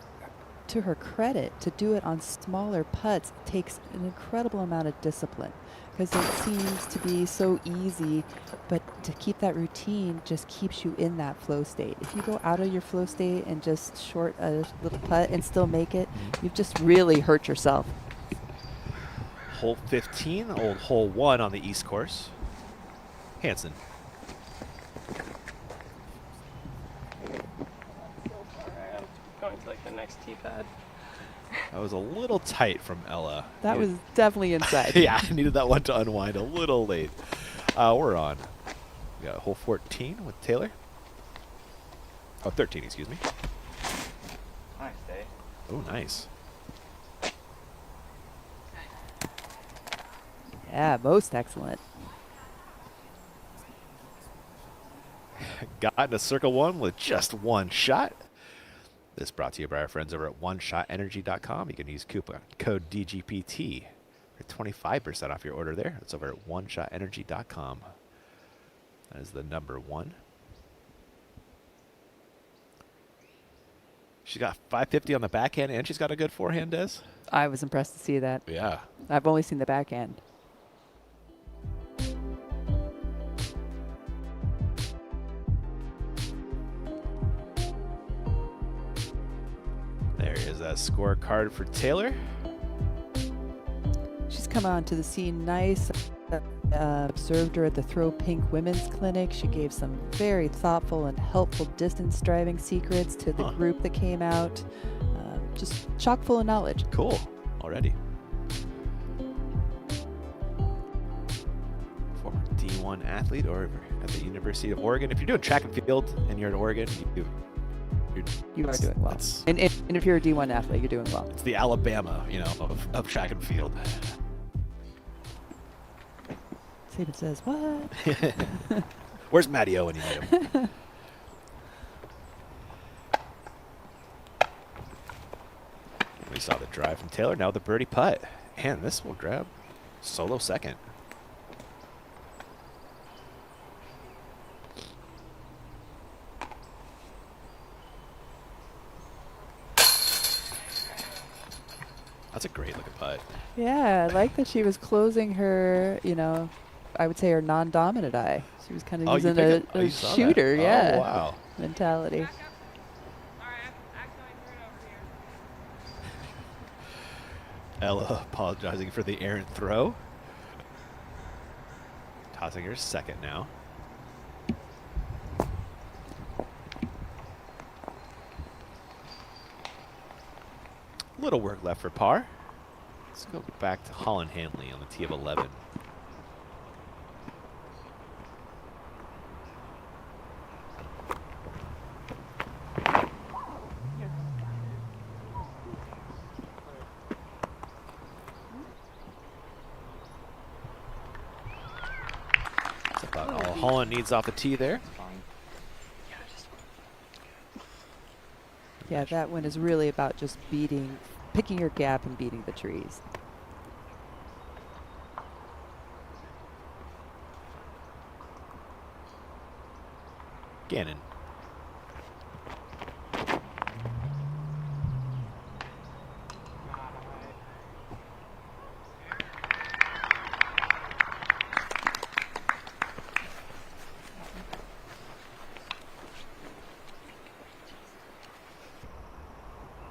to her credit, to do it on smaller putts takes an incredible amount of discipline because it seems to be so easy, but to keep that routine just keeps you in that flow state. If you go out of your flow state and just short a little putt and still make it, you've just really hurt yourself. Hole 15, old hole 1 on the East course. Hansen. Going to like the next tee pad. That was a little tight from Ella. That was definitely inside. Yeah, I needed that one to unwind a little late. We're on. We got hole 14 with Taylor. Oh, 13, excuse me. Nice day. Oh, nice. Yeah, most excellent. Got into circle 1 with just 1 shot. This brought to you by our friends over at OneShotEnergy.com. You can use coupon code DGPT for 25% off your order there. It's over at OneShotEnergy.com. That is the number 1. She's got 550 on the backhand, and she's got a good forehand, Des. I was impressed to see that. Yeah. I've only seen the backhand. There is that scorecard for Taylor. She's come onto the scene nice. Observed her at the Throw Pink Women's Clinic. She gave some very thoughtful and helpful distance driving secrets to the group that came out. Just chock full of knowledge. Cool. Already. Former D1 athlete or at the University of Oregon. If you're doing track and field and you're at Oregon, You are doing well. And if you're a D1 athlete, you're doing well. It's the Alabama, of track and field. Saban says, what? Where's Matty O when you need him? We saw the drive from Taylor. Now the birdie putt. And this will grab solo second. That's a great looking putt. Yeah, I like that she was closing her, I would say her non-dominant eye. She was kind of using a shooter, Oh, wow. mentality. Ella apologizing for the errant throw. Tossing her second now. Little work left for par. Let's go back to Holland Hanley on the tee of 11. That's about all Holland needs off the tee there. Yeah, that one is really about just picking your gap and beating the trees. Gannon.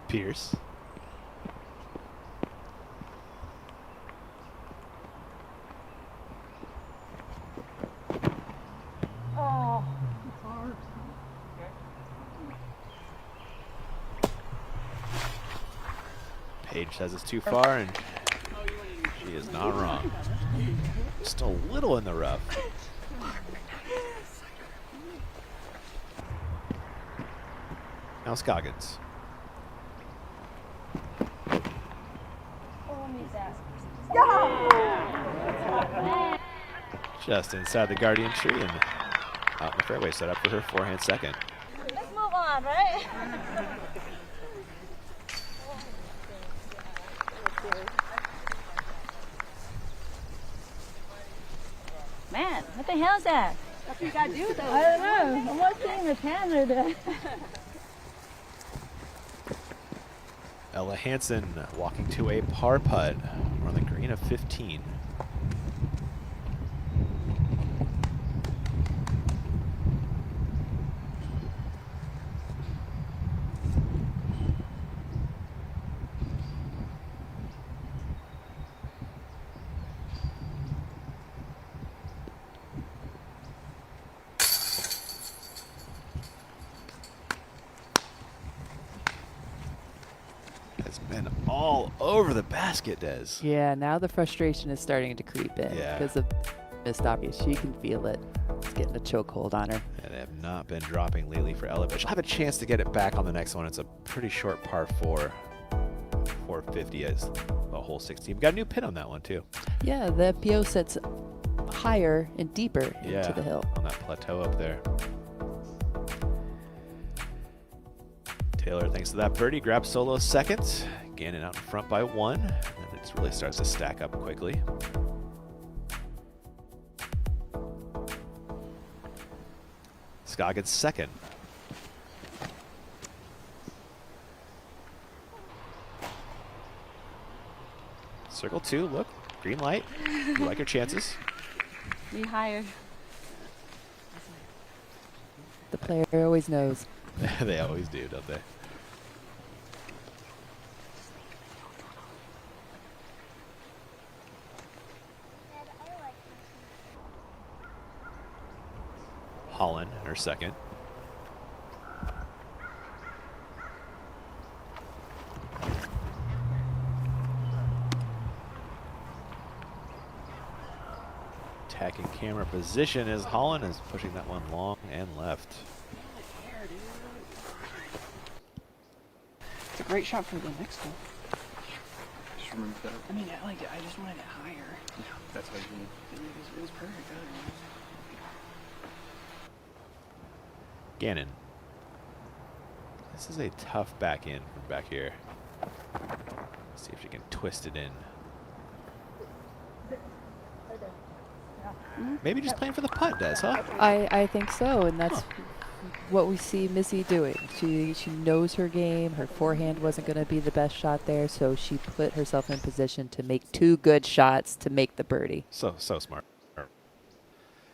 Pierce. Oh, it's hard. Paige says it's too far, and she is not wrong. Just a little in the rough. Now Scoggins. Just inside the Guardian tree and out in the fairway, set up for her forehand second. Let's move on, right? Man, what the hell is that? What you gotta do though? I don't know. I'm watching the camera there. Ella Hansen walking to a par putt. We're on the green of 15. Has been all over the basket, Des. Yeah, now the frustration is starting to creep in Yeah. because of missed opportunities. She can feel it. It's getting a chokehold on her. And they have not been dropping lately for Ella, but she'll have a chance to get it back on the next one. It's a pretty short par 4. 450 is a hole 16. We got a new pin on that one, too. Yeah, the FPO sets higher and deeper into the hill. On that plateau up there. Taylor, thanks to that birdie, grabs solo second. Gannon out in front by 1. And it just really starts to stack up quickly. Scoggins second. Circle 2, look, green light. You like your chances. Be higher. The player always knows. They always do, don't they? Holland, her second. Attacking camera position as Holland is pushing that one long and left. It's a great shot for the next one. Just remember that. I mean, I just wanted it higher. Yeah, that's how you need. It was perfect. Gannon. This is a tough back in from back here. See if she can twist it in. Maybe just playing for the putt, Des, huh? I think so, and that's what we see Missy doing. She knows her game. Her forehand wasn't going to be the best shot there, so she put herself in position to make 2 good shots to make the birdie. So smart.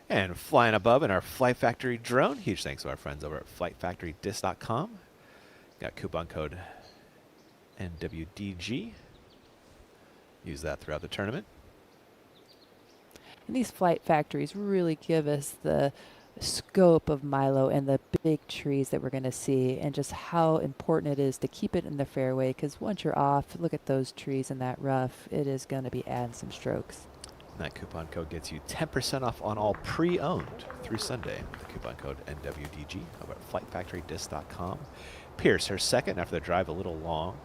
And flying above in our Flight Factory drone. Huge thanks to our friends over at flightfactorydisc.com. Got coupon code NWDG. Use that throughout the tournament. And these flight factories really give us the scope of Milo and the big trees that we're going to see, and just how important it is to keep it in the fairway, because once you're off, look at those trees in that rough. It is going to be adding some strokes. That coupon code gets you 10% off on all pre-owned through Sunday. The coupon code NWDG over at flightfactorydisc.com. Pierce, her second after the drive a little long.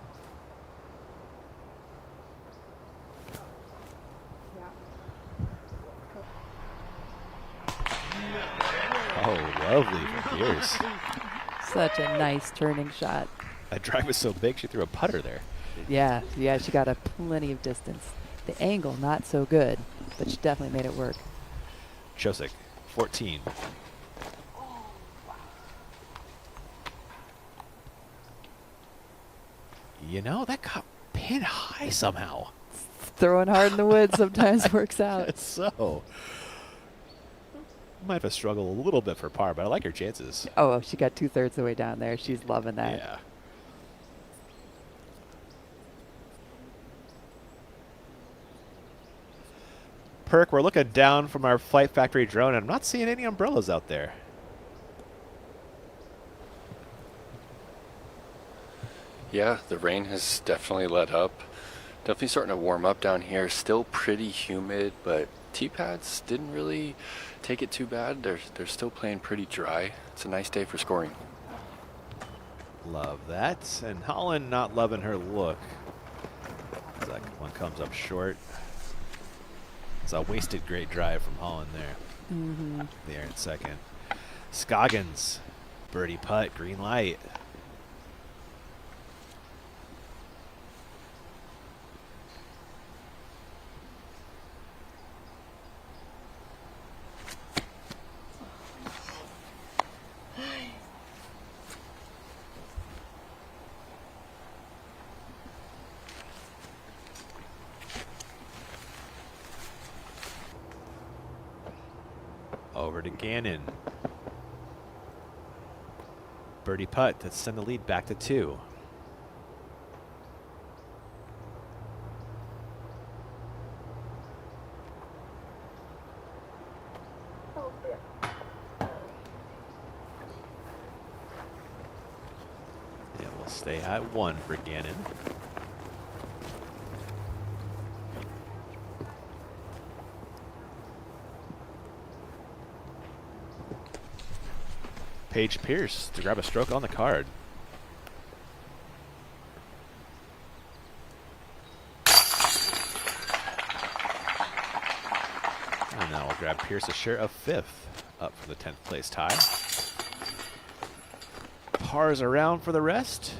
Oh, lovely for Pierce. Such a nice turning shot. That drive was so big, she threw a putter there. Yeah, she got a plenty of distance. The angle, not so good, but she definitely made it work. Chosick, 14. You know, that got pin high somehow. Throwing hard in the woods sometimes works out. So, might have to struggle a little bit for par, but I like her chances. Oh, she got 2/3 of the way down there. She's loving that. Yeah. Perk, we're looking down from our Flight Factory drone, and I'm not seeing any umbrellas out there. Yeah, the rain has definitely let up. Definitely starting to warm up down here. Still pretty humid, but tee pads didn't really take it too bad. They're still playing pretty dry. It's a nice day for scoring. Love that. And Holland not loving her look. That one comes up short. It's a wasted great drive from Holland there. Mm-hmm. There in second. Scoggins, birdie putt, green light. Over to Gannon. Birdie putt to send the lead back to 2. Yeah, we'll stay at 1 for Gannon. Paige Pierce to grab a stroke on the card. And now we'll grab Pierce a share of 5th, up for the 10th place tie. Pars around for the rest.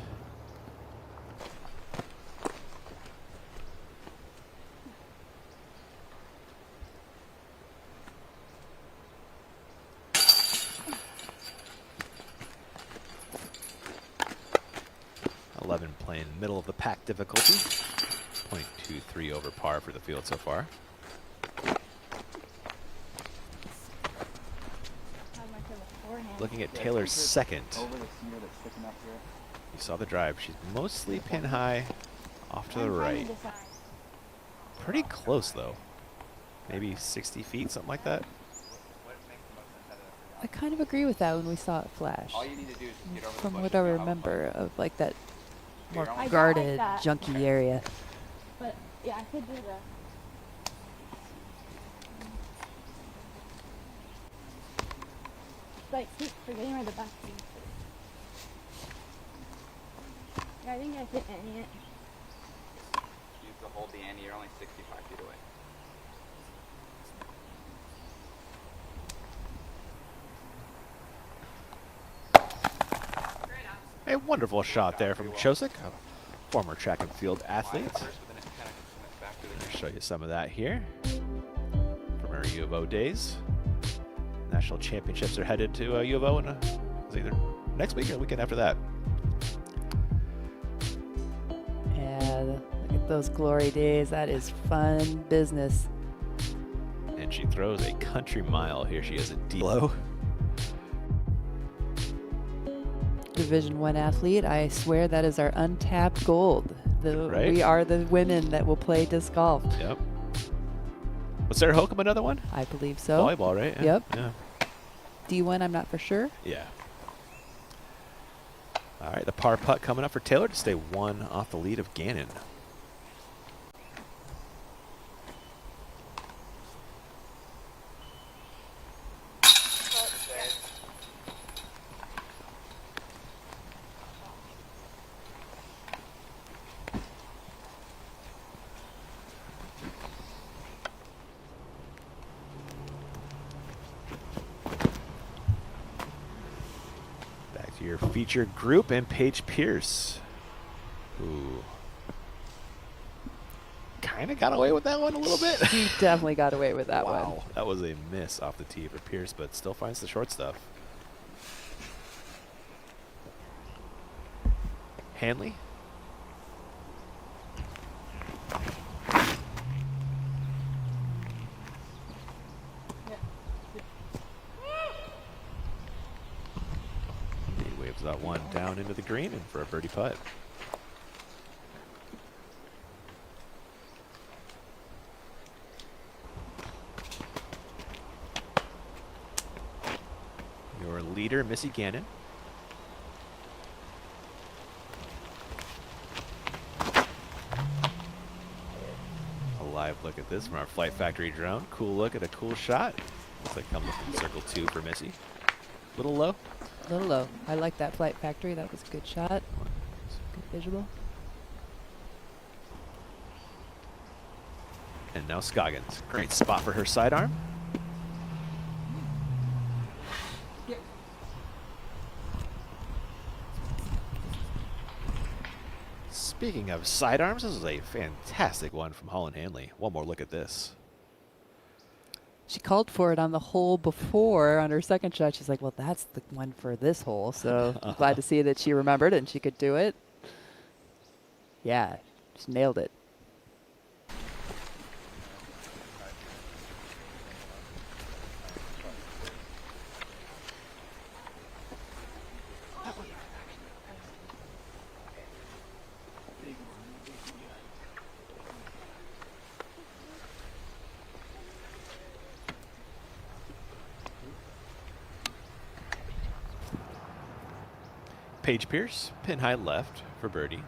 Playing middle of the pack difficulty. 0.23 over par for the field so far. Looking at Taylor's second. You saw the drive. She's mostly pin high off to the right. Pretty close, though. Maybe 60 feet, something like that. I kind of agree with that when we saw it flash. All you need to do is just get over From the what bush I and go remember of like that more I guarded, like that. junky area. But yeah, I could do that. Like, keep forgetting where the back is. Yeah, I think I hit any it. Use the hold the ante. You're only 65 feet away. A wonderful shot there from Chosik, a former track and field athlete. I'll show you some of that here from our U of O days. National championships are headed to U of O in it's either next week or the weekend after that. Yeah, look at those glory days. That is fun business. And she throws a country mile. Here she is at D-low. Division I athlete, I swear that is our untapped gold. Right? We are the women that will play disc golf. Yep. Was Sarah Holcomb another one? I believe so. Volleyball, right? Yeah. Yep. Yeah. D1, I'm not for sure. Yeah. All right, the par putt coming up for Taylor to stay one off the lead of Gannon. Your featured group and Paige Pierce, who kind of got away with that one a little bit. She definitely got away with that one. Wow, that was a miss off the tee for Pierce, but still finds the short stuff. Hanley. That one down into the green and for a birdie putt. Your leader, Missy Gannon. A live look at this from our Flight Factory drone. Cool look at a cool shot. Looks like coming from circle 2 for Missy. Little low. A little low. I like that Flight Factory. That was a good shot. Good visual. And now Scoggins. Great spot for her sidearm. Speaking of sidearms, this is a fantastic one from Holland Hanley. One more look at this. She called for it on the hole before on her second shot. She's like, well, that's the one for this hole. So I'm glad to see that she remembered and she could do it. Yeah, she nailed it. Paige Pierce, pin high left for birdie.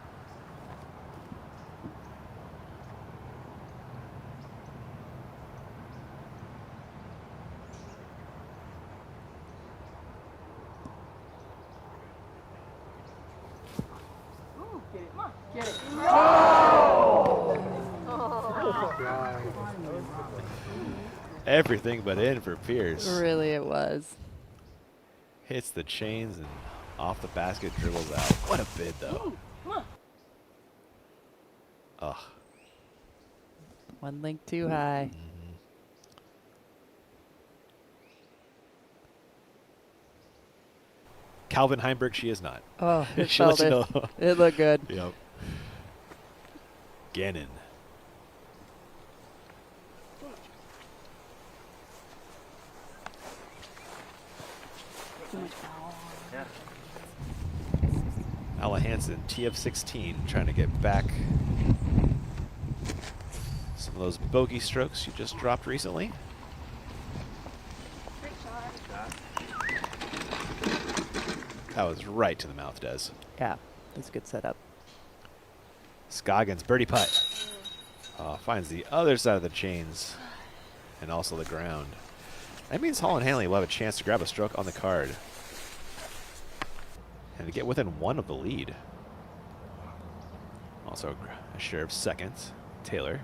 Get it. Everything but in for Pierce. Really, it was. Hits the chains and off the basket, dribbles out. What a bid, though. Ugh. One link too high. Calvin Heimberg, she is not. Oh, it She'll felt let you it. know. It looked good. Yep. Gannon Too much power. Yeah. Ella Hansen, T of 16, trying to get back some of those bogey strokes you just dropped recently. Great shot. That was right to the mouth, Des. Yeah, that's a good setup. Scoggins, birdie putt. Finds the other side of the chains and also the ground. That means Holland Hanley will have a chance to grab a stroke on the card and to get within one of the lead. Also a share of seconds. Taylor.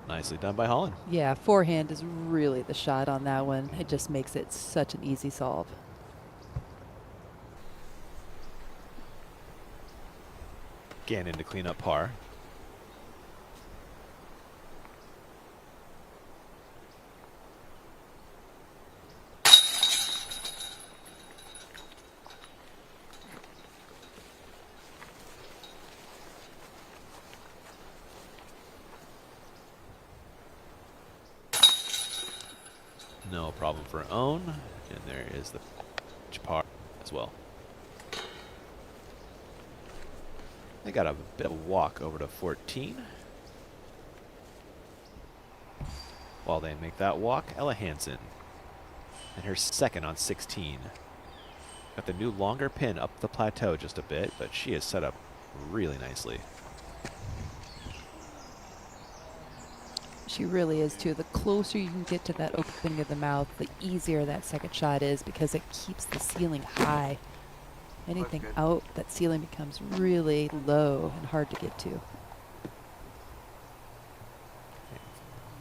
Nicely done by Holland. Yeah, forehand is really the shot on that one. It just makes it such an easy solve. Gannon to clean up par. No problem for own. And there is the par as well. They got a bit of walk over to 14. While they make that walk, Ella Hansen. And her second on 16. Got the new longer pin up the plateau just a bit, but she is set up really nicely. She really is too. The closer you can get to that opening of the mouth, the easier that second shot is because it keeps the ceiling high. Anything out, that ceiling becomes really low and hard to get to.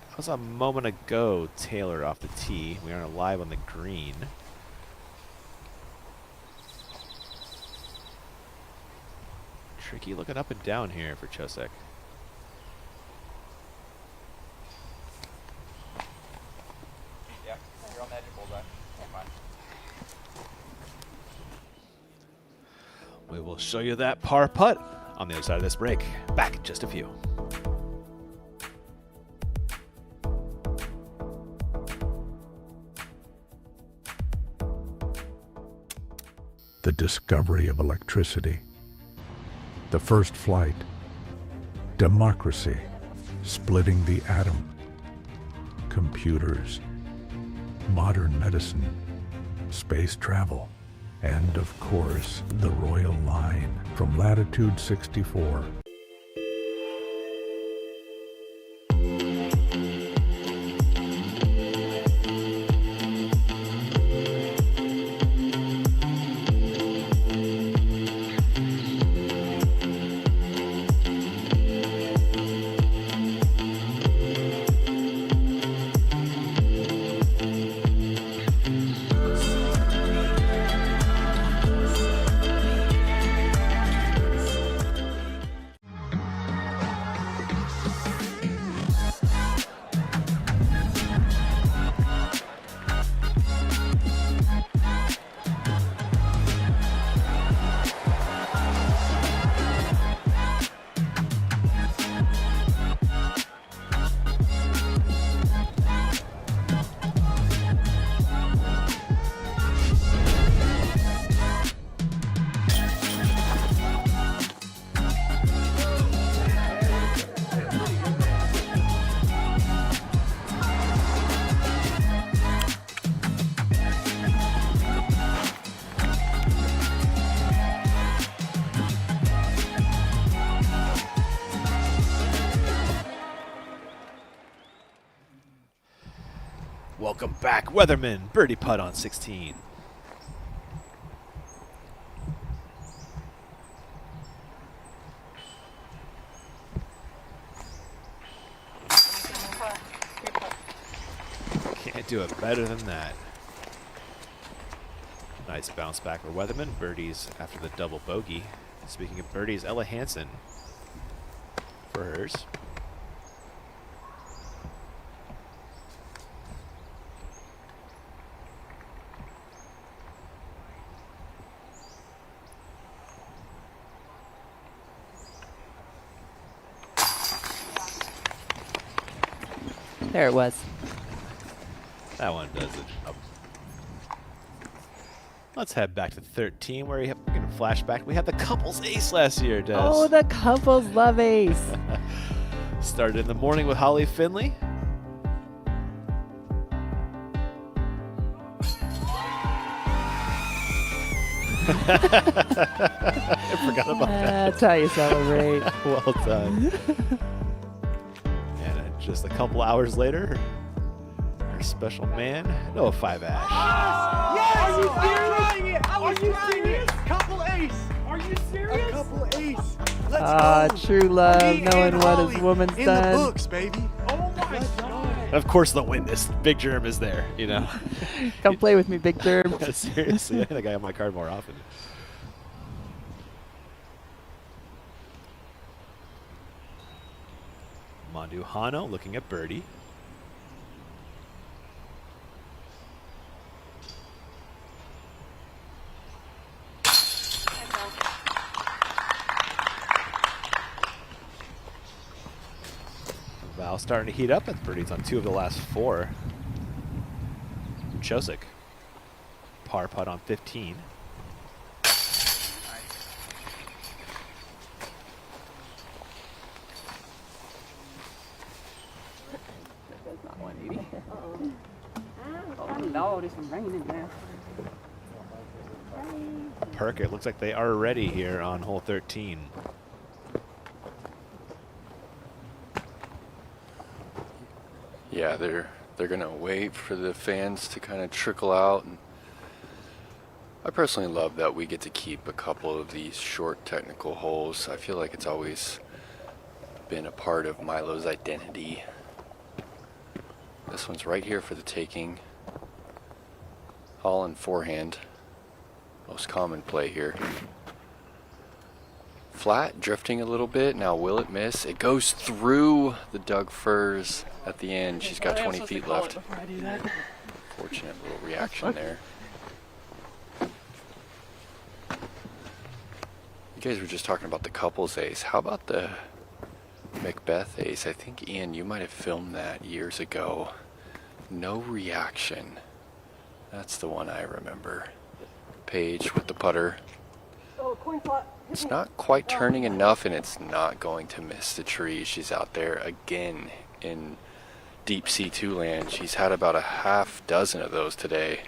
That was a moment ago, Taylor off the tee. We aren't live on the green. Tricky looking up and down here for Chosek. Yeah, you're on the edge of bullseye. Fine. We will show you that par putt on the other side of this break. Back in just a few. The discovery of electricity, the first flight, democracy, splitting the atom, computers, modern medicine, space travel, and of course, the Royal Line from Latitude 64. Welcome back, Weatherman. Birdie putt on 16. Can't do it better than that. Nice bounce back for Weatherman. Birdies after the double bogey. Speaking of birdies, Ella Hansen for hers. There it was. That one does it. Oh. Let's head back to 13, where we have a flashback. We had the couples ace last year, Des. Oh, the couples love ace. Started in the morning with Holly Finley. I forgot about that. That's how you celebrate. Well done. And just a couple hours later, our special man, Noah 5 Ash. Yes! Are you serious? Are you serious? Couple ace. Are you serious? A couple ace. Let's Ah, go. true love, Me knowing and what Holly his woman's in done. the books, baby. Oh my God. And of course, the witness, Big Germ, is there. You know. Come play with me, Big Germ. Seriously, I think I got my card more often. Manduhano looking at birdie. Val starting to heat up, and birdies on 2 of the last 4. Chosick, par putt on 15. That's not 180. Oh no, there's some rain in there. Perk, it looks like they are ready here on hole 13. Yeah, they're gonna wait for the fans to kind of trickle out. And I personally love that we get to keep a couple of these short technical holes. I feel like it's always been a part of Milo's identity. This one's right here for the taking. All in forehand. Most common play here. Flat, drifting a little bit. Now will it miss? It goes through the Doug Firs at the end. She's got 20 feet left. Fortunate little reaction there. You guys were just talking about the couples ace. How about the Macbeth ace? I think, Ian, you might have filmed that years ago. No reaction. That's the one I remember. Paige with the putter. It's not quite turning enough, and it's not going to miss the tree. She's out there again in deep C2 land. She's had about a half dozen of those today.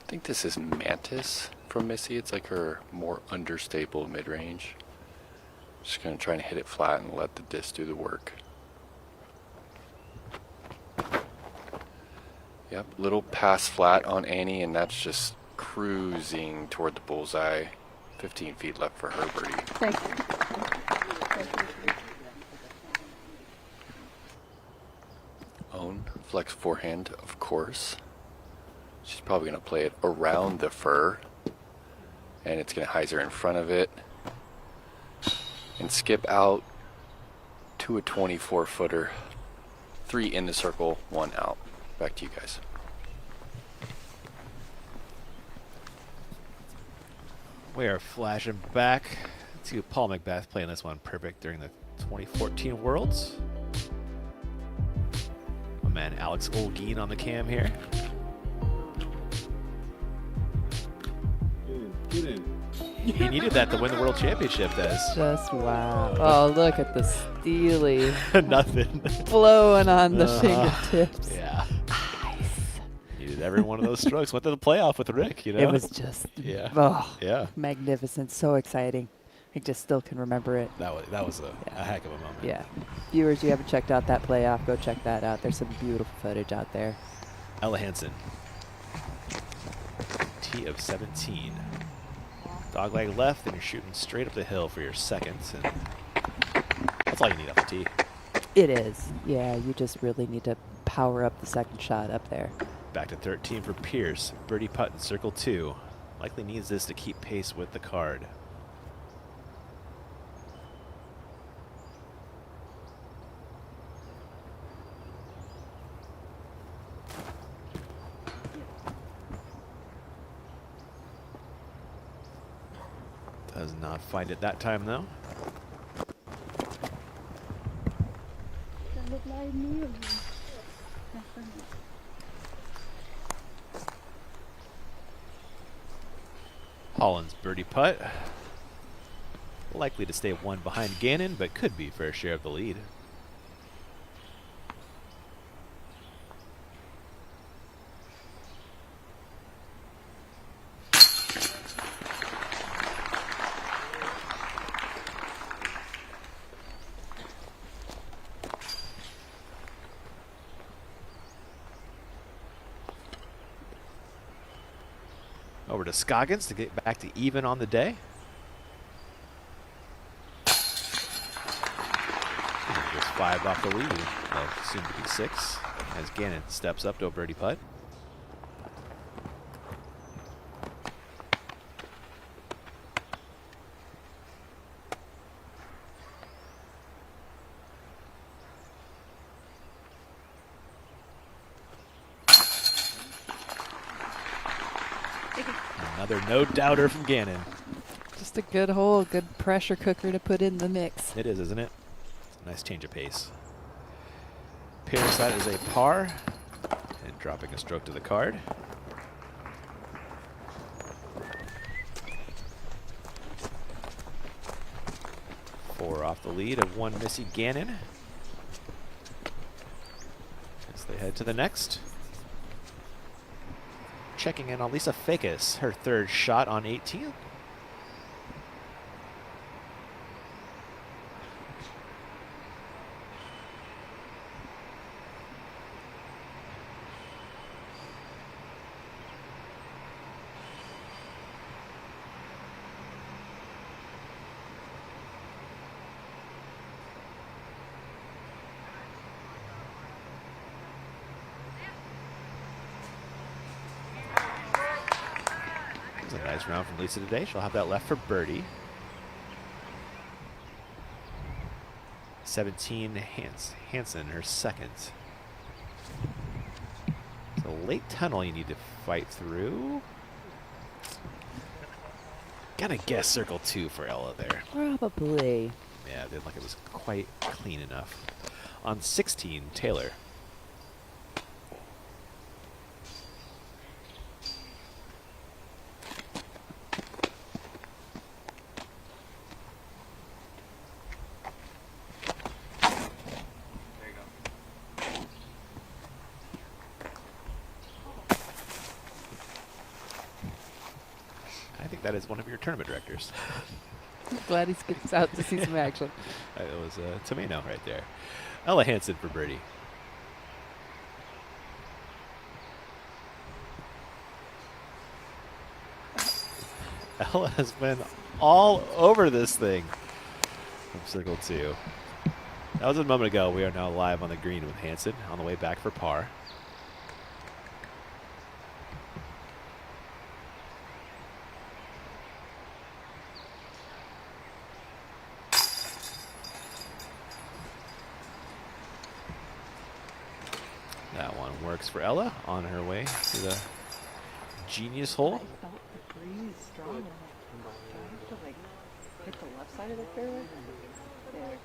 I think this is Mantis from Missy. It's like her more understable mid-range. Just going to try and hit it flat and let the disc do the work. Yep, little pass flat on Annie, and that's just cruising toward the bullseye. 15 feet left for her birdie. Thank you. Own flex forehand, of course. She's probably going to play it around the fur, and it's going to hyzer in front of it and skip out to a 24-footer. 3 in the circle, 1 out. Back to you guys. We are flashing back to Paul Macbeth playing this one perfect during the 2014 Worlds. My man Alex Olguin on the cam here. Get in. He needed that to win the World Championship, Des. Just wow. Oh, look at the steely. Nothing. Flowing on the fingertips. Yeah. Needed every one of those strokes. Went to the playoff with Rick, you know? It was just yeah. Magnificent. So exciting. I just still can remember it. That was a heck of a moment. Yeah. Viewers, you haven't checked out that playoff, go check that out. There's some beautiful footage out there. Ella Hansen. T of 17. Dogleg left, and you're shooting straight up the hill for your second. And that's all you need off the tee. It is. Yeah, you just really need to power up the second shot up there. Back to 13 for Pierce. Birdie putt in circle 2. Likely needs this to keep pace with the card. Does not find it that time, though. I knew you. Holland's birdie putt. Likely to stay one behind Gannon, but could be for a share of the lead. Over to Scoggins to get back to even on the day. Just 5 off the lead. Well, soon to be 6 as Gannon steps up to a birdie putt. Another no-doubter from Gannon. Just a good hole, good pressure cooker to put in the mix. It is, isn't it? It's a nice change of pace. Pierce, that is a par. And dropping a stroke to the card. Four off the lead of one Missy Gannon. As they head to the next. Checking in on Lisa Fakis, her third shot on 18. A nice round from Lisa today. She'll have that left for birdie. 17 Hansen, her second. So late tunnel you need to fight through. Gotta guess circle 2 for Ella there. Probably. Yeah, it didn't look like it was quite clean enough. On 16, Taylor. That is one of your tournament directors. Glad he skips out to see some action. It was a tomato right there. Ella Hansen for birdie. Ella has been all over this thing from circle 2. That was a moment ago. We are now live on the green with Hansen on the way back for par. That one works for Ella on her way to the genius hole. I felt the breeze strong enough to like hit the left side of the fairway. There.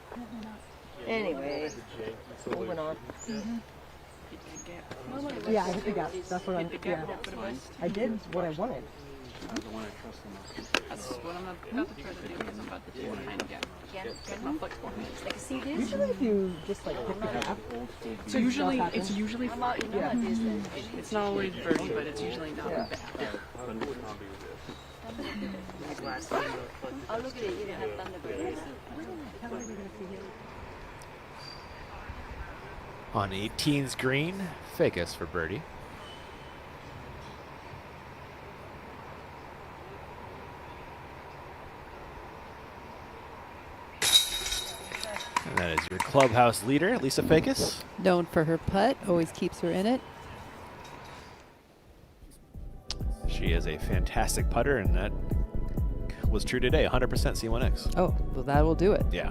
Anyway, moving on. Yeah, I hit the gap. That's what I'm. Yeah, I did what I wanted. That's what I'm about to try to do because I'm about to do behind the gap. Get my foot for me. Like, see this? Usually, if you just like hit the gap, so usually it's usually it's not always birdie, but it's usually not bad. Oh, look at it! You didn't have Thunderbird. On 18's green, Fakis for birdie. And that is your clubhouse leader, Lisa Fakis. Known for her putt, always keeps her in it. She is a fantastic putter, and that was true today, 100% C1X. Oh, well, that will do it. Yeah.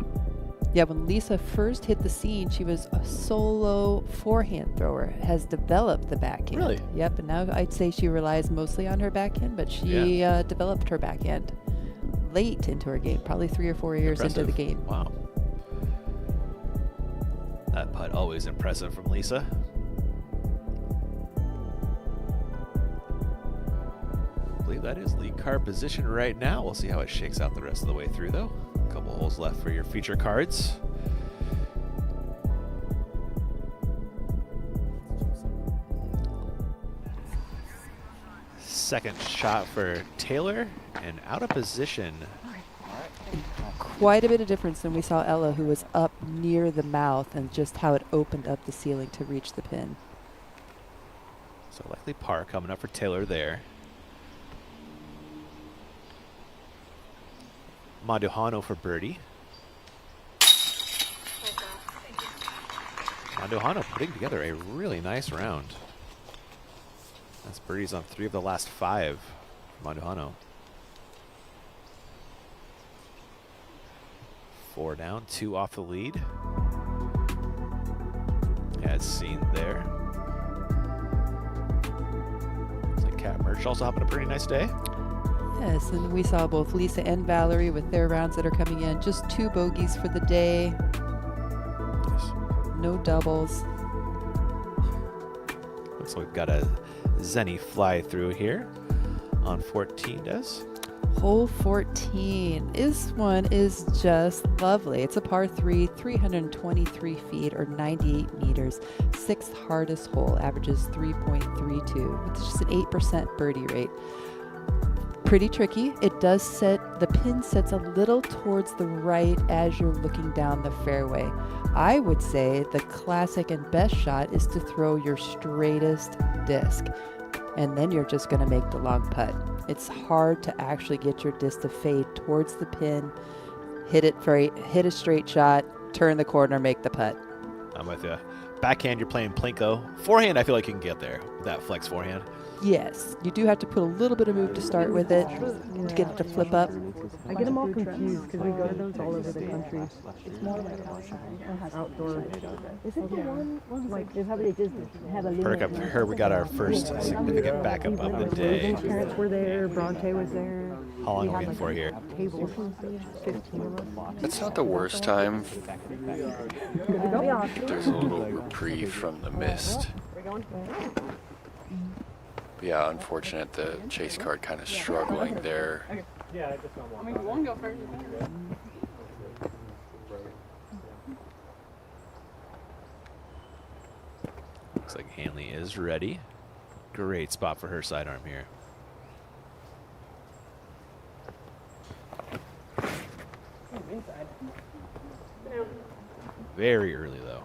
Yeah, when Lisa first hit the scene, she was a solo forehand thrower, has developed the backhand. Really? Yep, and now I'd say she relies mostly on her backhand, but she developed her backhand late into her game, probably 3 or 4 years into the game. Wow. That putt always impressive from Lisa. I believe that is lead card position right now. We'll see how it shakes out the rest of the way through, though. A couple holes left for your feature cards. Second shot for Taylor, and out of position. Quite a bit of difference than we saw Ella, who was up near the mouth, and just how it opened up the ceiling to reach the pin. So likely par coming up for Taylor there. Maduhano for birdie. Maduhano putting together a really nice round. That's birdies on 3 of the last 5 for Maduhano. 4 down, 2 off the lead. As seen there. Looks like Kat Merch also having a pretty nice day. Yes, and we saw both Lisa and Valerie with their rounds that are coming in. Just 2 bogeys for the day. No doubles. Looks like we've got a Zenny fly through here on 14, Des. Hole 14. This one is just lovely. It's a par 3, 323 feet or 98 meters. 6th hardest hole, averages 3.32. It's just an 8% birdie rate. Pretty tricky. It does set, the pin sets a little towards the right as you're looking down the fairway. I would say the classic and best shot is to throw your straightest disc, and then you're just going to make the long putt. It's hard to actually get your disc to fade towards the pin, hit a straight shot, turn the corner, make the putt. I'm with you. Backhand, you're playing Plinko. Forehand, I feel like you can get there with that flex forehand. Yes, you do have to put a little bit of move to start with it to get it to flip up. I get them all confused because we go to those all over the country. It's more like outdoor. Is it the one like they just have a limit? Perk up here, we got our first significant backup of the day. His parents were there. Bronte was there. How long are we in for here? Tables, 15 of us. It's not the worst time. There's a little reprieve from the mist. But yeah, unfortunate the chase card kind of struggling there. I mean, you want to go first? Looks like Hanley is ready. Great spot for her sidearm here. Very early though.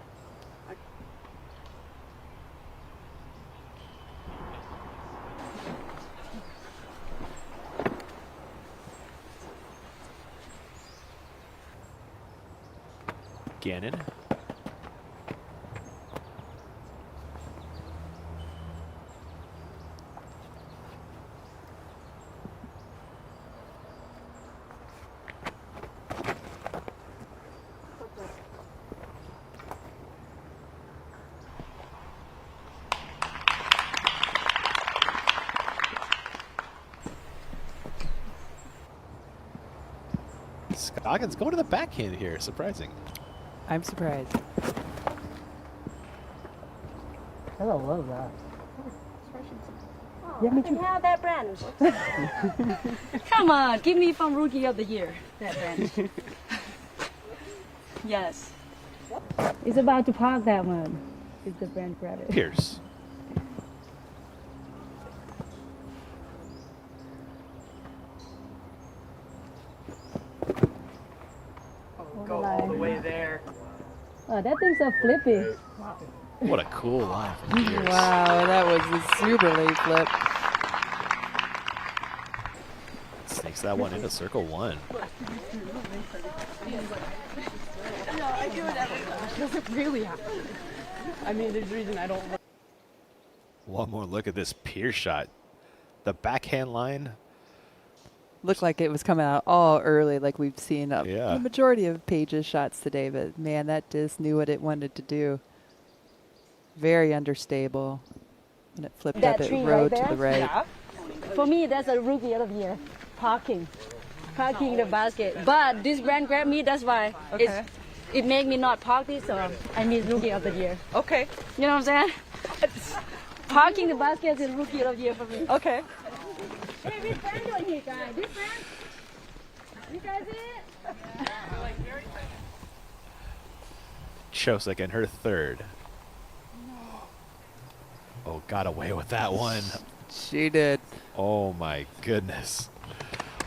Gannon. Scoggins going to the backhand here. Surprising. I'm surprised. I love that. Yeah, me too. Have that brand. Come on, give me from Rookie of the Year. That brand. Yes. It's about to park that one. If the brand grab it. Pierce. Go all the way there. Oh, that thing's so flippy. What a cool line from Pierce. Wow, that was a super late flip. Sneaks that one into circle 1. No, I do it every time. It doesn't really happen. I mean, there's a reason I don't. One more look at this Pierce shot. The backhand line. Looked like it was coming out all early, like we've seen Yeah. the majority of Paige's shots today. But man, that disc knew what it wanted to do. Very understable. When it flipped up, it rode to the right. Yeah. For me, that's a Rookie of the Year. Parking the basket. But this brand grabbed me, that's why. Okay. it make me not practice, so I miss Rookie of the Year. Okay. You know what I'm saying? Parking the basket is Rookie of the Year for me. Okay. Hey, this friend doing here, guys. This friend? You guys see it? Chosik in her third. Oh, got away with that one. She did. Oh my goodness.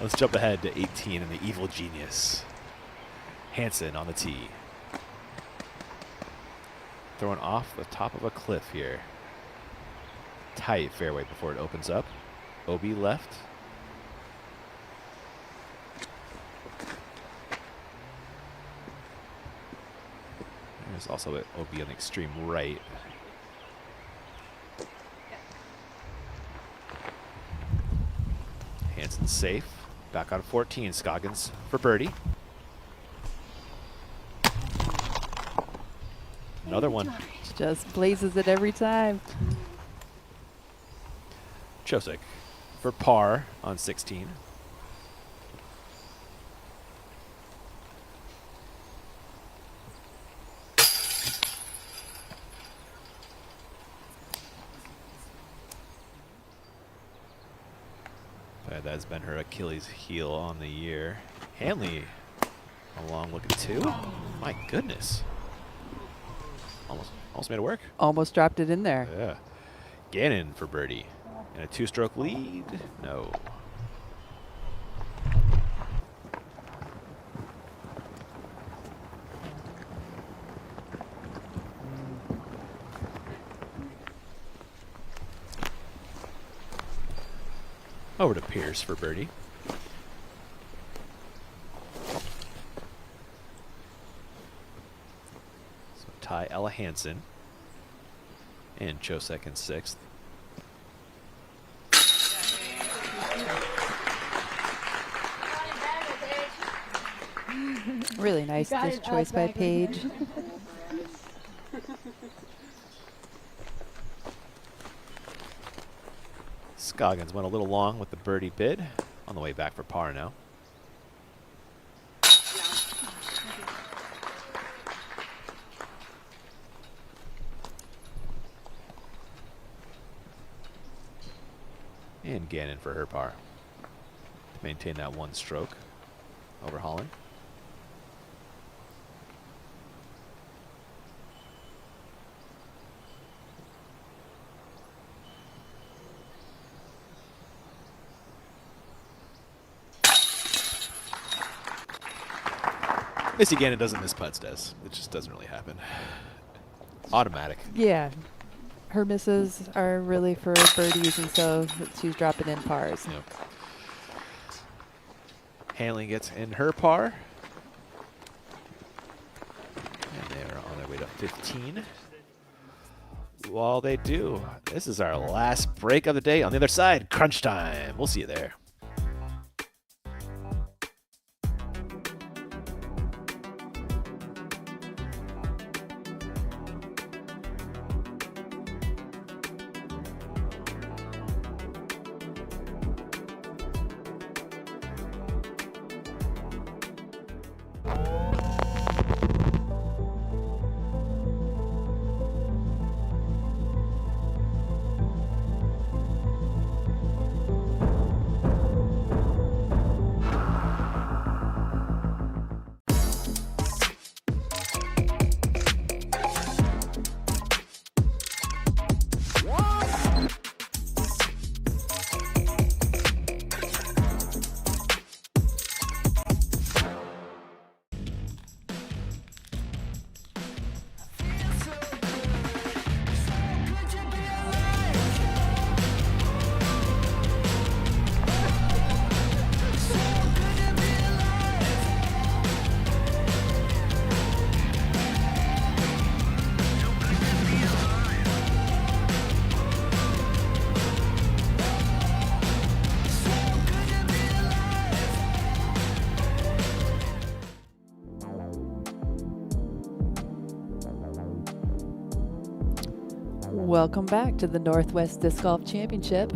Let's jump ahead to 18 and the Evil Genius. Hansen on the tee. Throwing off the top of a cliff here. Tight fairway before it opens up. OB left. There's also an OB on the extreme right. Hansen safe. Back on 14. Scoggins for birdie. Another one. Just blazes it every time. Chosik for par on 16. That's been her Achilles heel on the year. Hanley along looking too. My goodness. Almost made it work. Almost dropped it in there. Yeah. Gannon for birdie. And a two-stroke lead? No. Over to Pierce for birdie. So Ty Ella Hansen and Chosik in sixth. Really nice this choice by Paige. Scoggins went a little long with the birdie bid. On the way back for par now. And Gannon for her par. To maintain that one stroke over Holland. Missy Gannon doesn't miss putts, does. It just doesn't really happen. Automatic. Yeah. Her misses are really for birdies, and so she's dropping in pars. Yep. Hanley gets in her par. And they're on their way to 15. While they do, this is our last break of the day. On the other side, crunch time. We'll see you there. Welcome back to the Northwest Disc Golf Championship.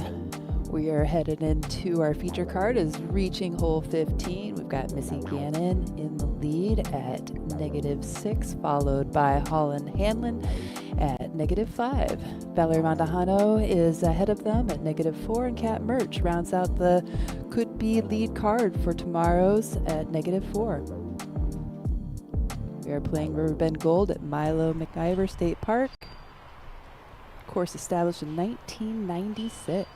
We are headed into our feature card as reaching hole 15. We've got Missy Gannon in the lead at -6, followed by Holland Hanlon at -5. Valerie Mondahano is ahead of them at -4, and Kat Murch rounds out the could-be lead card for tomorrow's at -4. We are playing Riverbend Gold at Milo McIver State Park. Course established in 1996.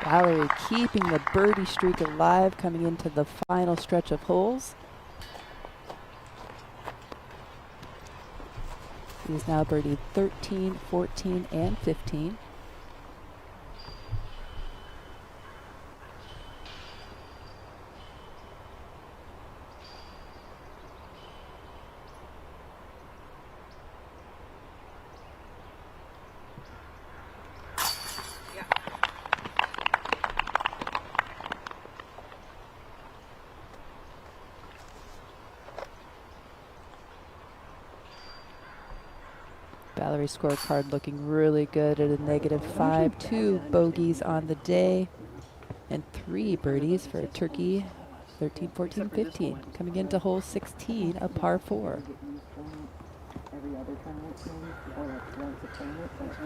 Valerie keeping the birdie streak alive coming into the final stretch of holes. She's now birdied 13, 14, and 15. Valerie's scorecard looking really good at a -5. 2 bogeys on the day and 3 birdies for Turkey. 13, 14, 15. Coming into hole 16, a par 4.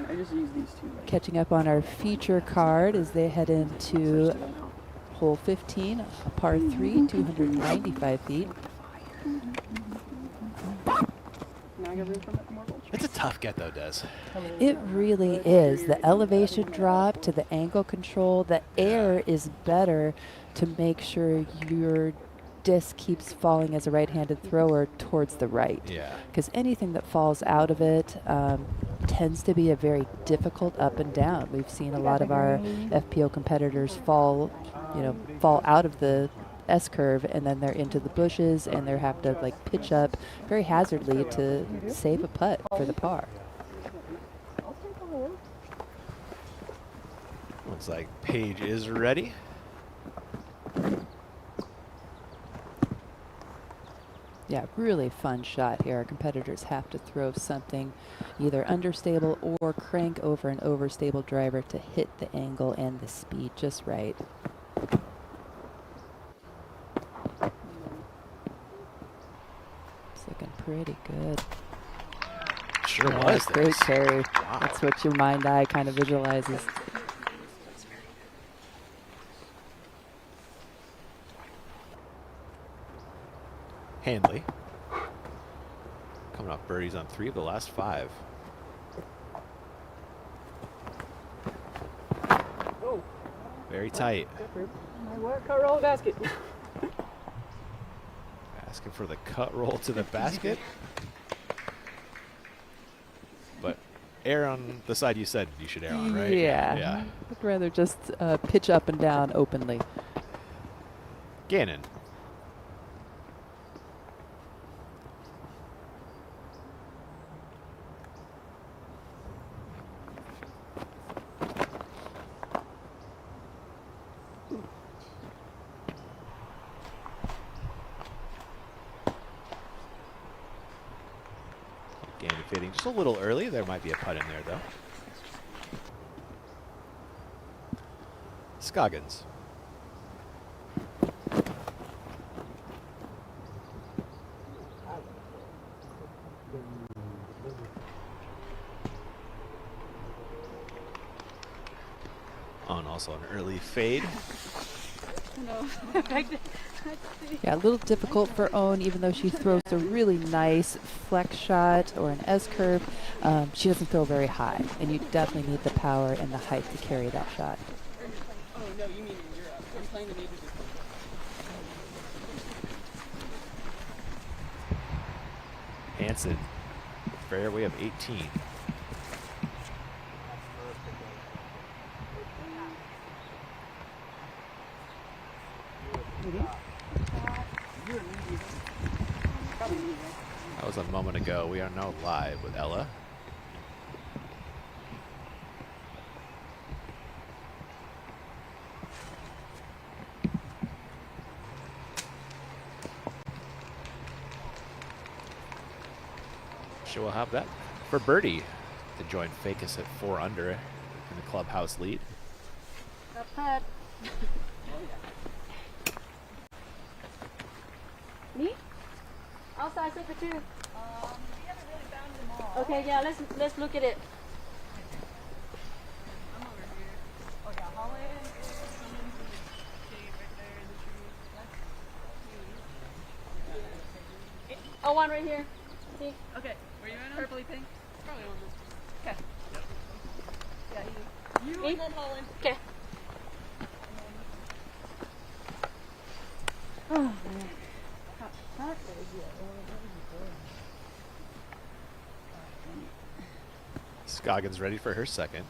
I just use these two. Catching up on our feature card as they head into hole 15, a par 3, 295 feet. It's a tough get though, Des. It really is. The elevation drop to the angle control, the air is better to make sure your disc keeps falling as a right-handed thrower towards the right. Yeah. Because anything that falls out of it tends to be a very difficult up and down. We've seen a lot of our FPO competitors fall out of the S-curve and then they're into the bushes and they have to like pitch up very hazardly to save a putt for the par. Looks like Paige is ready. Yeah, really fun shot here. Our competitors have to throw something either understable or crank over an overstable driver to hit the angle and the speed just right. It's looking pretty good. Sure Yeah, was. great this. carry. Wow. That's what your mind-eye kind of visualizes. Handley coming off birdies on 3 of the last 5. Oh. Very tight. Cut roll basket. Asking for the cut roll to the basket. But air on the side you said you should air on, right? Yeah. I'd rather just pitch up and down openly. Gannon. Gannon fitting just a little early. There might be a putt in there, though. Scoggins. On also an early fade. No. Yeah, a little difficult for Owen, even though she throws a really nice flex shot or an S-curve. She doesn't throw very high, and you definitely need the power and the height to carry that shot. Oh no, you mean in Europe? I'm playing the major. Hansen, fairway of 18. That was a moment ago. We are now live with Ella. She will have that for birdie to join Fakis at 4 under. in the clubhouse lead. Got putt. Me? Outside super two. We haven't really found them all. Okay, yeah, let's look at it. I'm over here. Oh yeah, Holland is someone's in the shade right there in the tree. That's me. Oh, one right here. See? Okay, where you at? Purpley pink. Probably on this. Okay. Yeah, you. Me? And then Holland. Okay. Oh man. Scoggins ready for her second.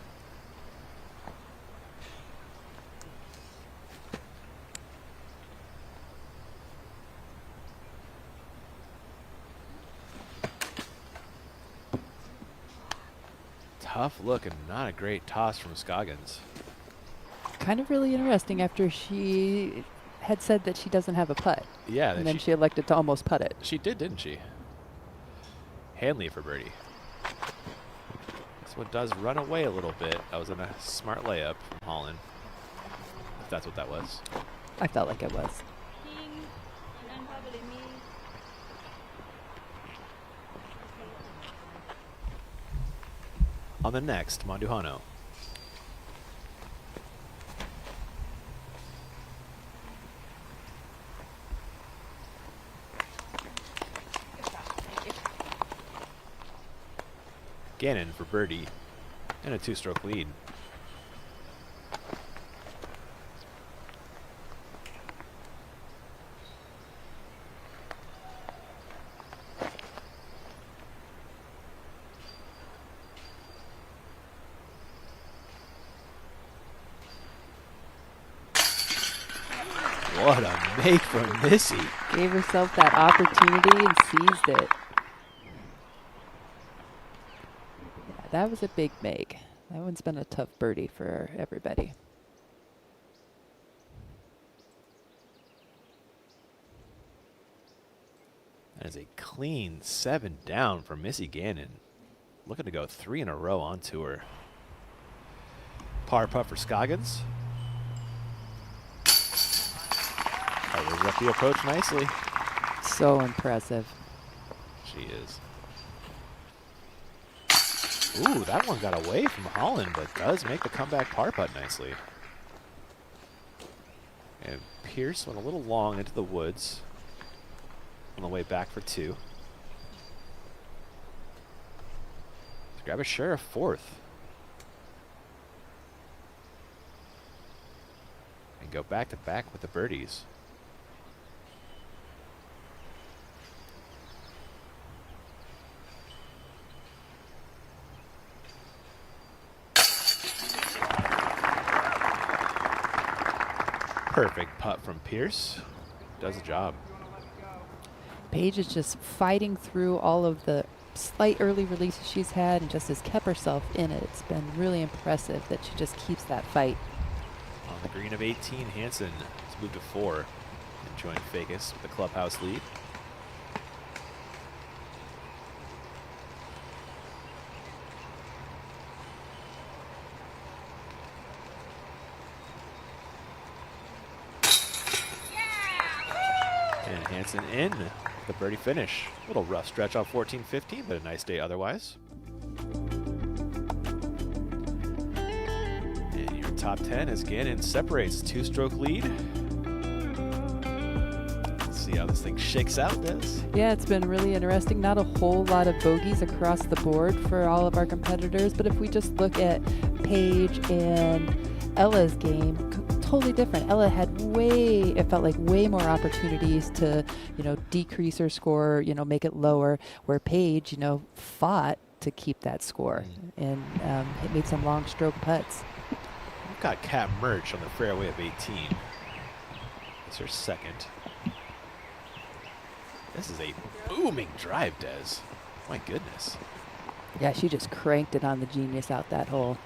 Tough look and not a great toss from Scoggins. Kind of really interesting after she had said that she doesn't have a putt. Yeah. And then she elected to almost putt it. She did, didn't she? Hanley for birdie. This one does run away a little bit. That was a smart layup from Holland. If that's what that was. I felt like it was. King, and then probably me. On the next, Monduhano. Gannon for birdie and a 2-stroke lead. What a make from Missy. Gave herself that opportunity and seized it. Yeah, that was a big make. That one's been a tough birdie for everybody. That is a clean 7 down for Missy Gannon. Looking to go 3 in a row on tour. Par putt for Scoggins. Covers up the approach nicely. So impressive. She is. Ooh, that one got away from Holland, but does make the comeback par putt nicely. And Pierce went a little long into the woods on the way back for 2. To grab a share of 4th. And go back to back with the birdies. Perfect putt from Pierce. Does the job. Paige is just fighting through all of the slight early releases she's had and just has kept herself in it. It's been really impressive that she just keeps that fight. On the green of 18, Hansen has moved to 4 and joined Vegas with the clubhouse lead. And Hansen in the birdie finish. A little rough stretch on 14-15, but a nice day otherwise. And your top 10 as Gannon separates 2-stroke lead. Let's see how this thing shakes out, Des. Yeah, it's been really interesting. Not a whole lot of bogeys across the board for all of our competitors, but if we just look at Paige and Ella's game, totally different. Ella had it felt like way more opportunities to, decrease her score, make it lower, where Paige, fought to keep that score and made some long stroke putts. We've got Kat Murch on the fairway of 18. It's her second. This is a booming drive, Des. My goodness. Yeah, she just cranked it on the Genius out that hole.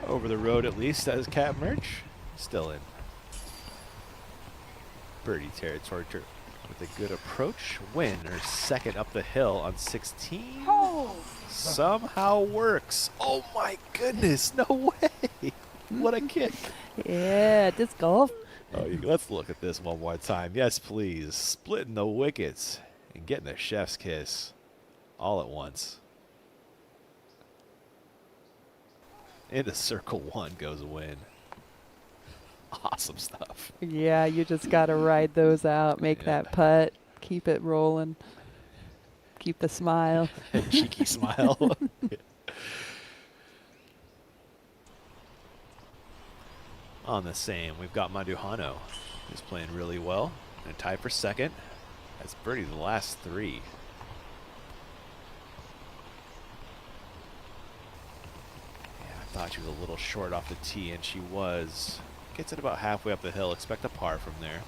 Over the road at least, as Cat Merch. Still in birdie territory with a good approach. Win her second up the hill on 16. Oh. Somehow works. Oh my goodness, no way. What a kick. Yeah, disc golf. Oh, let's look at this one more time. Yes, please. Splitting the wickets and getting the chef's kiss all at once. Into circle one goes a win. Awesome stuff. Yeah, you just got to ride those out, make that putt, keep it rolling, keep the smile. Cheeky smile. On the same, we've got Mandujano, who's playing really well. And tied for second. That's birdie the last three. Yeah, I thought she was a little short off the tee, and she was. Gets it about halfway up the hill. Expect a par from there.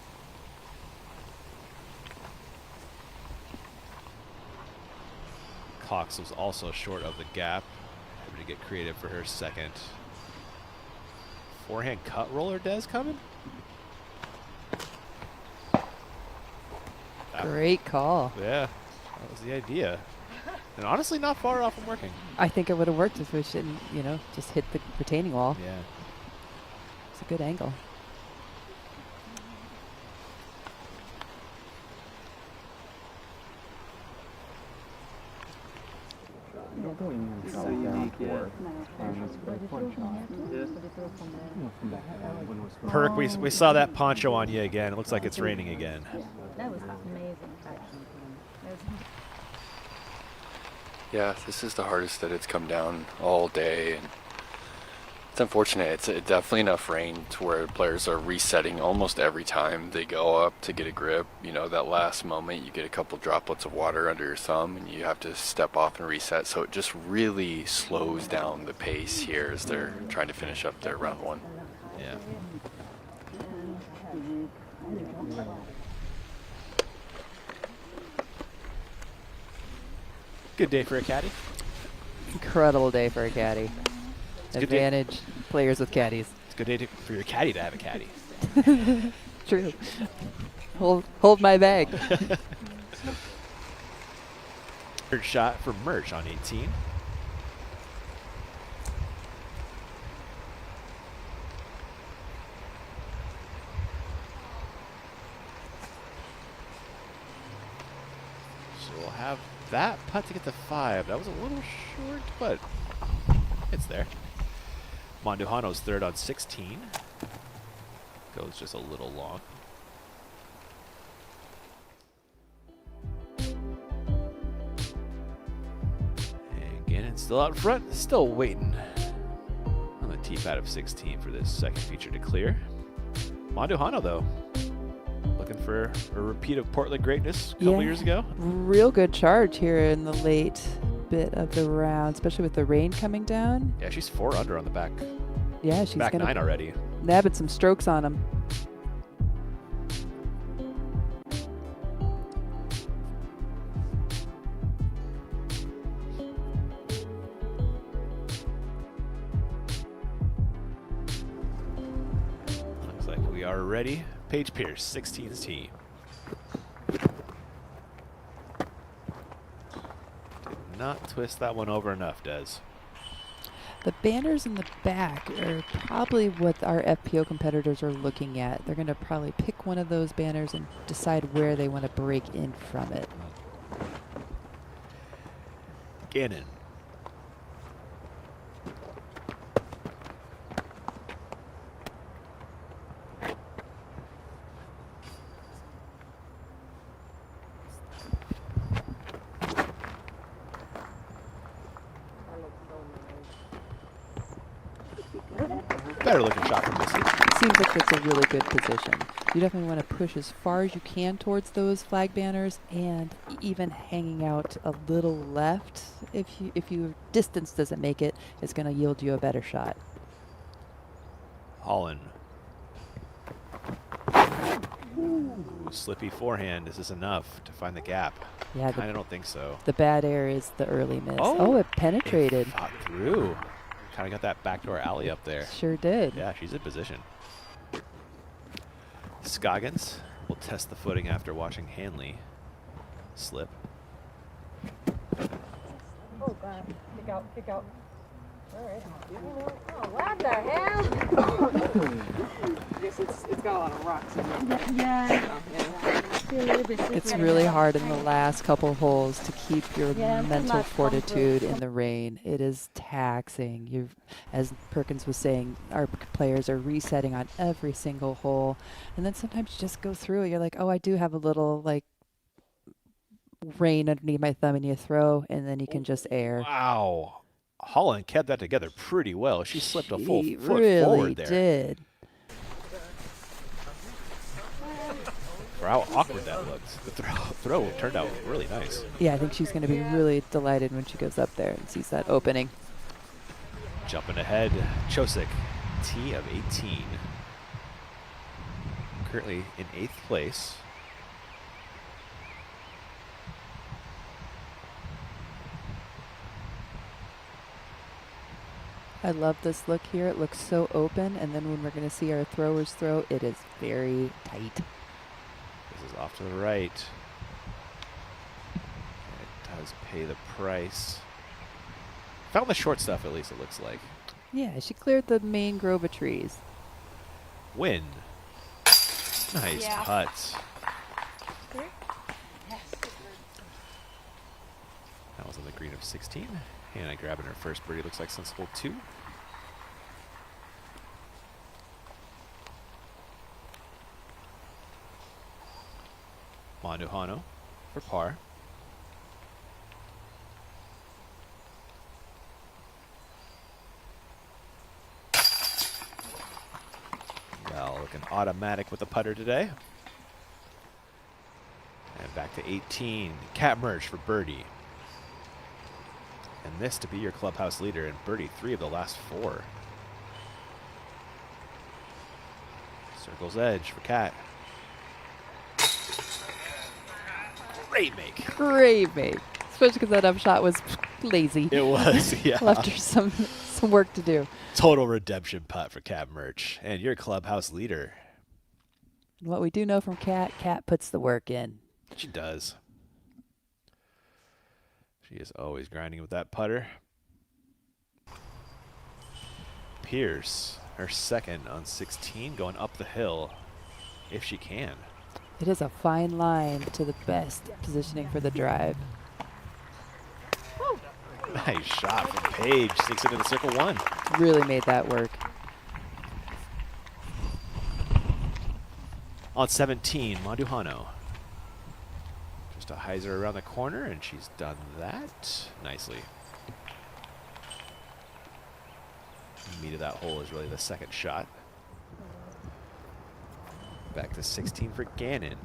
Cox was also short of the gap. Having to get creative for her second. Forehand cut roller, Des, coming? Great call. Yeah, that was the idea. And honestly, not far off from working. I think it would have worked if we shouldn't, just hit the retaining wall. Yeah. It's a good angle. Perk, we saw that poncho on you again. It looks like it's raining again. That was amazing. Yeah, this is the hardest that it's come down all day. And it's unfortunate. It's definitely enough rain to where players are resetting almost every time they go up to get a grip. You know, that last moment you get a couple droplets of water under your thumb and you have to step off and reset. So it just really slows down the pace here as they're trying to finish up their round one. Yeah. Good day for a caddy. Incredible day for a caddy. Advantage players with caddies. It's a good day for your caddy to have a caddy. True. Hold my bag. Third shot for Merch on 18. So we'll have that putt to get to 5. That was a little short, but it's there. Mandujano's third on 16. Goes just a little long. And Gannon still out front, still waiting on the tee pad of 16 for this second feature to clear. Mandujano, though, looking for a repeat of Portland greatness a couple years ago. Real good charge here in the late bit of the round, especially with the rain coming down. Yeah, she's 4 under on the back. Yeah, she's back gonna 9 already. Nabbing some strokes on him. Looks like we are ready. Paige Pierce, 16th tee. Did not twist that one over enough, Des. The banners in the back are probably what our FPO competitors are looking at. They're going to probably pick one of those banners and decide where they want to break in from it. Gannon. Better looking shot from Missy. Seems like it's a really good position. You definitely want to push as far as you can towards those flag banners, and even hanging out a little left. If you distance doesn't make it, it's going to yield you a better shot. Holland. Ooh, slippy forehand. Is this enough to find the gap? Yeah, I don't think so. The bad air is the early miss. Oh, Oh, it penetrated. It fought through. kind of got that backdoor alley up there. Sure did. Yeah, she's in position. Scoggins will test the footing after watching Hanley slip. Oh, God. Kick out, kick out. All right. Oh, what the hell? Yes, it's got a lot of rocks in it. Yeah. It's really hard in the last couple holes to keep your mental fortitude in the rain. It is taxing. As Perkins was saying, our players are resetting on every single hole. And then sometimes you just go through it. You're like, oh, I do have a little like rain underneath my thumb, and you throw, and then you can just air. Wow. Holland kept that together pretty well. She slipped a full foot really forward there. Did. For how awkward that looked. The throw turned out really nice. Yeah, I think she's going to be really delighted when she goes up there and sees that opening. Jumping ahead, Chosick, T of 18. Currently in 8th place. I love this look here. It looks so open, and then when we're going to see our throwers throw, it is very tight. This is off to the right. It does pay the price. Found the short stuff, at least it looks like. Yeah, she cleared the main grove of trees. Win. Nice putt. That was on the green of 16. Hannah grabbing her first birdie. Looks like sensible 2. Manduhano for par. Well, looking automatic with the putter today. And back to 18. Cat Merge for birdie. And this to be your clubhouse leader and birdie 3 of the last 4. Circle's edge for Cat. Great make. Great make. Especially because that upshot was lazy. It was, yeah. Left her some work to do. Total redemption putt for Cat Merch. And your clubhouse leader. What we do know from Cat puts the work in. She does. She is always grinding with that putter. Pierce, her second on 16, going up the hill if she can. It is a fine line to the best positioning for the drive. Nice shot from Paige. Sneaks into the circle 1. Really made that work. On 17, Manduhano. Just a hyzer around the corner, and she's done that nicely. Meat of that hole is really the second shot. Back to 16 for Gannon.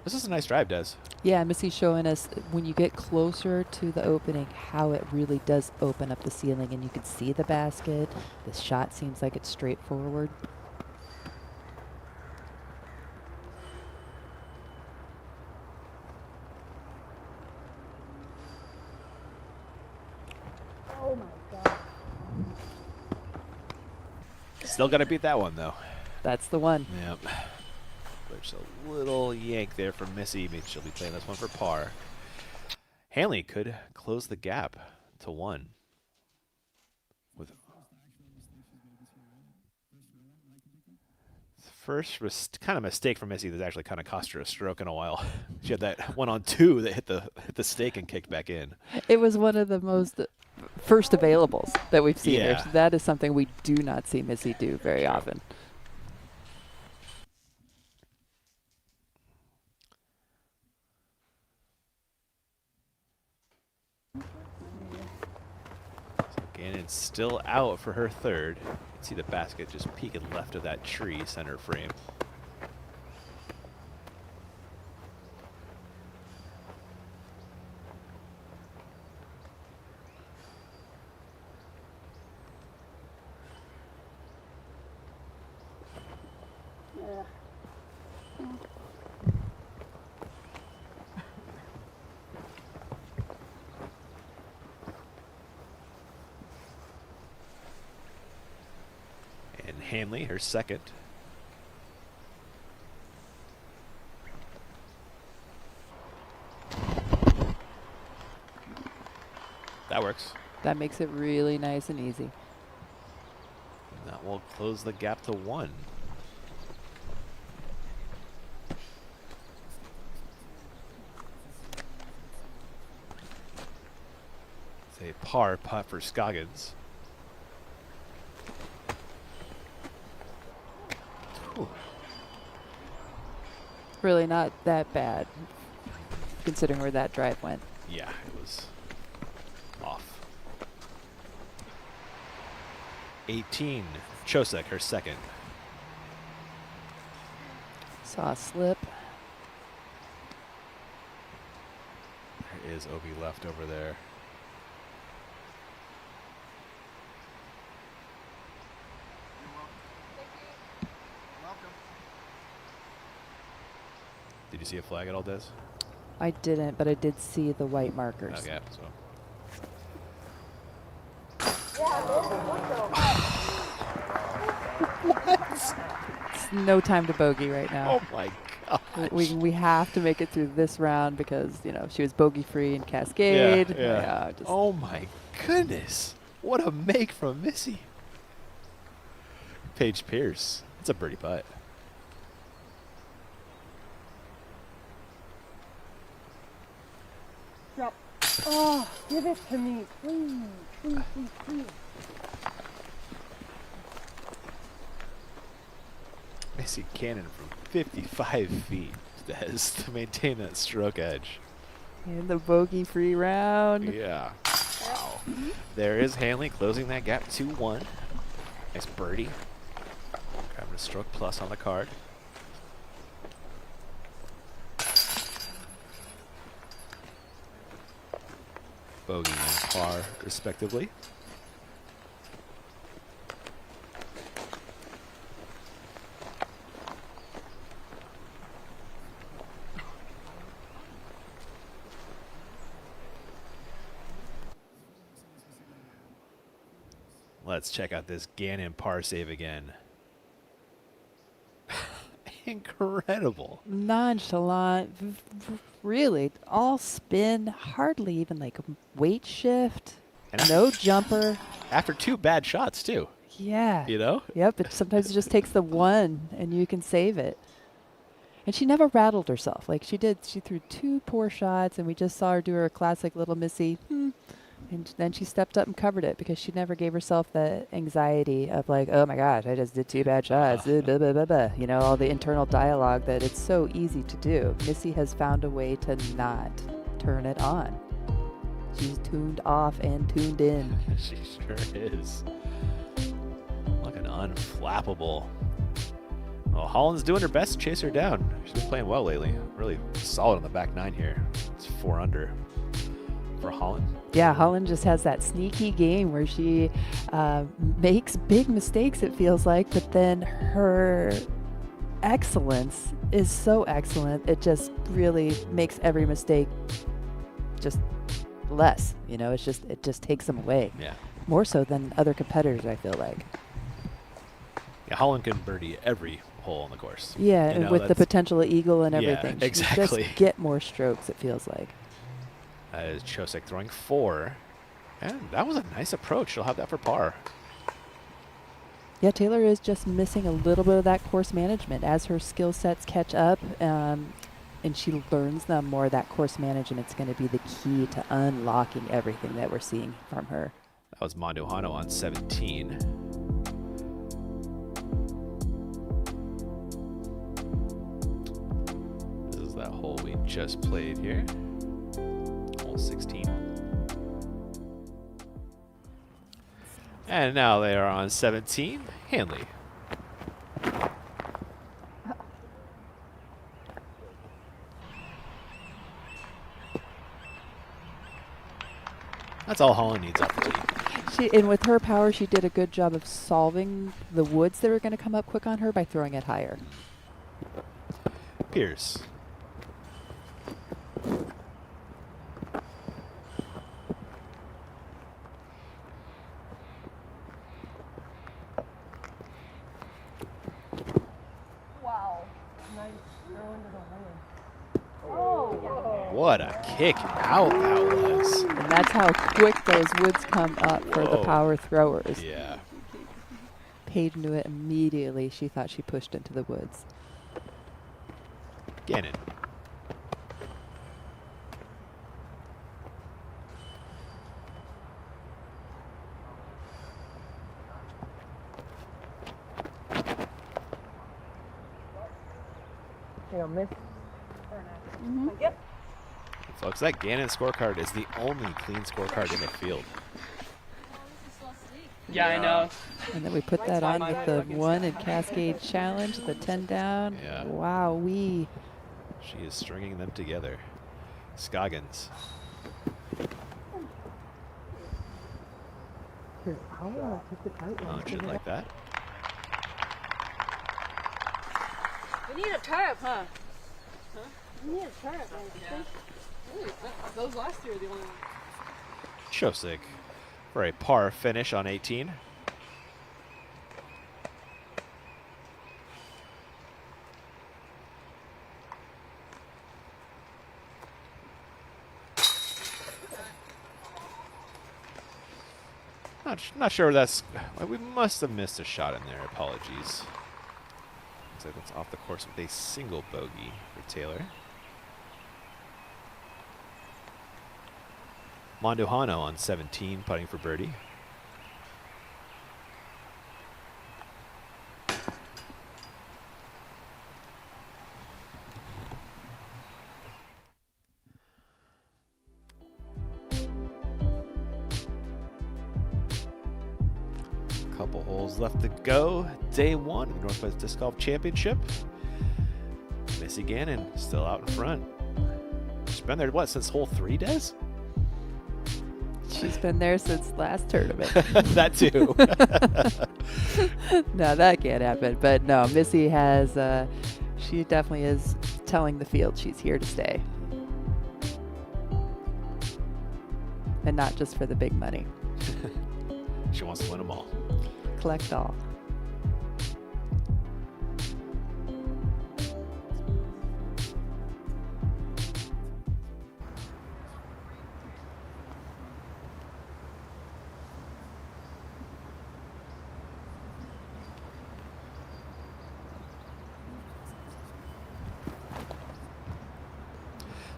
This is a nice drive, Des. Yeah, Missy's showing us when you get closer to the opening how it really does open up the ceiling, and you can see the basket. The shot seems like it's straightforward. Oh my God. Still got to beat that one, though. That's the one. Yep. There's a little yank there from Missy. Maybe she'll be playing this one for par. Hanley could close the gap to 1. With first kind of mistake from Missy that actually kind of cost her a stroke in a while. She had that 1 on 2 that hit the stake and kicked back in. It was one of the most first availables that we've seen Yeah. there. So that is something we do not see Missy do very often. Gannon's still out for her third. You can see the basket just peeking left of that tree center frame. Hanley, her second. That works. That makes it really nice and easy. And that will close the gap to 1. It's a par putt for Scoggins. Whew. Really not that bad, considering where that drive went. Yeah, it was off. 18, Chosek, her second. Saw a slip. There is Obi left over there. Did you see a flag at all, Des? I didn't, but I did see the white markers. Okay, so. What? It's no time to bogey right now. Oh my gosh. We have to make it through this round because, you know, she was bogey free in Cascade. Yeah. Just Oh my goodness. What a make from Missy. Paige Pierce. It's a birdie putt. Drop. Oh, give it to me, please, please, please, please. Missy Cannon from 55 feet, Des, to maintain that stroke edge. in the bogey-free round. Yeah. Wow. There is Hanley closing that gap 2-1. Nice birdie. Grabbing a stroke plus on the card. Bogey and par, respectively. Let's check out this Gannon par save again. Incredible. Nonchalant, really, all spin, hardly even like a weight shift, And no jumper. After two bad shots, too. Yeah. You know? Yep, it sometimes it just takes the one and you can save it. And she never rattled herself. Like she did, she threw two poor shots and we just saw her do her classic little Missy. And then she stepped up and covered it because she never gave herself the anxiety of like, oh my gosh, I just did two bad shots. Blah, blah, blah, blah. You know, all the internal dialogue that it's so easy to do. Missy has found a way to not turn it on. She's tuned off and tuned in. She sure is. Looking unflappable. Well, Holland's doing her best to chase her down. She's been playing well lately. Really solid on the back nine here. It's 4 under for Holland. Yeah, Holland just has that sneaky game where she makes big mistakes, it feels like, but then her excellence is so excellent, it just really makes every mistake just less. You know, it just takes them away. Yeah. More so than other competitors, I feel like. Yeah, Holland can birdie every hole on the course. Yeah, You know, with the potential eagle and Yeah, everything. exactly. She just get more strokes, it feels like. That is Chosek throwing 4. And that was a nice approach. She'll have that for par. Yeah, Taylor is just missing a little bit of that course management. As her skill sets catch up and she learns them more, that course management's going to be the key to unlocking everything that we're seeing from her. That was Mondohano on 17. This is that hole we just played here. Hole 16. And now they are on 17. Hanley. That's all Holland needs off the tee. And with her power, she did a good job of solving the woods that were going to come up quick on her by throwing it higher. Pierce. What a kick out that was. And that's how quick those woods come up for the power throwers. Yeah. Paige knew it immediately. She thought she pushed into the woods. Gannon. Miss. Yep. Folks, that Gannon scorecard is the only clean scorecard in the field. Yeah, I know. And then we put that on with the 1 and Cascade Challenge, the 10 down. Yeah. Wow, She is stringing them together. Scoggins. Launch it like that. We need a turf, huh? We need a turf. Those last two are the only ones. Chosik for a par finish on 18. Not sure that's. We must have missed a shot in there. Apologies. Looks like that's off the course with a single bogey for Taylor. Monduhano on 17, putting for birdie. Couple holes left to go. Day 1 of the Northwest Disc Golf Championship. Missy Gannon still out in front. She's been there, what, since hole 3, Des? She's been there since last tournament. That too. No, that can't happen. But no, Missy has, she definitely is telling the field she's here to stay. And not just for the big money. She wants to win them all. Collect all.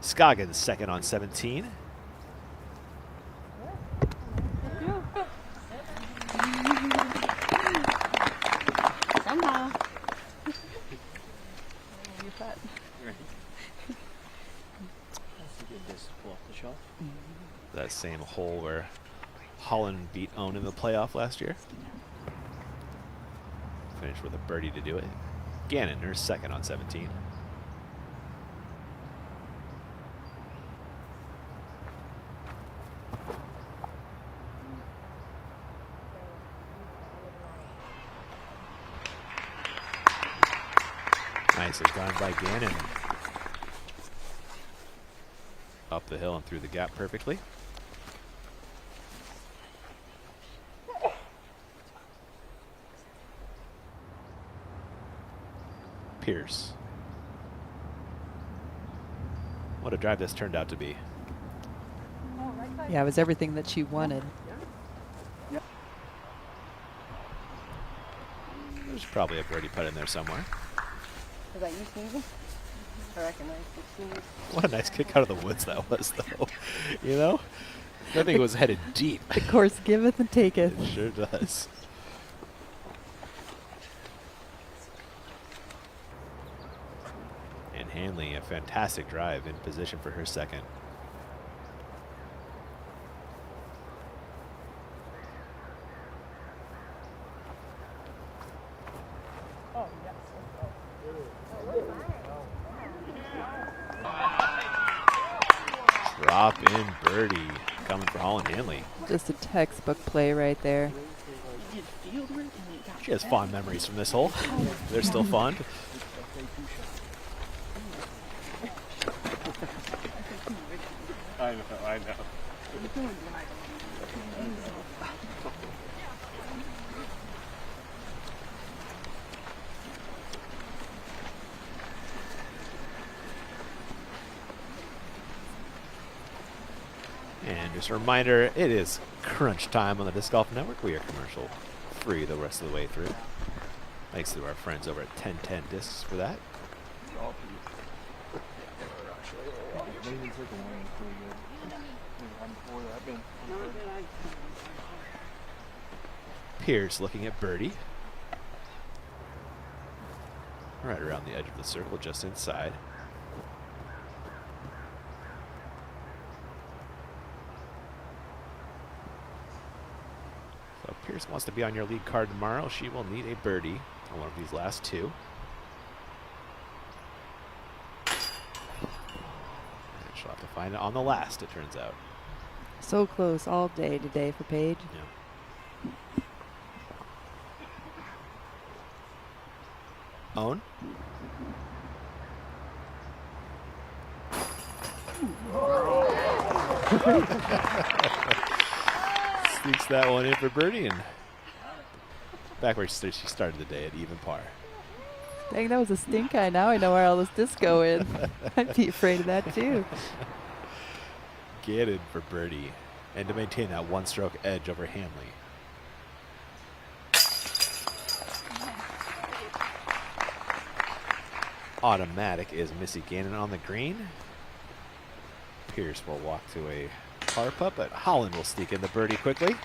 Scoggins second on 17. Somehow. That same hole where Holland beat Owen in the playoff last year. Finished with a birdie to do it. Gannon, her second on 17. Nicely done by Gannon. Up the hill and through the gap perfectly. Pierce. What a drive this turned out to be. Yeah, it was everything that she wanted. There's probably a birdie putt in there somewhere. Was that you sneezing? I recognize the sneeze. What a nice kick out of the woods that was, though. You know? I think it was headed deep. The course giveth and taketh. It sure does. And Hanley, a fantastic drive in position for her second. Drop in birdie coming for Holland Hanley. Just a textbook play right there. She has fond memories from this hole. They're still fond. I know. Just a reminder, it is crunch time on the Disc Golf Network. We are commercial free the rest of the way through. Thanks to our friends over at 1010 Discs for that. Pierce looking at birdie. Right around the edge of the circle, just inside. So Pierce wants to be on your lead card tomorrow. She will need a birdie on one of these last two. And she'll have to find it on the last, it turns out. So close all day today for Paige. Yeah. Own. Sneaks that one in for birdie, and back where she started the day at even par. Dang, that was a stink eye. Now I know where all this disc go in. I'd be afraid of that too. Get in for birdie, and to maintain that one-stroke edge over Hanley. Automatic is Missy Gannon on the green. Pierce will walk to a par putt, but Holland will sneak in the birdie quickly.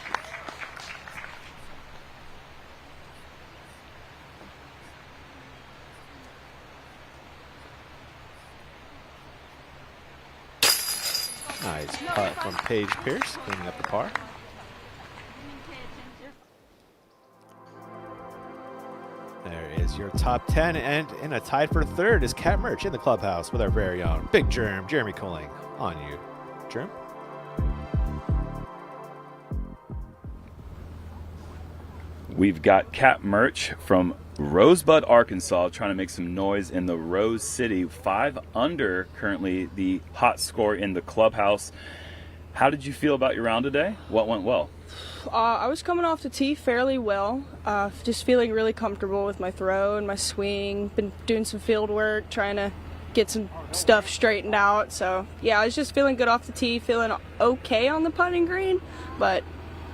Nice putt from Paige Pierce, cleaning up the par. There is your top 10, and in a tied for third is Cat Merch in the clubhouse with our very own Big Germ, Jeremy Colling. On you, Germ. We've got Cat Merch from Rosebud, Arkansas, trying to make some noise in the Rose City. 5 under, currently the hot score in the clubhouse. How did you feel about your round today? What went well? I was coming off the tee fairly well, just feeling really comfortable with my throw and my swing. Been doing some field work, trying to get some stuff straightened out. So yeah, I was just feeling good off the tee, feeling okay on the putting green, but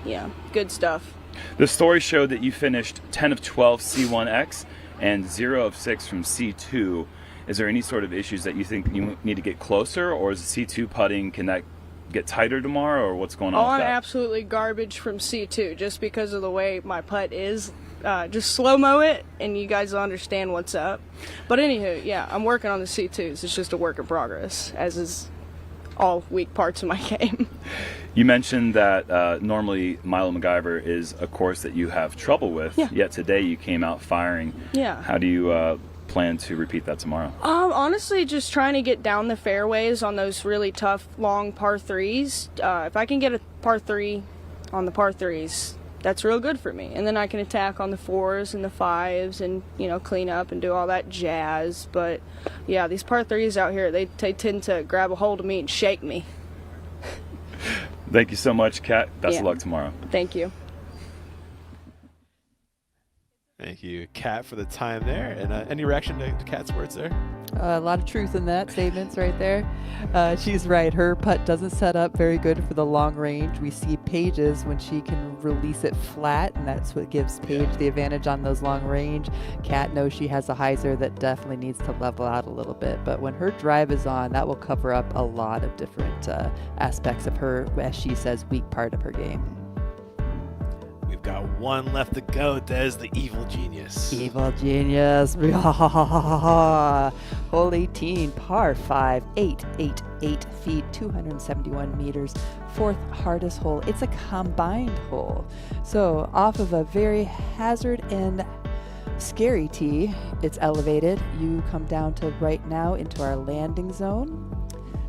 yeah, good stuff. The story showed that you finished 10 of 12 C1X and 0 of 6 from C2. Is there any sort of issues that you think you need to get closer, or is the C2 putting, can that get tighter tomorrow, or what's going on with I'm that? absolutely garbage from C2 just because of the way my putt is. Just slow-mo it and you guys will understand what's up. But anywho, yeah, I'm working on the C2s. It's just a work in progress, as is all weak parts of my game. You mentioned that normally Milo MacGyver is a course that you have trouble with, yet today you came out firing. Yeah. How do you plan to repeat that tomorrow? Honestly, just trying to get down the fairways on those really tough, long par 3s. If I can get a par 3 on the par 3s, that's real good for me. And then I can attack on the 4s and the 5s and, you know, clean up and do all that jazz. But, yeah, these par 3s out here, they tend to grab a hold of me and shake me. Thank you so much, Kat. Best of luck tomorrow. Thank you. Thank you, Kat, for the time there. And any reaction to Kat's words there? A lot of truth in that statements right there. She's right. Her putt doesn't set up very good for the long range. We see Paige's when she can release it flat, and that's what gives Paige the advantage on those long range. Kat knows she has a hyzer that definitely needs to level out a little bit, but when her drive is on, that will cover up a lot of different aspects of her, as she says, weak part of her game. We've got one left to go. There's the Evil Genius. Evil Genius. Hole 18, par 5, 888 feet, 271 meters, 4th hardest hole. It's a combined hole. So off of a very hazard and scary tee, it's elevated. You come down to right now into our landing zone,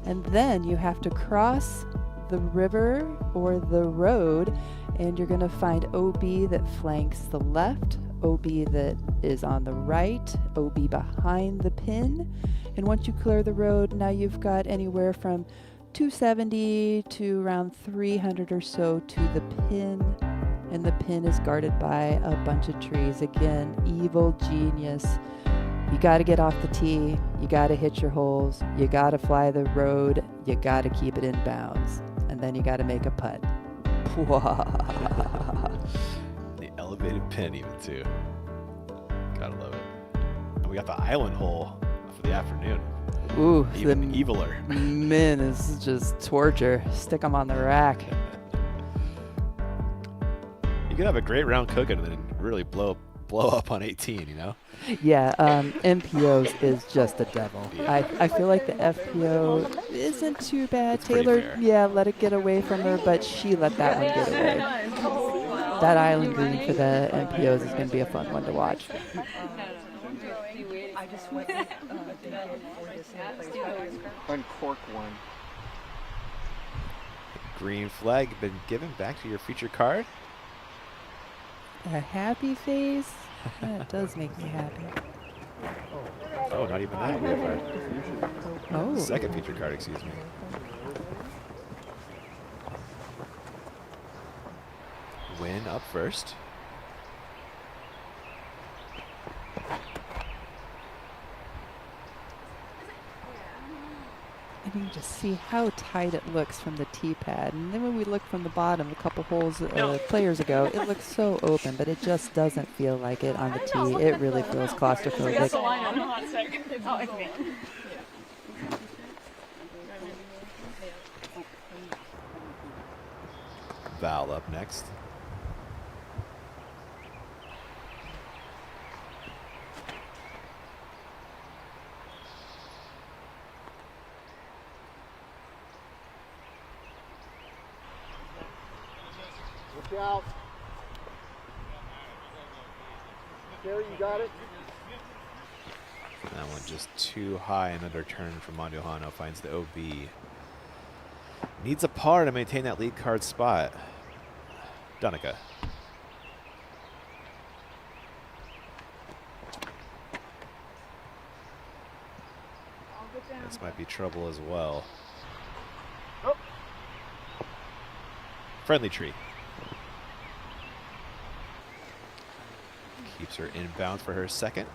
and then you have to cross the river or the road, and you're going to find OB that flanks the left, OB that is on the right, OB behind the pin. And once you clear the road, now you've got anywhere from 270 to around 300 or so to the pin. And the pin is guarded by a bunch of trees. Again, Evil Genius. You got to get off the tee. You got to hit your holes. You got to fly the road. You got to keep it in bounds. And and then you got to make a putt. The elevated pin even too. Gotta love it. And we got the island hole for the afternoon. Ooh, even eviler. Min is just torture. Stick them on the rack. You could have a great round cooking and then really blow up on 18, you know? Yeah, MPOs is just the devil. Yeah. I feel like the FPO isn't too bad. It's pretty Taylor, fair. yeah, let it get away from her, but she let that one get away. That island green for the MPOs is going to be a fun one to watch. I just went uncork one. Green flag been given back to your featured card. A happy face? That does make me happy. Oh, not even that. We have our Oh. second featured card, excuse me. Win up first. And you can just see how tight it looks from the tee pad. And then when we look from the bottom a couple holes players ago, it looks so open, but it just doesn't feel like it on the tee. It really feels claustrophobic. Val up next. Look out. Gary, you got it? That one just too high and underturned from Mondohano. Finds the OB. Needs a par to maintain that lead card spot. Donica. This might be trouble as well. Oh. Friendly tree. Keeps her inbound for her second.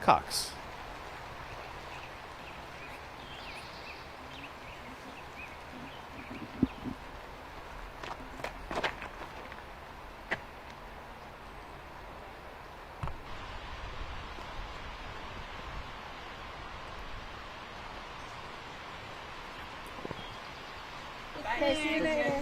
Cox. See you later.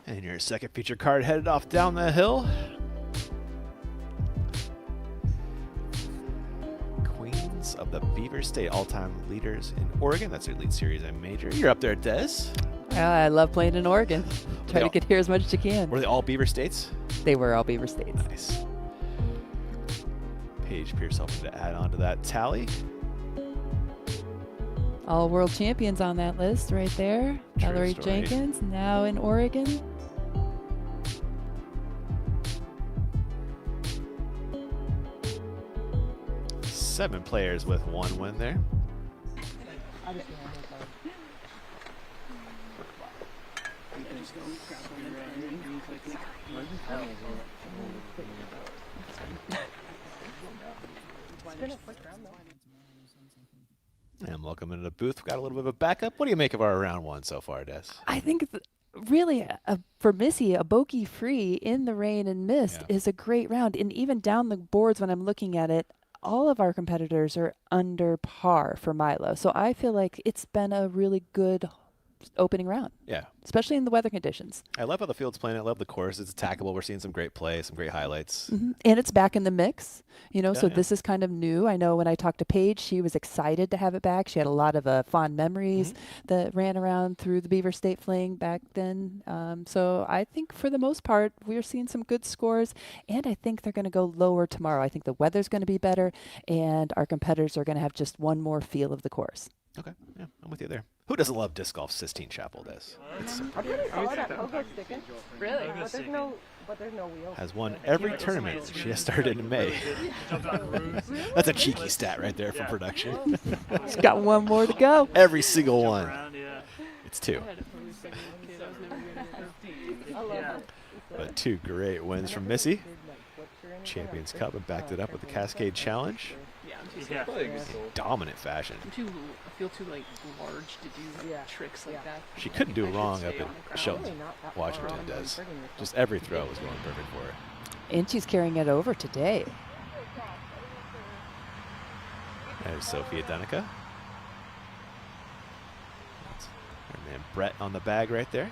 And your second feature card headed off down the hill. Queens of the Beaver State, all-time leaders in Oregon. That's their lead series and major. You're up there, Des. I love playing in Oregon. Try to get here as much as you can. Were they all Beaver States? They were all Beaver States. Nice. Paige Pierce helping to add on to that tally. All world champions on that list right there. True Valerie story. Jenkins, now in Oregon. Seven players with one win there. And welcome into the booth. We've got a little bit of a backup. What do you make of our round one so far, Des? I think really for Missy, a bogey free in the rain and mist is a great round. And even down the boards when I'm looking at it, all of our competitors are under par for Milo. So I feel like it's been a really good opening round. Yeah. Especially in the weather conditions. I love how the field's playing. I love the course. It's attackable. We're seeing some great play, some great highlights. Mm-hmm. And it's back in the mix, you know, so yeah. this is kind of new. I know when I talked to Paige, she was excited to have it back. She had a lot of fond memories that ran around through the Beaver State Fling back then. So I think for the most part, we're seeing some good scores, and I think they're going to go lower tomorrow. I think the weather's going to be better, and our competitors are going to have just one more feel of the course. Okay, yeah, I'm with you there. Who doesn't love disc golf? Sistine Chapel does. It's I didn't call that pogo sticking. Really? But there's no wheel. has won every tournament she has started in May. That's a cheeky stat right there for production. She's got one more to go. Every single one. It's two. But two great wins from Missy. Champions Cup and backed it up with the Cascade Challenge Yeah, I'm Yeah. in dominant fashion. I feel too like large to do tricks like that. She couldn't do I should wrong stay up on the in ground. Shelton, Washington does. Just every throw was going perfect for her. And she's carrying it over today. There's Sophia Dunica. That's her man Brett on the bag right there.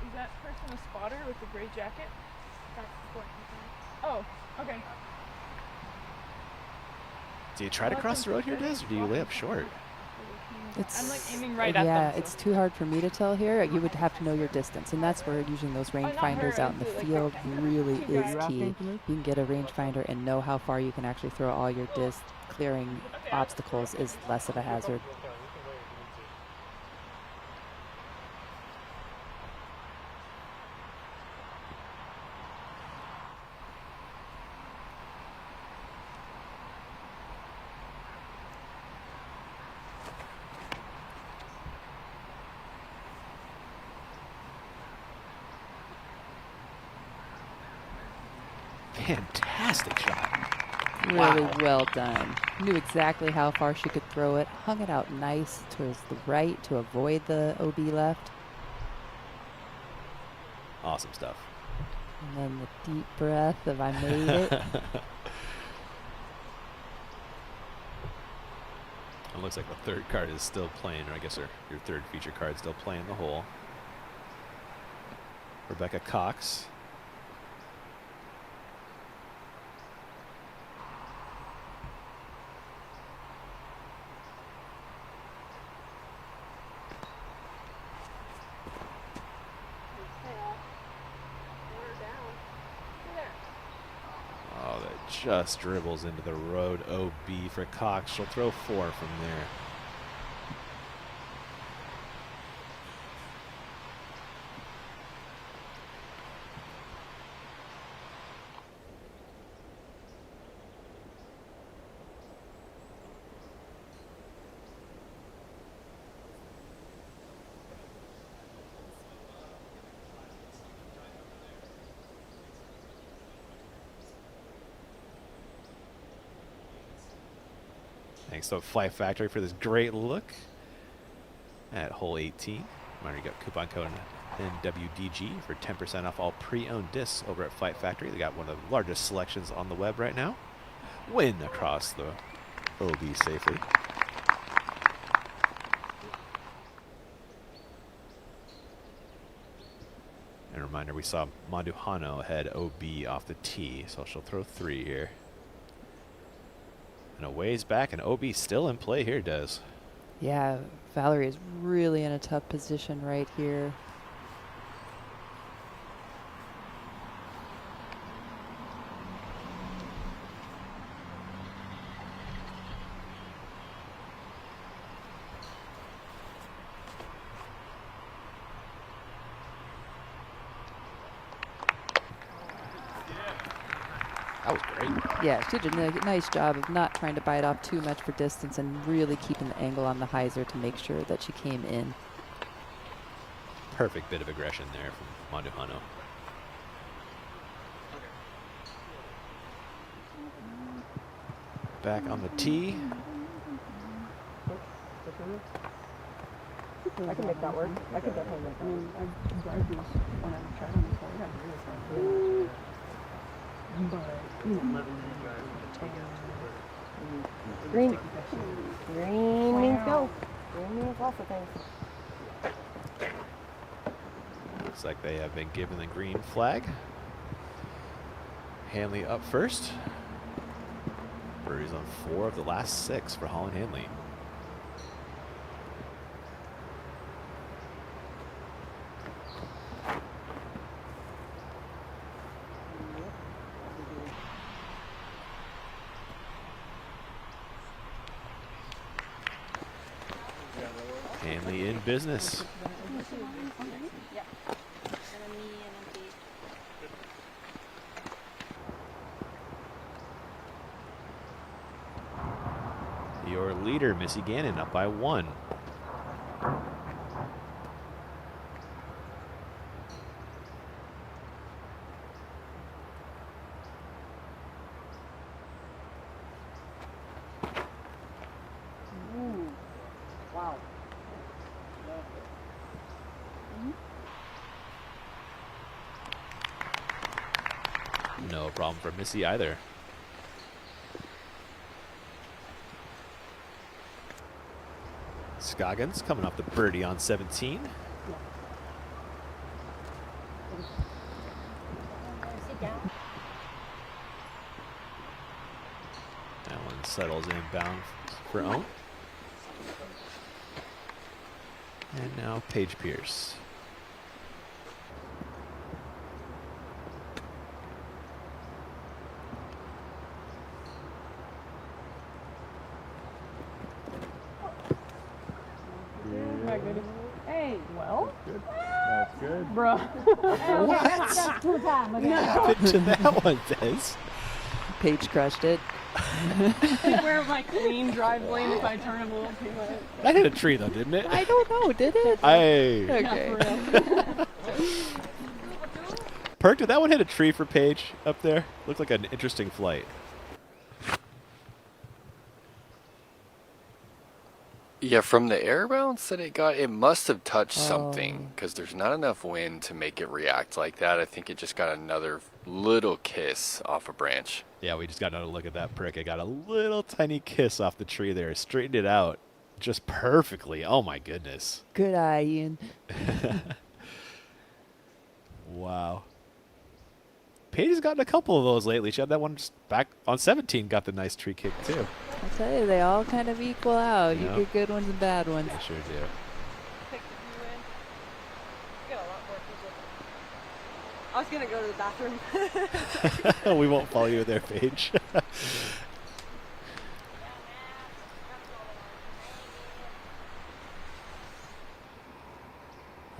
Is that person a spotter with the gray jacket? That's oh, okay. Do you try to cross the road here, Des, or do you lay up short? It's, like aiming right at yeah, them, it's too hard for me to tell here. You would have to know your distance, and that's where using those rangefinders out in the field really is key. You can get a rangefinder and know how far you can actually throw all your discs. Clearing obstacles is less of a hazard. Fantastic shot. Really Wow. well done. Knew exactly how far she could throw it. Hung it out nice towards the right to avoid the OB left. Awesome stuff. And then the deep breath of I made it. It looks like the third card is still playing, or I guess your third feature card is still playing the hole. Rebecca Cox. Oh, that just dribbles into the road. OB for Cox. She'll throw 4 from there. Thanks to Flight Factory for this great look at hole 18. Reminder, you got coupon code NWDG for 10% off all pre-owned discs over at Flight Factory. They got one of the largest selections on the web right now. Win across the OB safely. And a reminder, we saw Manduhano head OB off the tee, so she'll throw 3 here. And a ways back, and OB still in play here, Des. Yeah, Valerie is really in a tough position right here. That was great. Yeah, she did a nice job of not trying to bite off too much for distance and really keeping the angle on the hyzer to make sure that she came in. Perfect bit of aggression there from Manduhano. Back on the tee. I can make that work. I could definitely make that work. I drive these when I'm traveling, so I got to do this. Green. Green means go. Green means lots of things. Looks like they have been given the green flag. Hanley up first. Birdies on 4 of the last 6 for Holland Hanley. Hanley in business. Your leader leader, Missy Gannon, up by 1. Wow. No problem for Missy either. Scoggins coming off the birdie on 17. That one settles inbound for Owen. And now Paige Pierce. Hey, well. Good. That's good. Bro. What? That's 2 times What again. happened to that one, Des? Paige crushed it. Where my clean drive lane if I turn him a little too much. That hit a tree though, didn't it? I don't know, did it? Okay. Perk, did that one hit a tree for Paige up there? Looked like an interesting flight. Yeah, from the air bounce that it got, it must have touched something because there's not enough wind to make it react like that. I think it just got another little kiss off a branch. Yeah, we just got another look at that prick. It got a little tiny kiss off the tree there. Straightened it out just perfectly. Oh my goodness. Good eye, Ian. Wow. Paige has gotten a couple of those lately. She had that one just back on 17, got the nice tree kick too. I tell you, they all kind of equal out. Yep. You get good ones and bad ones. They sure do. I was gonna go to the bathroom. We won't follow you there, Paige.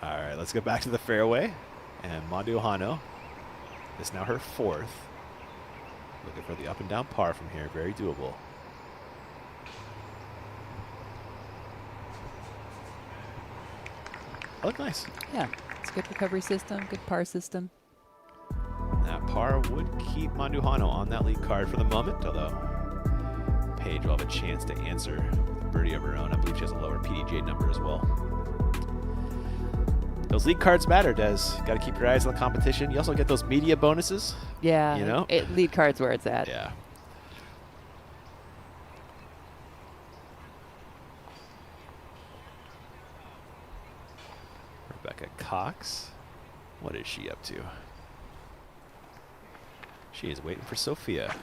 All right, let's go back to the fairway. And Manduhano is now her 4th. Looking for the up and down par from here. Very doable. I look nice. Yeah, it's a good recovery system, good par system. That par would keep Manduhano on that lead card for the moment, although Paige will have a chance to answer with a birdie of her own. I believe she has a lower PDJ number as well. Those league cards matter, Des. Got to keep your eyes on the competition. You also get those media bonuses. Yeah, You know? lead card's where it's at. Yeah. Rebecca Cox. What is she up to? She is waiting for Sophia.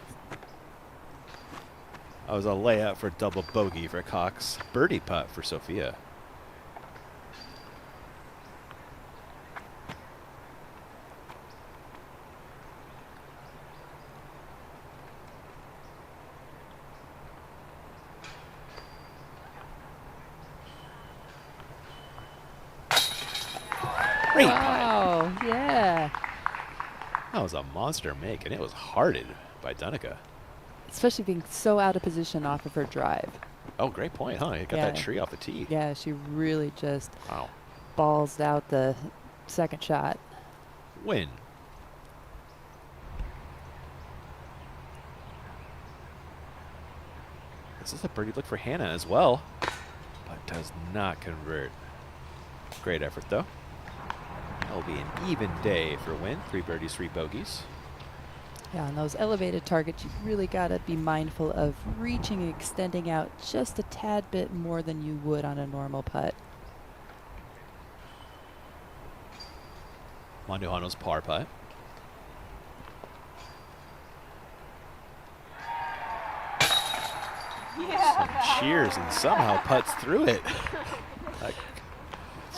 That was a layup for double bogey for Cox. Birdie putt for Sophia. Great putt. Wow, yeah. That was a monster make, and it was hearted by Dunica. Especially being so out of position off of her drive. Oh, great point, huh? You got that tree off the tee. Yeah, she really just Wow. balls out the second shot. Win. This is a birdie look for Hannah as well, but does not convert. Great effort, though. That'll be an even day for Win. 3 birdies, 3 bogeys. Yeah, on those elevated targets, you really got to be mindful of reaching and extending out just a tad bit more than you would on a normal putt. Manduhano's par putt. Some cheers and somehow putts through it.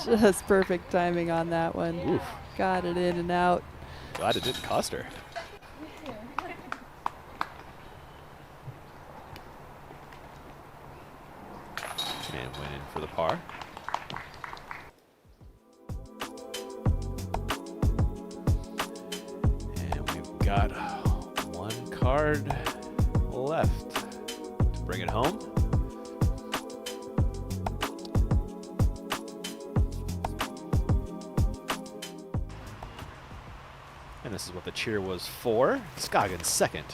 Just perfect timing on that one. Oof. Got it in and out. Glad it didn't cost her. And went in for the par. And we've got 1 card left to bring it home. And this is what the cheer was for. Scoggins second.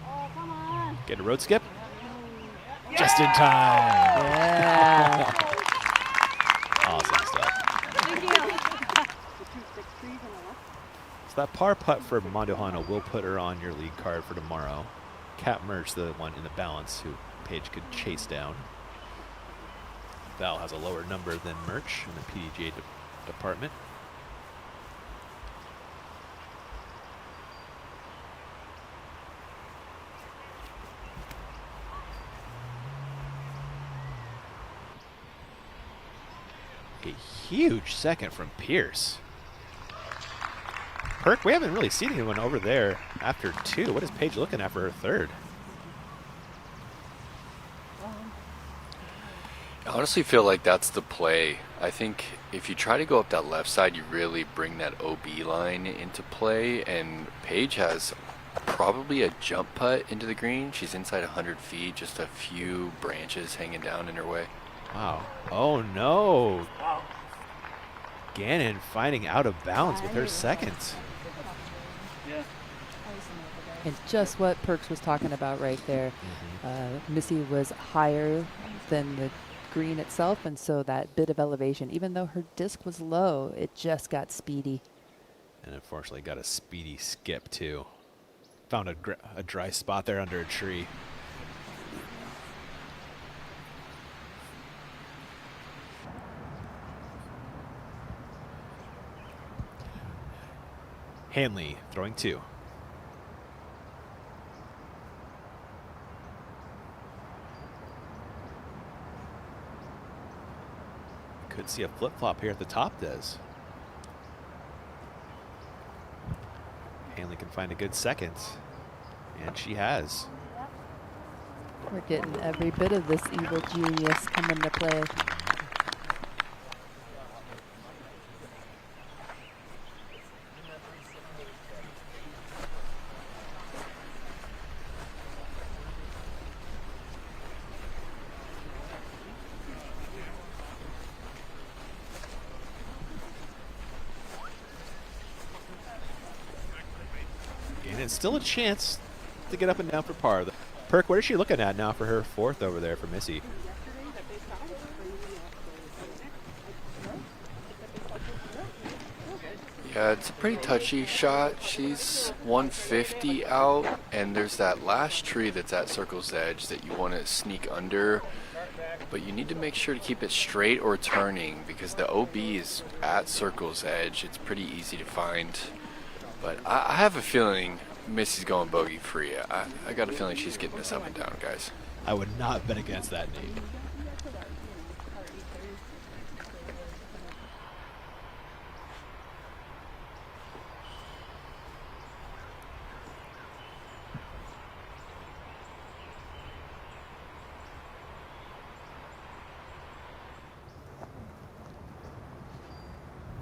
Oh, come on. Get a road skip. Just in time. Yeah. Awesome stuff. Thank you. So that par putt for Mondohana will put her on your league card for tomorrow. Kat Merch, the one in the balance who Paige could chase down. Val has a lower number than Merch in the PDGA department. A huge second from Pierce. Perk, we haven't really seen anyone over there after 2. What is Paige looking at for her 3rd? I honestly feel like that's the play. I think if you try to go up that left side, you really bring that OB line into play, and Paige has probably a jump putt into the green. She's inside 100 feet, just a few branches hanging down in her way. Wow. Oh no. Gannon finding out of bounds with her 2nd. And just what Perks was talking about right there. Missy was higher than the green itself, and so that bit of elevation, even though her disc was low, it just got speedy. And unfortunately got a speedy skip too. Found a dry spot there under a tree. Hanley throwing 2. Could see a flip-flop here at the top, Des. Hanley can find a good 2nd, and she has. We're getting every bit of this evil genius coming to play. It's still a chance to get up and down for par. Perk, what is she looking at now for her 4th over there for Missy? Yeah, it's a pretty touchy shot. She's 150 out, and there's that last tree that's at Circle's Edge that you want to sneak under, but you need to make sure to keep it straight or turning because the OB is at Circle's Edge. It's pretty easy to find, but I have a feeling Missy's going bogey free. I got a feeling she's getting this up and down, guys. I would not bet against that, Nate.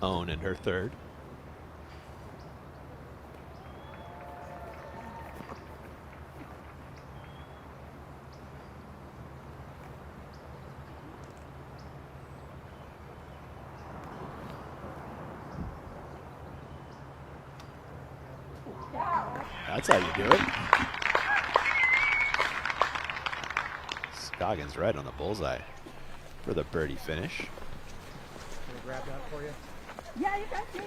Own in her 3rd. That's how you do it. Scoggins right on the bullseye for the birdie finish. Can I grab that for you? Yeah, you got it.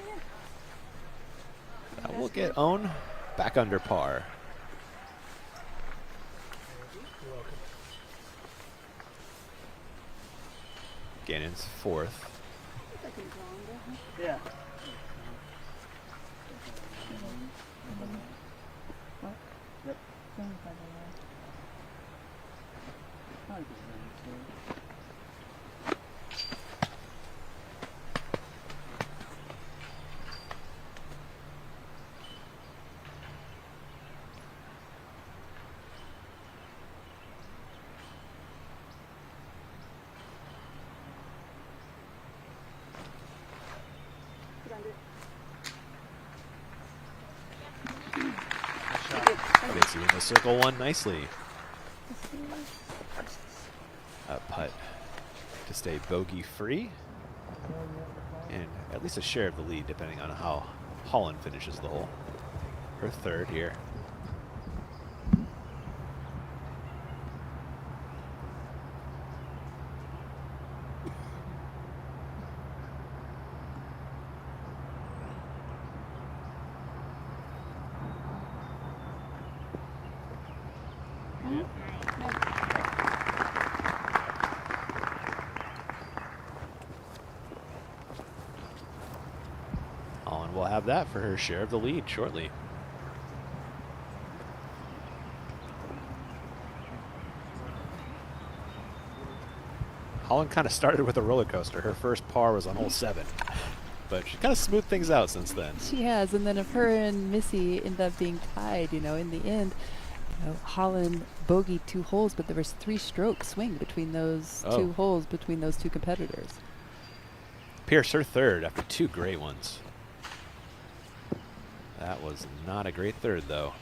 That will get Own back under par. Gannon's 4th. Yeah. Yep. Gets you in the circle 1 nicely. A putt to stay bogey free. And at least a share of the lead, depending on how Holland finishes the hole. Her third here. Holland will have that for her share of the lead shortly. Holland kind of started with a roller coaster. Her first par was on hole 7, but she kind of smoothed things out since then. She has, and then if her and Missy end up being tied, in the end, Holland bogeyed 2 holes, but there was 3-stroke swing between those 2 holes between those 2 competitors. Pierce, her third after 2 great ones. That was not a great third, though.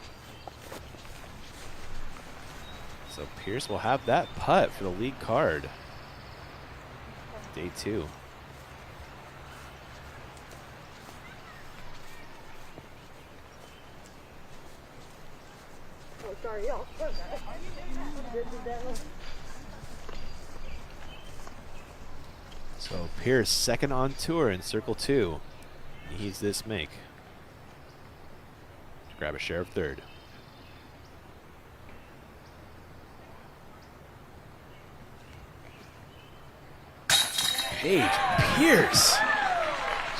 So Pierce will have that putt for the lead card. Day 2. Oh, sorry, y'all. So Pierce second on tour in circle 2. Needs this make to grab a share of third. Paige Pierce.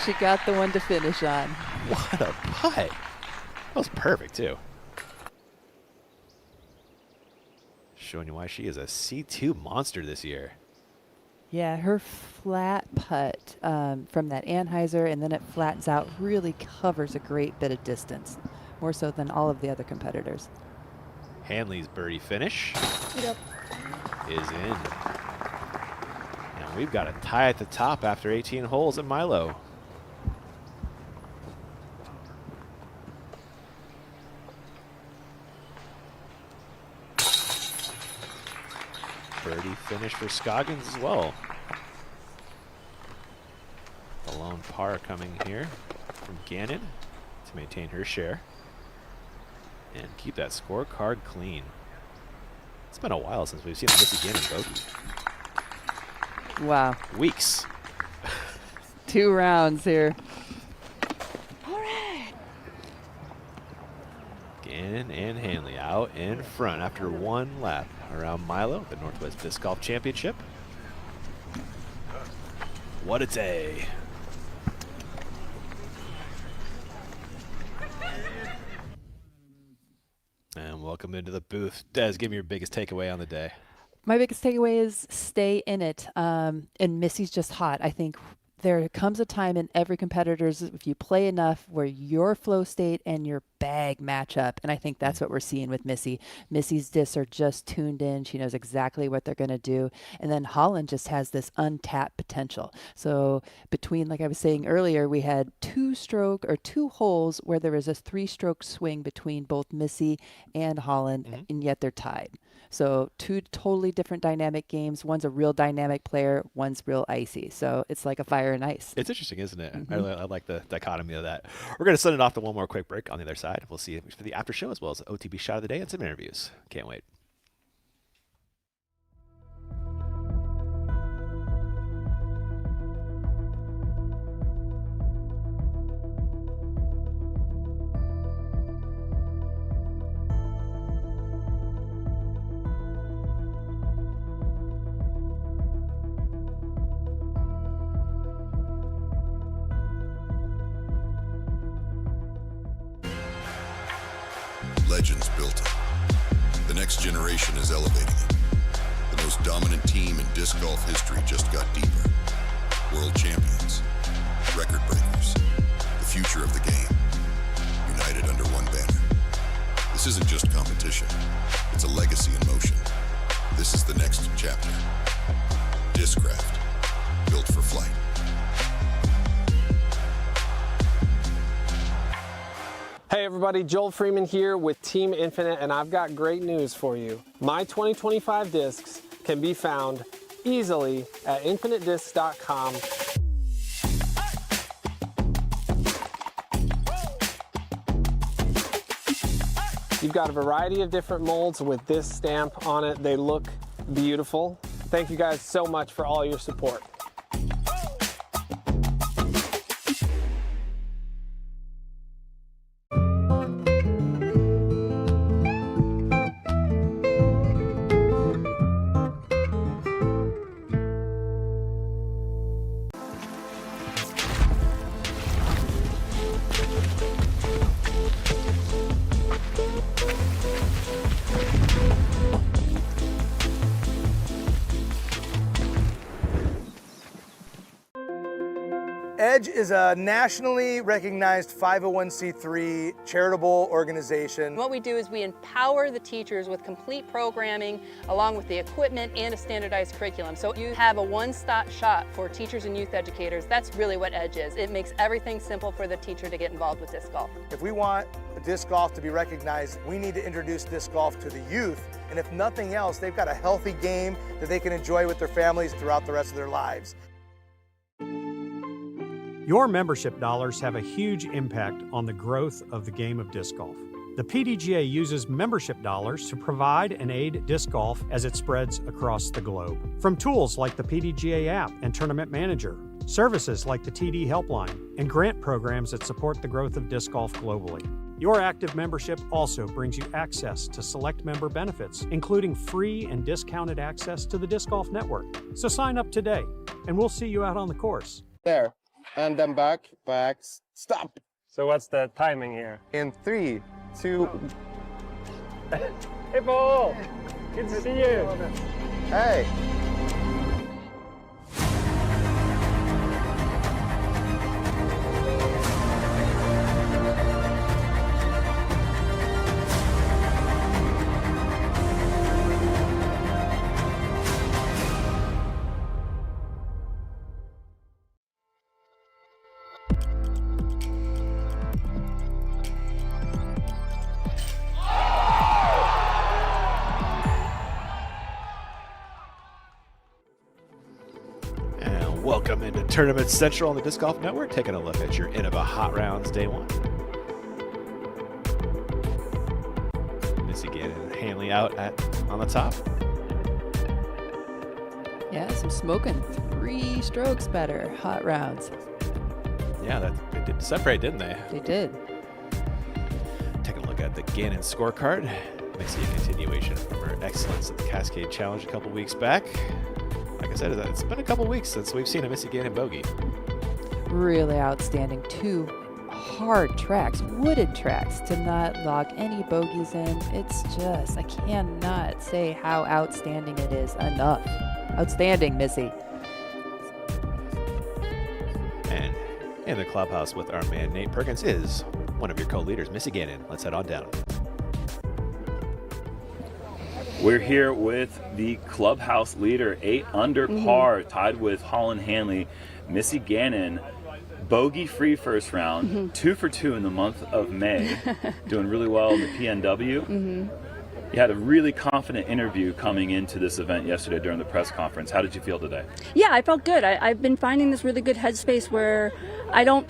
She got the one to finish on. What a putt. That was perfect, too. Showing you why she is a C2 monster this year. Yeah, her flat putt from that Anheuser, and then it flattens out, really covers a great bit of distance, more so than all of the other competitors. Hanley's birdie finish is in. And we've got a tie at the top after 18 holes at Milo. Birdie finish for Scoggins as well. The lone par coming here from Gannon to maintain her share and keep that scorecard clean. It's been a while since we've seen a Missy Gannon bogey. Wow. Weeks. 2 rounds here. Gannon and Hanley out in front after 1 lap around Milo, the Northwest Disc Golf Championship. What a day. And welcome into the booth. Des, give me your biggest takeaway on the day. My biggest takeaway is stay in it. And Missy's just hot. I think there comes a time in every competitor's, if you play enough, where your flow state and your bag match up. And I think that's what we're seeing with Missy. Missy's discs are just tuned in. She knows exactly what they're going to do. And then Holland just has this untapped potential. So between, like I was saying earlier, we had 2-stroke or 2 holes where there was a 3-stroke swing between both Missy and Holland, and yet they're tied. So 2 totally different dynamic games. One's a real dynamic player, one's real icy. So it's like a fire and ice. It's interesting, isn't it? I like the dichotomy of that. We're going to send it off to one more quick break. On the other side, we'll see you for the after show as well as the OTB shot of the day and some interviews. Can't wait. Legends built it. The next generation is elevating it. The most dominant team in disc golf history just got deeper. World champions, record breakers, the future of the game, united under one banner. This isn't just competition, it's a legacy in motion. This is the next chapter. Discraft, built for flight. Hey everybody, Joel Freeman here with Team Infinite, and I've got great news for you. My 2025 discs can be found easily at infinitediscs.com. You've got a variety of different molds with this stamp on it. They look beautiful. Thank you guys so much for all your support. EDGE is a nationally recognized 501c3 charitable organization. What we do is we empower the teachers with complete programming along with the equipment and a standardized curriculum. So you have a one-stop shop for teachers and youth educators. That's really what EDGE is. It makes everything simple for the teacher to get involved with disc golf. If we want disc golf to be recognized, we need to introduce disc golf to the youth. And if nothing else, they've got a healthy game that they can enjoy with their families throughout the rest of their lives. Your membership dollars have a huge impact on the growth of the game of disc golf. The PDGA uses membership dollars to provide and aid disc golf as it spreads across the globe. From tools like the PDGA app and Tournament Manager, services like the TD Helpline, and grant programs that support the growth of disc golf globally. Your active membership also brings you access to select member benefits, including free and discounted access to the Disc Golf Network. So sign up today, and we'll see you out on the course. There. And then back, stop. So what's the timing here? In 3, 2. Hey, Paul. Good to see you. Hey. Welcome into Tournament Central on the Disc Golf Network, taking a look at your Innova Hot Rounds Day 1. Missy Gannon and Hanley out on the top. Yeah, some smoking 3 strokes better. Hot rounds. Yeah, they did separate, didn't they? They did. Taking a look at the Gannon scorecard. Missy a continuation from her excellence at the Cascade Challenge a couple weeks back. Like I said, it's been a couple weeks since we've seen a Missy Gannon bogey. Really outstanding. 2 hard tracks, wooded tracks, to not log any bogeys in. It's just, I cannot say how outstanding it is enough. Outstanding, Missy. And in the clubhouse with our man Nate Perkins is one of your co-leaders, Missy Gannon. Let's head on down. We're here with the clubhouse leader, 8 under par, tied with Holland Hanley. Missy Gannon, bogey-free first round, 2 for 2 in the month of May, doing really well in the PNW. You had a really confident interview coming into this event yesterday during the press conference. How did you feel today? Yeah, I felt good. I've been finding this really good headspace where I don't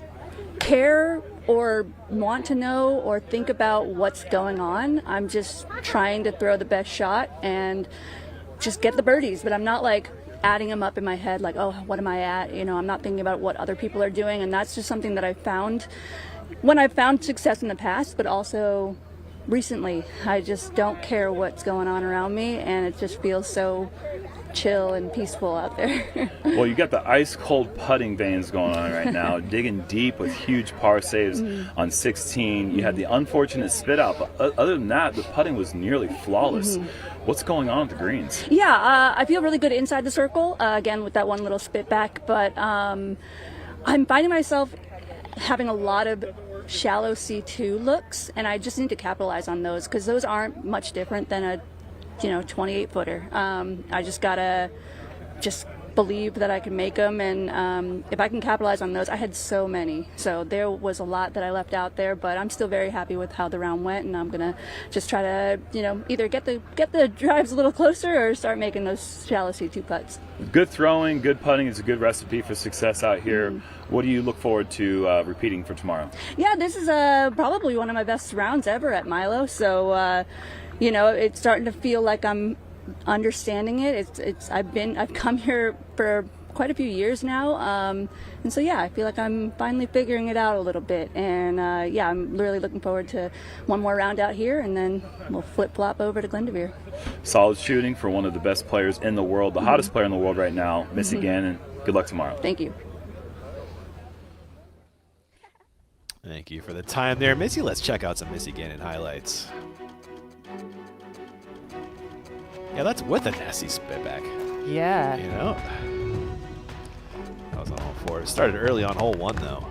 care or want to know or think about what's going on. I'm just trying to throw the best shot and just get the birdies, but I'm not like adding them up in my head like, oh, what am I at? You know, I'm not thinking about what other people are doing, and that's just something that I found when I've found success in the past, but also recently. I just don't care what's going on around me, and it just feels so chill and peaceful out there. Well, you got the ice cold putting veins going on right now, digging deep with huge par saves on 16. You had the unfortunate spit out, but other than that, the putting was nearly flawless. What's going on with the greens? Yeah, I feel really good inside the circle, again with that one little spit back, but I'm finding myself having a lot of shallow C2 looks, and I just need to capitalize on those because those aren't much different than a 28 footer. I just gotta believed that I could make them, and if I can capitalize on those, I had so many. So there was a lot that I left out there, but I'm still very happy with how the round went, and I'm gonna just try to, either get the drives a little closer or start making those shallow C2 putts. Good throwing, good putting is a good recipe for success out here. What do you look forward to repeating for tomorrow? Yeah, this is probably one of my best rounds ever at Milo. So, it's starting to feel like I'm understanding it. I've come here for quite a few years now, and so I feel like I'm finally figuring it out a little bit, and I'm really looking forward to one more round out here, and then we'll flip-flop over to Glendevere. Solid shooting for one of the best players in the world, the hottest player in the world right now, Missy Gannon. Good luck tomorrow. Thank you. Thank you for the time there, Missy. Let's check out some Missy Gannon highlights. Yeah, that's with a nasty spitback. Yeah. That was on hole 4. It started early on hole 1, though.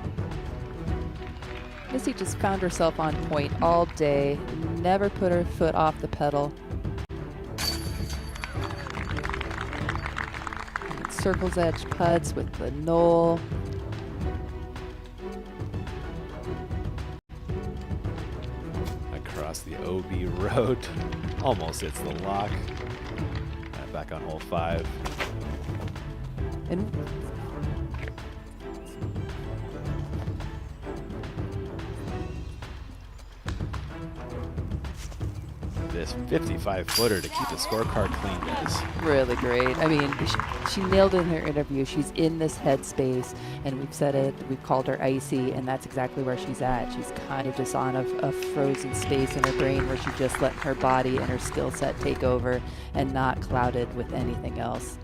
Missy just found herself on point all day, never put her foot off the pedal. And circles edge putts with the knoll. Across the OB road. Almost hits the lock. Back on hole 5. And this 55-footer to keep the scorecard clean, guys. Really great. I mean, she nailed it in her interview. She's in this headspace, and we've said it. We've called her icy, and that's exactly where she's at. She's kind of just on a frozen space in her brain where she's just letting her body and her skill set take over and not clouded with anything else.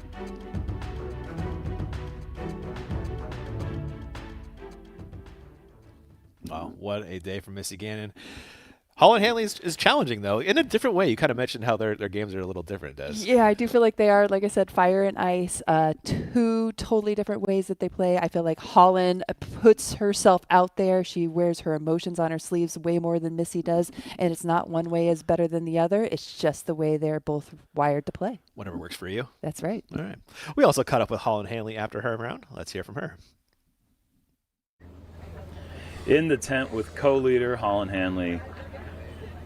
Wow, what a day for Missy Gannon. Holland Hanley is challenging, though, in a different way. You kind of mentioned how their games are a little different, Des. Yeah, I do feel like they are, like I said, fire and ice, two totally different ways that they play. I feel like Holland puts herself out there. She wears her emotions on her sleeves way more than Missy does, and it's not one way is better than the other. It's just the way they're both wired to play. Whatever works for you. That's right. All right. We also caught up with Holland Hanley after her round. Let's hear from her. In the tent with co-leader Holland Hanley.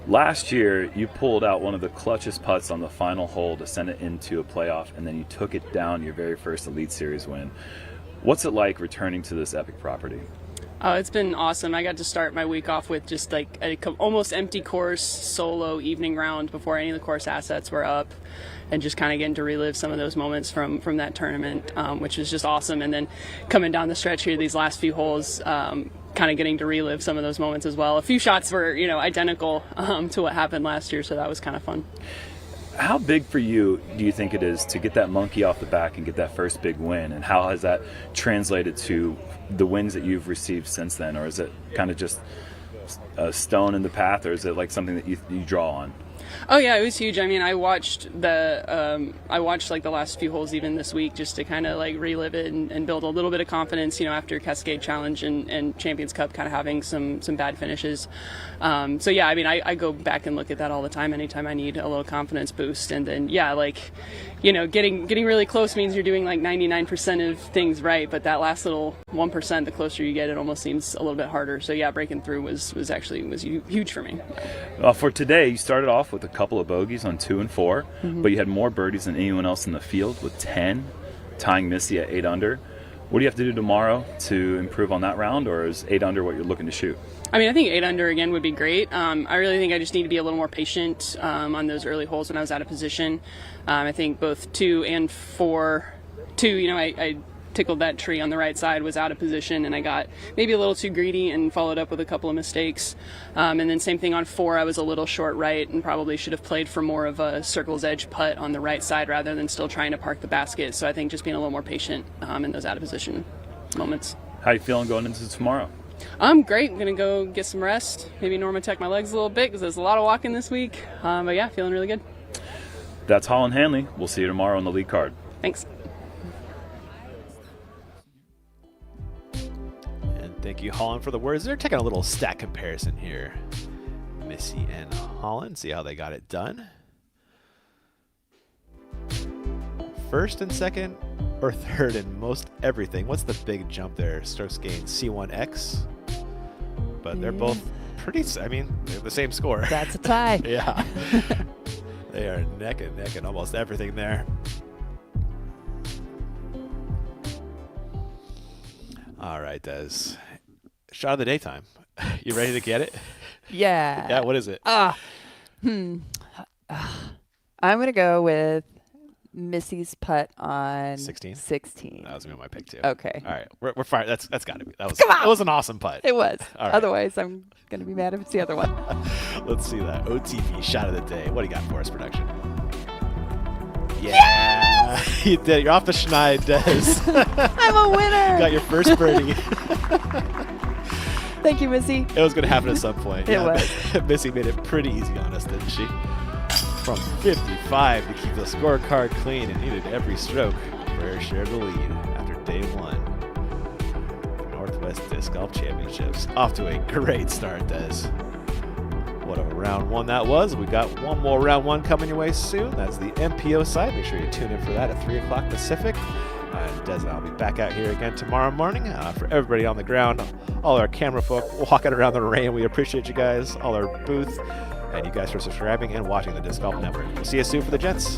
Last year, you pulled out one of the clutchest putts on the final hole to send it into a playoff, and then you took it down your very first Elite Series win. What's it like returning to this epic property? Oh, it's been awesome. I got to start my week off with just like a almost empty course solo evening round before any of the course assets were up, and just kind of getting to relive some of those moments from that tournament, which was just awesome. And then coming down the stretch here, these last few holes, kind of getting to relive some of those moments as well. A few shots were, identical to what happened last year, so that was kind of fun. How big for you do you think it is to get that monkey off the back and get that first big win? And how has that translated to the wins that you've received since then? Or is it kind of just a stone in the path, or is it like something that you draw on? Oh yeah, it was huge. I mean, I watched like the last few holes even this week just to kind of like relive it and build a little bit of confidence, after Cascade Challenge and Champions Cup kind of having some bad finishes. So yeah, I mean, I go back and look at that all the time anytime I need a little confidence boost. And then yeah, like, getting really close means you're doing like 99% of things right, but that last little 1%, the closer you get, it almost seems a little bit harder. So yeah, breaking through was huge for me. For today, you started off with a couple of bogeys on 2 and 4, but you had more birdies than anyone else in the field with 10, tying Missy at 8 under. What do you have to do tomorrow to improve on that round, or is 8 under what you're looking to shoot? I mean, I think 8 under again would be great. I really think I just need to be a little more patient on those early holes when I was out of position. I think both 2 and 4, I tickled that tree on the right side, was out of position, and I got maybe a little too greedy and followed up with a couple of mistakes. And then same thing on 4, I was a little short right and probably should have played for more of a circle's edge putt on the right side rather than still trying to park the basket. So I think just being a little more patient in those out of position moments. How you feeling going into tomorrow? I'm great. I'm going to go get some rest, maybe Normatech my legs a little bit because there's a lot of walking this week. But yeah, feeling really good. That's Holland Hanley. We'll see you tomorrow on the lead card. Thanks. Thank you, Holland, for the words. They're taking a little stat comparison here. Missy and Holland, see how they got it done. First and second or third in most everything. What's the big jump there? Strokes gained C1X. But they're both pretty, I mean, they're the same score. That's a tie. Yeah. They are neck and neck in almost everything there. All right, Des. Shot of the daytime. You ready to get it? Yeah. Yeah, what is it? I'm going to go with Missy's putt on 16? 16. That was gonna be my pick too. Okay. All right, we're fine. That's got to be. That was. Come on! It was an awesome putt. It was. All right. Otherwise, I'm going to be mad if it's the other one. Let's see that OTP shot of the day. What do you got for us, production? Yeah, you did it. You're off the schneid, Des. I'm a winner. Got your first birdie. Thank you, Missy. It was going to happen at some point. It was. Missy made it pretty easy on us, didn't she? From 55 to keep the scorecard clean and needed every stroke for her share of the lead after day one. Northwest Disc Golf Championships. Off to a great start, Des. What a round one that was. We got one more round one coming your way soon. That's the MPO side. Make sure you tune in for that at 3 o'clock Pacific. Des and I will be back out here again tomorrow morning. For everybody on the ground, all our camera folk walking around the rain, we appreciate you guys, all our booth, and you guys for subscribing and watching the Disc Golf Network. We'll see you soon for the gents.